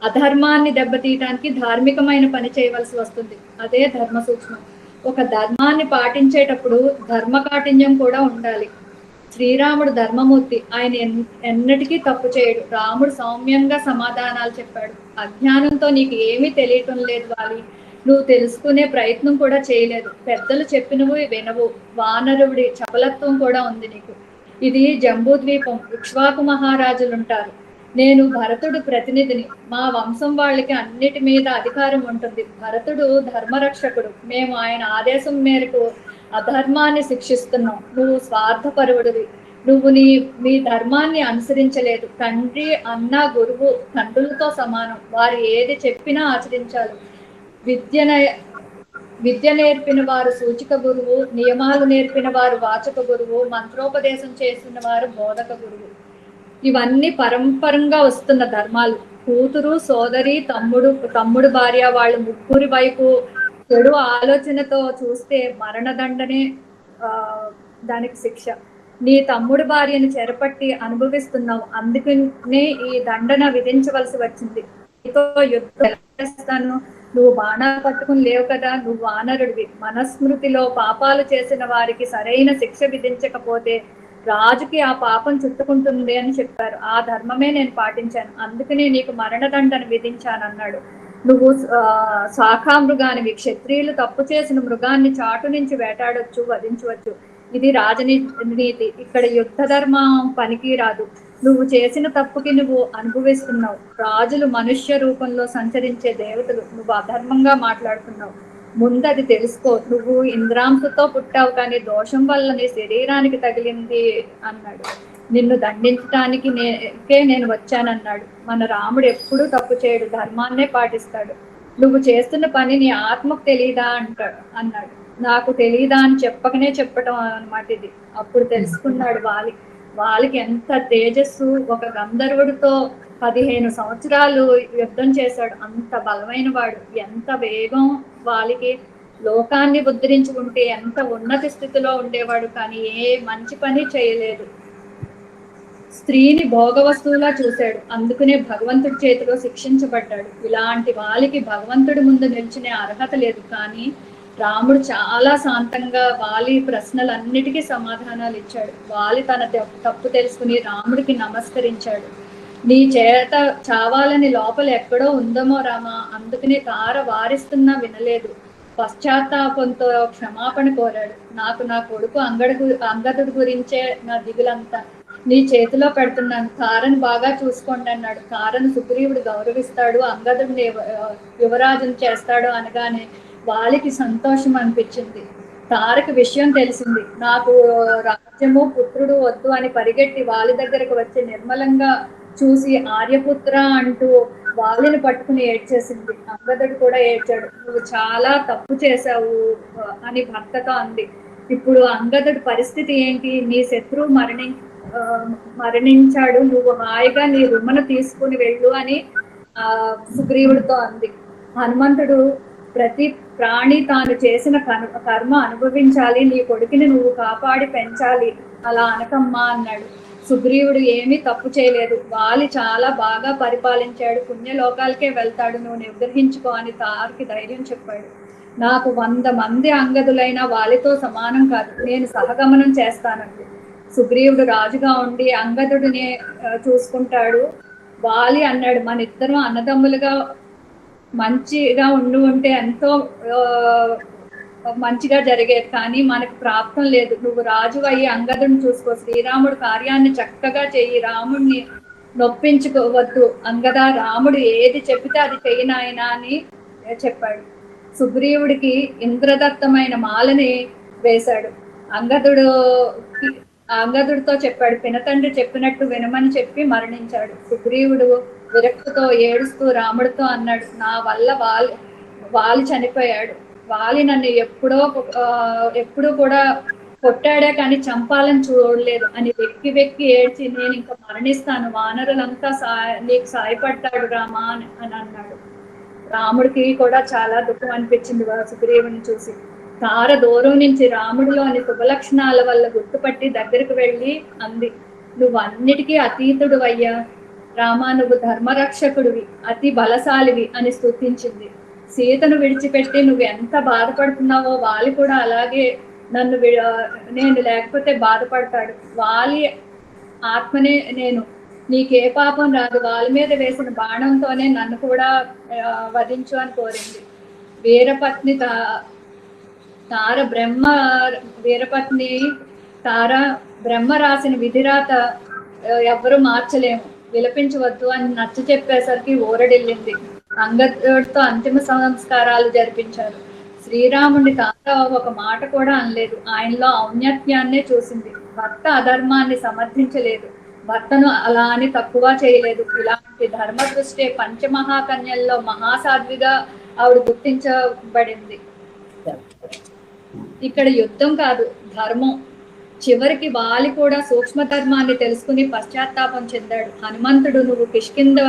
అధర్మాన్ని దెబ్బతీయటానికి ధార్మికమైన పని చేయవలసి వస్తుంది. అదే ధర్మ సూక్ష్మం. ఒక ధర్మాన్ని పాటించేటప్పుడు ధర్మకాఠిన్యం కూడా ఉండాలి. శ్రీరాముడు ధర్మమూర్తి. ఆయన ఎన్నటికీ తప్పు చేయడు. రాముడు సౌమ్యంగా సమాధానాలు చెప్పాడు. అజ్ఞానంతో నీకు ఏమీ తెలియటం లేదు వాలి, నువ్వు తెలుసుకునే ప్రయత్నం కూడా చేయలేదు. పెద్దలు చెప్పినవి వినవు. వానరుడి చపలత్వం కూడా ఉంది నీకు. ఇది జంబూద్వీపం, ఇక్ష్వాకు మహారాజులుంటారు. నేను భరతుడు ప్రతినిధిని. మా వంశం వాళ్ళకి అన్నిటి మీద అధికారం ఉంటుంది. భరతుడు ధర్మరక్షకుడు. మేము ఆయన ఆదేశం మేరకు అధర్మాన్ని శిక్షిస్తున్నావు. నువ్వు స్వార్థపరుడివి. నువ్వు మీ ధర్మాన్ని అనుసరించలేదు. తండ్రి, అన్న, గురువు తండ్రులతో సమానం. వారు ఏది చెప్పినా ఆచరించాలి. విద్య నేర్పిన వారు సూచిక గురువు, నియమాలు నేర్పిన వారు వాచక గురువు, మంత్రోపదేశం చేసిన వారు బోధక గురువు. ఇవన్నీ పరంపరంగా వస్తున్న ధర్మాలు. కూతురు, సోదరి, తమ్ముడు భార్య వాళ్ళు ముగ్గురి వైపు చెడు ఆలోచనతో చూస్తే మరణదండనే దానికి శిక్ష. నీ తమ్ముడు భార్యను చెరపట్టి అనుభవిస్తున్నావు, అందుకనే ఈ దండన విధించవలసి వచ్చింది. నీతో యుద్ధం చేస్తాను, నువ్వు బాణాలు పట్టుకుని లేవు కదా, నువ్వు వానరుడివి. మనస్మృతిలో పాపాలు చేసిన వారికి సరైన శిక్ష విధించకపోతే రాజుకి ఆ పాపం చుట్టుకుంటుంది అని చెప్పారు. ఆ ధర్మమే నేను పాటించాను, అందుకనే నీకు మరణదండను విధించానన్నాడు. నువ్వు శాఖామృగానివి. క్షత్రియులు తప్పు చేసిన మృగాన్ని చాటు నుంచి వేటాడొచ్చు, వధించవచ్చు. ఇది రాజనీతి. ఇక్కడ యుద్ధ ధర్మం పనికి రాదు. నువ్వు చేసిన తప్పుకి నువ్వు అనుభవిస్తున్నావు. రాజులు మనుష్య రూపంలో సంచరించే దేవతలు. నువ్వు అధర్మంగా మాట్లాడుతున్నావు. ముందు అది తెలుసుకో. నువ్వు ఇంద్రాంశతో పుట్టావు, కానీ దోషం వల్ల నీ శరీరానికి తగిలింది అన్నాడు. నిన్ను దండించడానికి నేను వచ్చానన్నాడు. మన రాముడు ఎప్పుడూ తప్పు చేయడు, ధర్మాన్నే పాటిస్తాడు. నువ్వు చేస్తున్న పని నీ ఆత్మకు తెలియదా అన్నాడు. నాకు తెలియదా అని చెప్పకనే చెప్పటం అన్నమాట ఇది. అప్పుడు తెలుసుకున్నాడు వాళ్ళకి ఎంత తేజస్సు. ఒక గంధర్వుడితో 15 సంవత్సరాలు యుద్ధం చేశాడు. అంత బలమైన వాడు. ఎంత వేగం వాళ్ళకి. లోకాన్ని ఉద్ధరించుకుంటే ఎంత ఉన్నత స్థితిలో ఉండేవాడు, కానీ ఏ మంచి పని చేయలేదు. స్త్రీని భోగ వస్తువులా చూశాడు, అందుకనే భగవంతుడి చేతిలో శిక్షించబడ్డాడు. ఇలాంటి వాళ్ళకి భగవంతుడి ముందు నిలిచిన అర్హత లేదు. కానీ రాముడు చాలా శాంతంగా వాలి ప్రశ్నలన్నిటికీ సమాధానాలు ఇచ్చాడు. వాలి తన తప్పు తెలుసుకుని రాముడికి నమస్కరించాడు. నీ చేత చావాలని లోపల ఎక్కడో ఉందమో రామా, అందుకని తార వారిస్తున్నా వినలేదు. పశ్చాత్తాపంతో క్షమాపణ కోరాడు. నాకు నా కొడుకు అంగదుడి గురించే నా దిగులంతా. నీ చేతిలో పెడుతున్నాను, తారను బాగా చూసుకోండి అన్నాడు. తారను సుగ్రీవుడు గౌరవిస్తాడు, అంగదుడిని యువరాజును చేస్తాడు అనగానే వాళ్ళకి సంతోషం అనిపించింది. తారకి విషయం తెలిసింది. నాకు రాజ్యము పుత్రుడు వద్దు అని పరిగెట్టి వాలి దగ్గరకు వచ్చి నిర్మలంగా చూసి ఆర్యపుత్ర అంటూ వాలిని పట్టుకుని ఏడ్చేసింది. అంగదుడు కూడా ఏడ్చాడు. నువ్వు చాలా తప్పు చేశావు అని భర్తతో అంది. ఇప్పుడు అంగదుడి పరిస్థితి ఏంటి? నీ శత్రువు మరణించాడు, నువ్వు హాయిగా నీ రుమ్మను తీసుకుని వెళ్ళు అని సుగ్రీవుడితో అంది. హనుమంతుడు ప్రతి ప్రాణి తాను చేసిన కర్మ అనుభవించాలి, నీ కొడుకుని నువ్వు కాపాడి పెంచాలి, అలా అనకమ్మా అన్నాడు. సుగ్రీవుడు ఏమీ తప్పు చేయలేదు, వాలి చాలా బాగా పరిపాలించాడు, పుణ్యలోకాలకే వెళ్తాడు, నువ్వు నిగ్రహించుకో అని తారకి ధైర్యం చెప్పాడు. నాకు 100 మంది అంగదులైన వాలితో సమానం కాదు, నేను సహగమనం చేస్తానండి. సుగ్రీవుడు రాజుగా ఉండి అంగదుడిని చూసుకుంటాడు. వాలి అన్నాడు, మన ఇద్దరం అన్నదమ్ములుగా మంచిగా ఉంటే ఎంతో మంచిగా జరిగేది, కానీ మనకు ప్రాప్తం లేదు. నువ్వు రాజు అయ్యి అంగదుడిని చూసుకో, శ్రీరాముడు కార్యాన్ని చక్కగా చెయ్యి, రాముడిని నొప్పించుకోవద్దు. అంగద, రాముడు ఏది చెప్పితే అది చెయ్యినాయన అని చెప్పాడు. సుగ్రీవుడికి ఇంద్రదత్తమైన మాలని వేశాడు. అంగదుడితో చెప్పాడు, పినతండ్రి చెప్పినట్టు వినమని చెప్పి మరణించాడు. సుగ్రీవుడు విరక్తితో ఏడుస్తూ రాముడితో అన్నాడు, నా వల్ల వాలి చనిపోయాడు. వాలి నన్ను ఎప్పుడూ కూడా కొట్టాడే కానీ చంపాలని చూడలేదు అని వెక్కి ఏడ్చి, నేను ఇంకా మరణిస్తాను, వానరులంతా నీకు సాయపడ్డాడు రామా అని అన్నాడు. రాముడికి కూడా చాలా దుఃఖం అనిపించింది సుగ్రీవుని చూసి. తార దూరం నుంచి రాముడిలోని శుభలక్షణాల వల్ల గుర్తుపట్టి దగ్గరకు వెళ్ళి అంది, నువ్వు అన్నిటికీ అతీతుడు అయ్యా రామా, నువ్వు ధర్మరక్షకుడివి, అతి బలశాలివి అని స్తుతించింది. సీతను విడిచిపెట్టి నువ్వు ఎంత బాధపడుతున్నావో వాలి కూడా అలాగే నేను లేకపోతే బాధపడతాడు. వాలి ఆత్మనే నేను, నీకే పాపం రాదు, వాలి మీద వేసిన బాణంతోనే నన్ను కూడా వధించు అని కోరింది. వీరపత్ని తార బ్రహ్మ రాసిన విధిరాత ఎవ్వరూ మార్చలేము, విలపించవద్దు అని నచ్చ చెప్పేసరికి ఊరడిల్లింది. అంగదుడితో అంతిమ సంస్కారాలు జరిపించారు. శ్రీరాముడి తాత ఒక మాట కూడా అనలేదు. ఆయనలో ఔన్నత్యాన్నే చూసింది. భర్త అధర్మాన్ని సమర్థించలేదు, భర్తను అలా అని తక్కువ చేయలేదు. ఇలాంటి ధర్మ దృష్టి పంచమహాకన్యల్లో మహాసాధ్విగా ఆవిడ గుర్తించబడింది. ఇక్కడ యుద్ధం కాదు, ధర్మం. చివరికి వాలి కూడా సూక్ష్మ ధర్మాన్ని తెలుసుకుని పశ్చాత్తాపం చెందాడు. హనుమంతుడు, నువ్వు కిష్కింద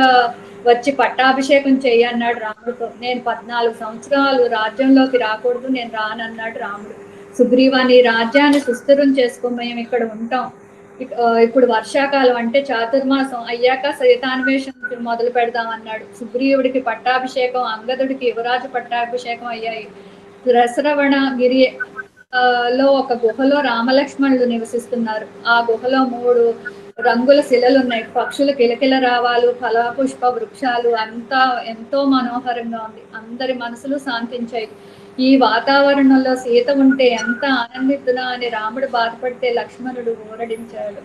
వచ్చి పట్టాభిషేకం చెయ్యన్నాడు రాముడితో. నేను 14 సంవత్సరాలు రాజ్యంలోకి రాకూడదు, నేను రానన్నాడు రాముడు. సుగ్రీవా, నీ రాజ్యాన్ని సుస్థిరం చేసుకో, మేము ఇక్కడ ఉంటాం. ఇప్పుడు వర్షాకాలం అంటే చాతుర్మాసం అయ్యాక సీతాన్వేషణ మొదలు పెడదాం అన్నాడు. సుగ్రీవుడికి పట్టాభిషేకం, అంగదుడికి యువరాజు పట్టాభిషేకం అయ్యాయి. రసరవణ గిరి లో ఒక గుహలో రామలక్ష్మణులు నివసిస్తున్నారు. ఆ గుహలో 3 రంగుల శిలలు ఉన్నాయి. పక్షులు కిలకిల రావాలు, ఫలపుష్ప వృక్షాలు, అంతా ఎంతో మనోహరంగా ఉంది. అందరి మనసులు శాంతించాయి. ఈ వాతావరణంలో సీత ఉంటే ఎంత ఆనందిద్దునా అని రాముడు బాధపడితే లక్ష్మణుడు ఊరడించాడు.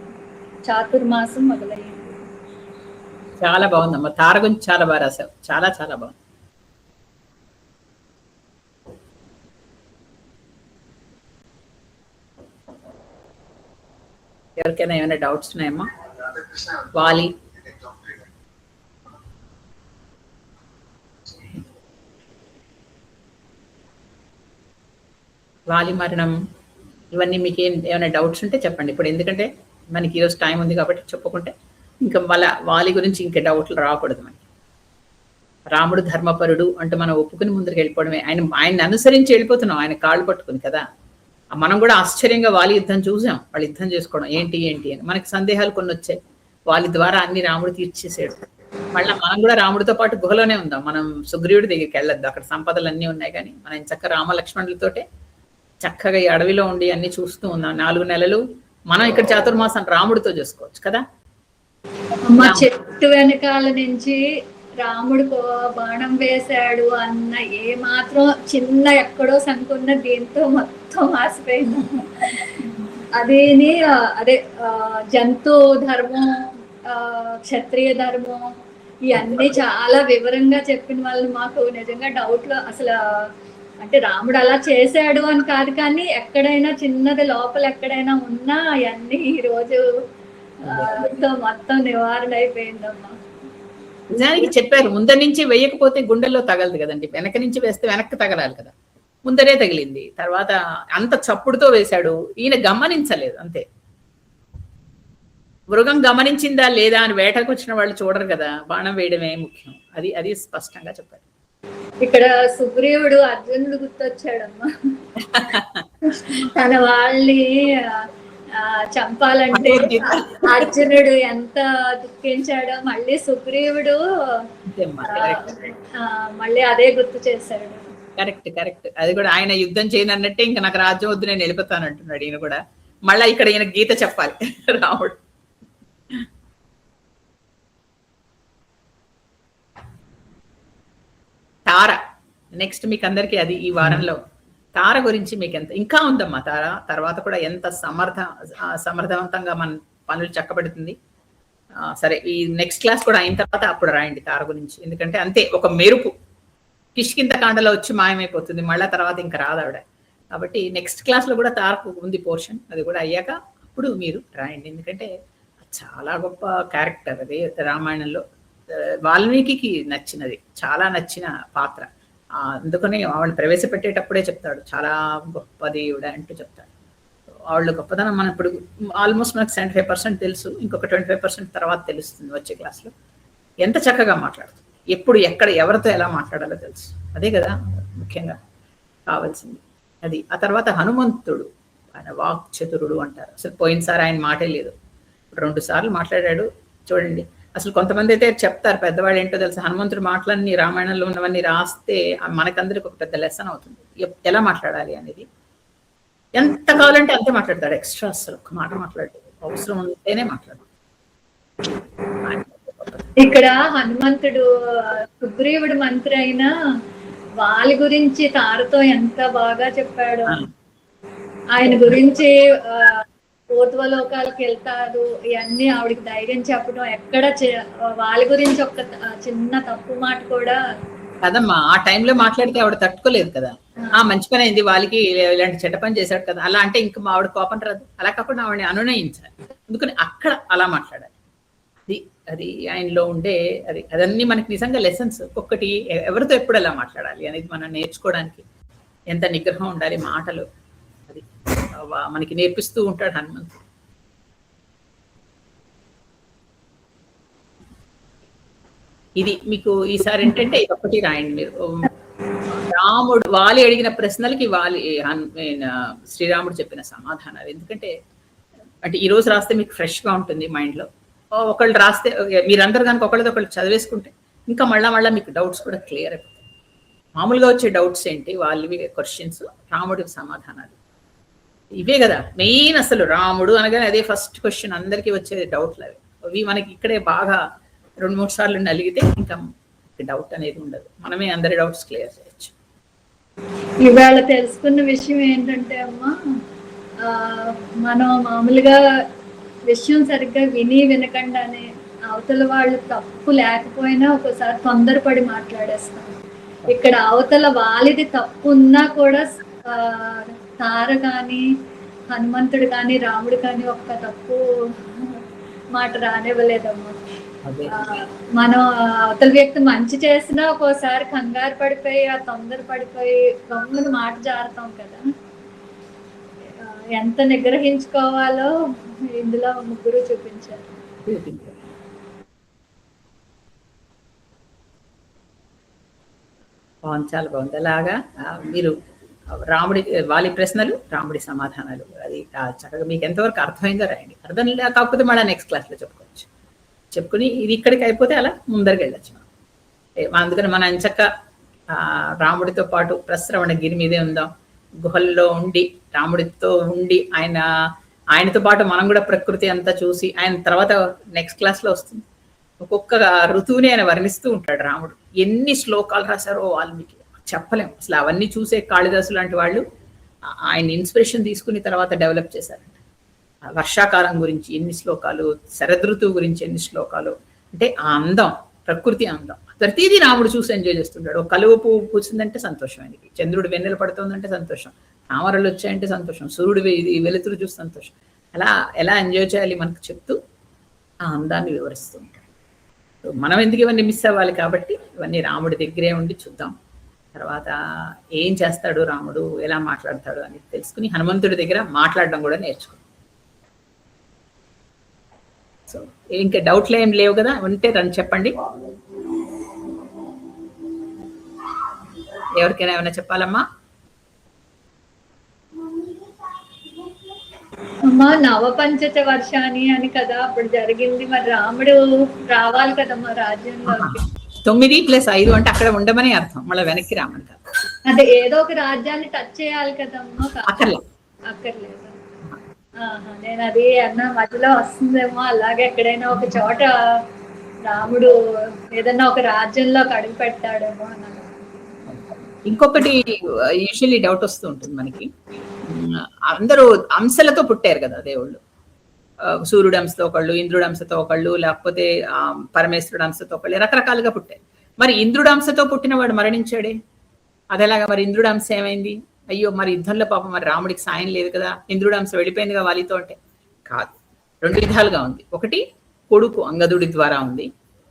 చాతుర్మాసం మొదలయ్యింది. చాలా బాగుందమ్మా. తార గురించి చాలా బాగా రాశావు. చాలా చాలా బాగుంది. ఎవరికైనా ఏమైనా డౌట్స్ ఉన్నాయమ్మా? వాలి మరణం ఇవన్నీ మీకు ఏమైనా డౌట్స్ ఉంటే చెప్పండి ఇప్పుడు. ఎందుకంటే మనకి ఈరోజు టైం ఉంది కాబట్టి చెప్పుకుంటే ఇంకా వాలి గురించి ఇంకా డౌట్లు రాకూడదు మనకి. రాముడు ధర్మపరుడు అంటే మనం ఒప్పుకుని ముందుకు వెళ్ళిపోవడమే. ఆయన అనుసరించి వెళ్ళిపోతున్నాం, ఆయన కాళ్ళు పట్టుకుని కదా. మనం కూడా ఆశ్చర్యంగా వాలి యుద్ధం చూసాం, వాళ్ళు యుద్ధం చేసుకోవడం ఏంటి అని మనకి సందేహాలు కొన్ని వచ్చాయి. వాళ్ళ ద్వారా అన్ని రాముడు తీర్చేసాడు. మళ్ళీ మనం కూడా రాముడితో పాటు గుహలోనే ఉందాం, మనం సుగ్రీవుడి దగ్గరికి వెళ్ళొద్దు. అక్కడ సంపదలు అన్నీ ఉన్నాయి, కానీ మనం చక్కగా రామలక్ష్మణులతోటే చక్కగా ఈ అడవిలో ఉండి అన్ని చూస్తూ ఉన్నాం. 4 నెలలు మనం ఇక్కడ చాతుర్మాసం రాముడితో చేసుకోవచ్చు కదా. మా చెట్టు వెనకాల నుంచి రాముడు బాణం వేశాడు అన్న ఏ మాత్రం చిన్న ఎక్కడో సంకున్న దీంతో మొత్తం ఆసిపోయింది. అదే జంతు ధర్మం, క్షత్రియ ధర్మం, ఇవన్నీ చాలా వివరంగా చెప్పిన వాళ్ళు మాకు నిజంగా డౌట్లు. అసలు అంటే రాముడు అలా చేశాడు అని కాదు, కానీ ఎక్కడైనా చిన్నది లోపల ఎక్కడైనా ఉన్నా అవన్నీ ఈ రోజు మొత్తం నివారణ అయిపోయిందమ్మా. నిజానికి చెప్పారు, ముందర నుంచి వేయకపోతే గుండెల్లో తగలదు కదండి, వెనక నుంచి వేస్తే వెనక్కి తగలాలి కదా. ముందరే తగిలింది, తర్వాత అంత చప్పుడుతో వేశాడు. ఈయన గమనించలేదు అంతే. మృగం గమనించిందా లేదా అని వేటకు వచ్చిన వాళ్ళు చూడరు కదా, బాణం వేయడమే ముఖ్యం. అది స్పష్టంగా చెప్పారు. ఇక్కడ సుగ్రీవుడు అర్జునుడు గుర్తొచ్చాడమ్మా. తన వాళ్ళని చంపాలంటే అర్జునుడు ఎంత దుఃఖించాడో మళ్ళీ సుగ్రీవుడు మళ్ళీ అదే గుర్తు చేశాడు. కరెక్ట్. అది కూడా ఆయన యుద్ధం చేయనన్నట్టే ఇంకా నాకు రాజ్యం వద్దు నేను వెళ్ళిపోతాను అంటున్నాడు ఈయన కూడా. మళ్ళీ ఇక్కడ ఈయన గీత చెప్పాలి రాముడు. తార నెక్స్ట్ మీకు అందరికీ అది ఈ వారంలో తార గురించి మీకు ఎంత ఇంకా ఉందమ్మా. తార తర్వాత కూడా ఎంత సమర్థవంతంగా మన పనులు చక్కబడుతుంది. సరే, ఈ నెక్స్ట్ క్లాస్ కూడా అయిన తర్వాత అప్పుడు రాయండి తార గురించి. ఎందుకంటే అంతే, ఒక మెరుపు కిష్కింద కాండలో వచ్చి మాయమైపోతుంది, మళ్ళీ తర్వాత ఇంకా రాదు ఆవిడ. కాబట్టి నెక్స్ట్ క్లాస్లో కూడా తారకు ఉంది పోర్షన్, అది కూడా అయ్యాక అప్పుడు మీరు రాయండి. ఎందుకంటే చాలా గొప్ప క్యారెక్టర్ అది రామాయణంలో. వాల్మీకి నచ్చినది, చాలా నచ్చిన పాత్ర. అందుకని ఆవిడ ప్రవేశపెట్టేటప్పుడే చెప్తాడు చాలా గొప్పది ఈవిడ అంటూ చెప్తాడు. వాళ్ళ గొప్పతనం మనం ఇప్పుడు ఆల్మోస్ట్ మనకు 75% తెలుసు, ఇంకొక 25% తర్వాత తెలుస్తుంది వచ్చే క్లాస్లో. ఎంత చక్కగా మాట్లాడుతుంది, ఎప్పుడు ఎక్కడ ఎవరితో ఎలా మాట్లాడాలో తెలుసు. అదే కదా ముఖ్యంగా కావాల్సింది అది. ఆ తర్వాత హనుమంతుడు, ఆయన వాక్ చతురుడు అంటారు. అసలు పోయినసారి ఆయన మాటే లేదు, 2 సార్లు మాట్లాడాడు. చూడండి, అసలు కొంతమంది అయితే చెప్తారు, పెద్దవాళ్ళు ఏంటో తెలుసు, హనుమంతుడు మాటలన్నీ రామాయణంలో ఉన్నవన్నీ రాస్తే మనకందరికి ఒక పెద్ద లెసన్ అవుతుంది ఎలా మాట్లాడాలి అనేది. ఎంత కావాలంటే అంతే మాట్లాడతాడు, ఎక్స్ట్రా అసలు ఒక మాట మాట్లాడు, అవసరం ఉంటేనే మాట్లాడు. ఇక్కడ హనుమంతుడు సుగ్రీవుడు మంత్రి అయినా వాళ్ళ గురించి తారతో ఎంత బాగా చెప్పాడు. ఆయన గురించి ఊర్ధ్వలోకాలకు వెళ్తారు, ఇవన్నీ ఆవిడకి ధైర్యం చెప్పడం. ఎక్కడ వాళ్ళ గురించి ఒక చిన్న తప్పు మాట కూడా కదమ్మా, ఆ టైంలో మాట్లాడితే ఆవిడ తట్టుకోలేదు కదా. మంచి పని అయింది, వాళ్ళకి ఇలాంటి చెడ్డ పని చేశాడు కదా, అలా అంటే ఇంకా మా ఆవిడ కోపం రాదు. అలా కాకుండా ఆవిడని అనునయించాలి. అందుకని అక్కడ అలా మాట్లాడాలి. అది అది ఆయనలో ఉండే అదన్నీ మనకి నిజంగా లెసన్స్. ఒక్కొక్కటి ఎవరితో ఎప్పుడు ఎలా మాట్లాడాలి అనేది మనం నేర్చుకోవడానికి ఎంత నిగ్రహం ఉండాలి మాటలు, అది మనకి నేర్పిస్తూ ఉంటాడు హనుమంతుడు. ఇది మీకు ఈసారి ఏంటంటే ఇదొక్కటి రాయండి మీరు. రాముడు వాలి అడిగిన ప్రశ్నలకి శ్రీరాముడు చెప్పిన సమాధానాలు. ఎందుకంటే అంటే ఈ రోజు రాస్తే మీకు ఫ్రెష్ గా ఉంటుంది మైండ్ లో. ఒకళ్ళు రాస్తే మీరందరూ కనుక ఒకళ్ళది ఒకళ్ళు చదివేసుకుంటే ఇంకా మళ్ళా మీకు డౌట్స్ కూడా క్లియర్ అయిపోతాయి. మామూలుగా వచ్చే డౌట్స్ ఏంటి, వాళ్ళవి క్వశ్చన్స్, రాముడికి సమాధానాలు ఇవే కదా మెయిన్. అసలు రాముడు అనగానే అదే ఫస్ట్ క్వశ్చన్, అందరికీ వచ్చే డౌట్లు అవి మనకి ఇక్కడే బాగా 2-3 సార్లు నలిగితే ఇంకా డౌట్ అనేది ఉండదు. మనమే అందరి డౌట్స్ క్లియర్ చేయొచ్చు. ఇవాళ తెలుసుకున్న విషయం ఏంటంటే అమ్మా, మనం మామూలుగా విషయం సరిగ్గా వినకుండానే అవతల వాళ్ళు తప్పు లేకపోయినా ఒకసారి తొందరపడి మాట్లాడేస్తాం. ఇక్కడ అవతల వాళ్ళది తప్పు ఉన్నా కూడా తార కానీ హనుమంతుడు కానీ రాముడు కానీ ఒక్క తప్పు మాట రానివ్వలేదమ్మా. మనం అవతల వ్యక్తి మంచి చేసినా ఒక్కోసారి కంగారు పడిపోయి తొందర పడిపోయి గమ్మున మాట జారుతాం కదా. ఎంత నిగ్రహించుకోవాలో ఇందులో ముగ్గురు చూపించారు. బాగుంది, చాలా బాగుంది. అలాగా మీరు రాముడి వాలి ప్రశ్నలు, రాముడి సమాధానాలు, అది చక్కగా మీకు ఎంతవరకు అర్థమైందో రాయండి. అర్థం కాకపోతే మళ్ళీ నెక్స్ట్ క్లాస్లో చెప్పుకోవచ్చు. చెప్పుకుని ఇది ఇక్కడికి అయిపోతే అలా ముందరికి వెళ్ళచ్చు. అందుకని మనం ఎంచక్క రాముడితో పాటు ప్రశ్రవణ గిరి మీదే ఉందాం. గుహల్లో ఉండి రాముడితో ఉండి ఆయనతో పాటు మనం కూడా ప్రకృతి అంతా చూసి, ఆయన తర్వాత నెక్స్ట్ క్లాస్లో వస్తుంది ఒక్కొక్క ఋతువుని ఆయన వర్ణిస్తూ ఉంటాడు రాముడు. ఎన్ని శ్లోకాలు రాశారో వాల్మీకి చెప్పలేం అసలు. అవన్నీ చూసే కాళిదాసు లాంటి వాళ్ళు ఆయన ఇన్స్పిరేషన్ తీసుకుని తర్వాత డెవలప్ చేశారంట. వర్షాకాలం గురించి ఎన్ని శ్లోకాలు, శరదృతువు గురించి ఎన్ని శ్లోకాలు. అంటే ఆ అందం, ప్రకృతి అందం ప్రతిదీ రాముడు చూసి ఎంజాయ్ చేస్తుంటాడు. ఒక కలువ పువ్వు పూసిందంటే సంతోషం ఆయనకి, చంద్రుడు వెన్నెల పడుతుందంటే సంతోషం, తామరలు వచ్చాయంటే సంతోషం, సూర్యుడు వెలుతురు చూసి సంతోషం. అలా ఎలా ఎంజాయ్ చేయాలి మనకు చెప్తూ ఆ అందాన్ని వివరిస్తూ ఉంటాడు. మనం ఎందుకు ఇవన్నీ మిస్ అవ్వాలి కాబట్టి ఇవన్నీ రాముడి దగ్గరే ఉండి చూద్దాం. తర్వాత ఏం చేస్తాడు రాముడు, ఎలా మాట్లాడతాడు అని తెలుసుకుని హనుమంతుడి దగ్గర మాట్లాడడం కూడా నేర్చుకుంటాం. సో ఇంకా డౌట్లు ఏం లేవు కదా, ఉంటే రని చెప్పండి. ఎవరికైనా ఏమైనా చెప్పాలమ్మా? అమ్మా నవపంచత వర్షాన్ని అని కదా అప్పుడు జరిగింది. మరి రాముడు రావాలి కదమ్మా రాజ్యంలోకి. 9+5 అంటే అక్కడ ఉండమని అర్థం, మళ్ళీ వెనక్కి రామని కాదు. అంటే ఏదో ఒక రాజ్యాన్ని టచ్ చేయాలి కదమ్మా. అక్కర్లేదు. నేను అది అన్న మధ్యలో వస్తుందేమో, అలాగే ఎక్కడైనా ఒక చోట రాముడు ఏదన్నా ఒక రాజ్యంలోకి అడుగు పెట్టాడేమో అన్న. ఇంకొకటి యూజువల్లీ డౌట్ వస్తూ ఉంటుంది మనకి, అందరూ అంశలతో పుట్టారు కదా దేవుళ్ళు. సూర్యుడు అంశతో ఒకళ్ళు, ఇంద్రుడు అంశతో ఒకళ్ళు, లేకపోతే పరమేశ్వరుడు అంశతో ఒకళ్ళు, రకరకాలుగా పుట్టారు. మరి ఇంద్రుడు అంశతో పుట్టిన వాడు మరణించాడే, అదేలాగా మరి ఇంద్రుడు అంశ ఏమైంది? అయ్యో మరి యుద్ధంలో పాపం మరి రాముడికి సాయం లేదు కదా, ఇంద్రుడు అంశ వెళ్ళిపోయిందిగా వాలితో అంటే కాదు. 2 విధాలుగా ఉంది. ఒకటి కొడుకు అంగదుడి ద్వారా ఉంది,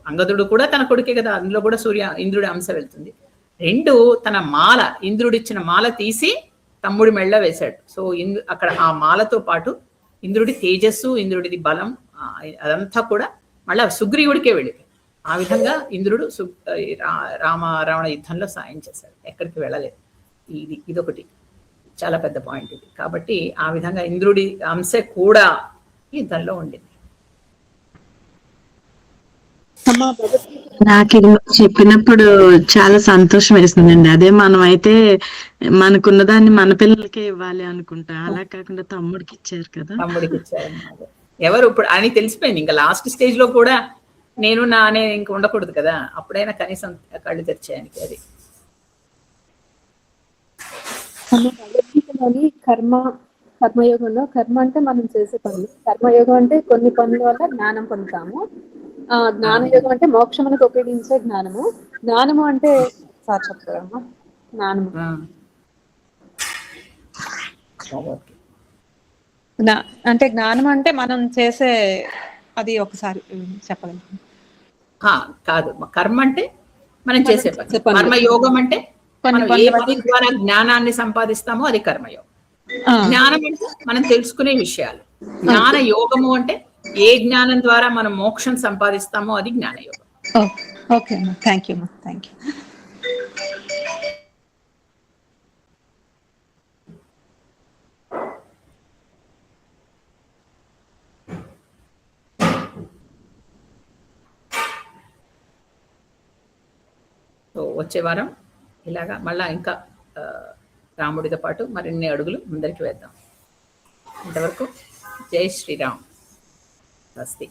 అంగదుడు కూడా తన కొడుకే కదా, అందులో కూడా ఇంద్రుడి అంశ వెళ్తుంది. 2 తన మాల, ఇంద్రుడిచ్చిన మాల తీసి తమ్ముడి మెళ్ళ వేశాడు. సో అక్కడ ఆ మాలతో పాటు ఇంద్రుడి తేజస్సు, ఇంద్రుడిది బలం, అదంతా కూడా మళ్ళీ సుగ్రీవుడికే వెళ్ళిపోయింది. ఆ విధంగా ఇంద్రుడు రావణ యుద్ధంలో సాయం చేశాడు, ఎక్కడికి వెళ్ళలేదు. ఇదొకటి చాలా పెద్ద పాయింట్ ఇది. కాబట్టి ఆ విధంగా ఇంద్రుడి అంశ కూడా యుద్ధంలో ఉండింది. నాకు ఇది చెప్పినప్పుడు చాలా సంతోషం వేస్తుందండి. అదే మనం అయితే మనకున్న దాన్ని మన పిల్లలకే ఇవ్వాలి అనుకుంటా, అలా కాకుండా తమ్ముడికి ఇచ్చారు కదా. తమ్ముడికి ఇచ్చారు. ఎవరు ఇప్పుడు అని తెలిసిపోయింది. ఇంకా లాస్ట్ స్టేజ్ లో కూడా నేను నానే ఇంక ఉండకూడదు కదా, అప్పుడైనా కనీసం కళ్ళు తెరిచేయడానికి. అది భగవద్గీతలోని కర్మయోగంలో, కర్మ అంటే మనం చేసే పనులు, కర్మయోగం అంటే కొన్ని పనుల వల్ల జ్ఞానం పొందుతాము. జ్ఞానయోగం అంటే మోక్షములకు ఉపయోగించే జ్ఞానము. జ్ఞానము అంటే సార్ చెప్తారమ్మా. జ్ఞానం. ఆ. ఓకే. అంటే జ్ఞానం అంటే మనం చేసే అది ఒకసారి చెప్పగలను. కాదు, కర్మ అంటే మనం చేసే పని. చేసే పనులు. కర్మయోగం అంటే కొన్ని మనం ఏ పని ద్వారా జ్ఞానాన్ని సంపాదిస్తామో అది కర్మయోగం. జ్ఞానం అంటే మనం తెలుసుకునే విషయాలు. జ్ఞాన యోగము అంటే ఏ జ్ఞానం ద్వారా మనం మోక్షం సంపాదిస్తామో అది జ్ఞానయోగం. ఓకే అమ్మా, థ్యాంక్ యూ అమ్మా, థ్యాంక్ యూ. సో వచ్చే వారం ఇలాగా మళ్ళా ఇంకా రాముడితో పాటు మరిన్ని అడుగులు ముందరికి వేద్దాం. ఇంతవరకు జై శ్రీరామ్. స్వస్తి.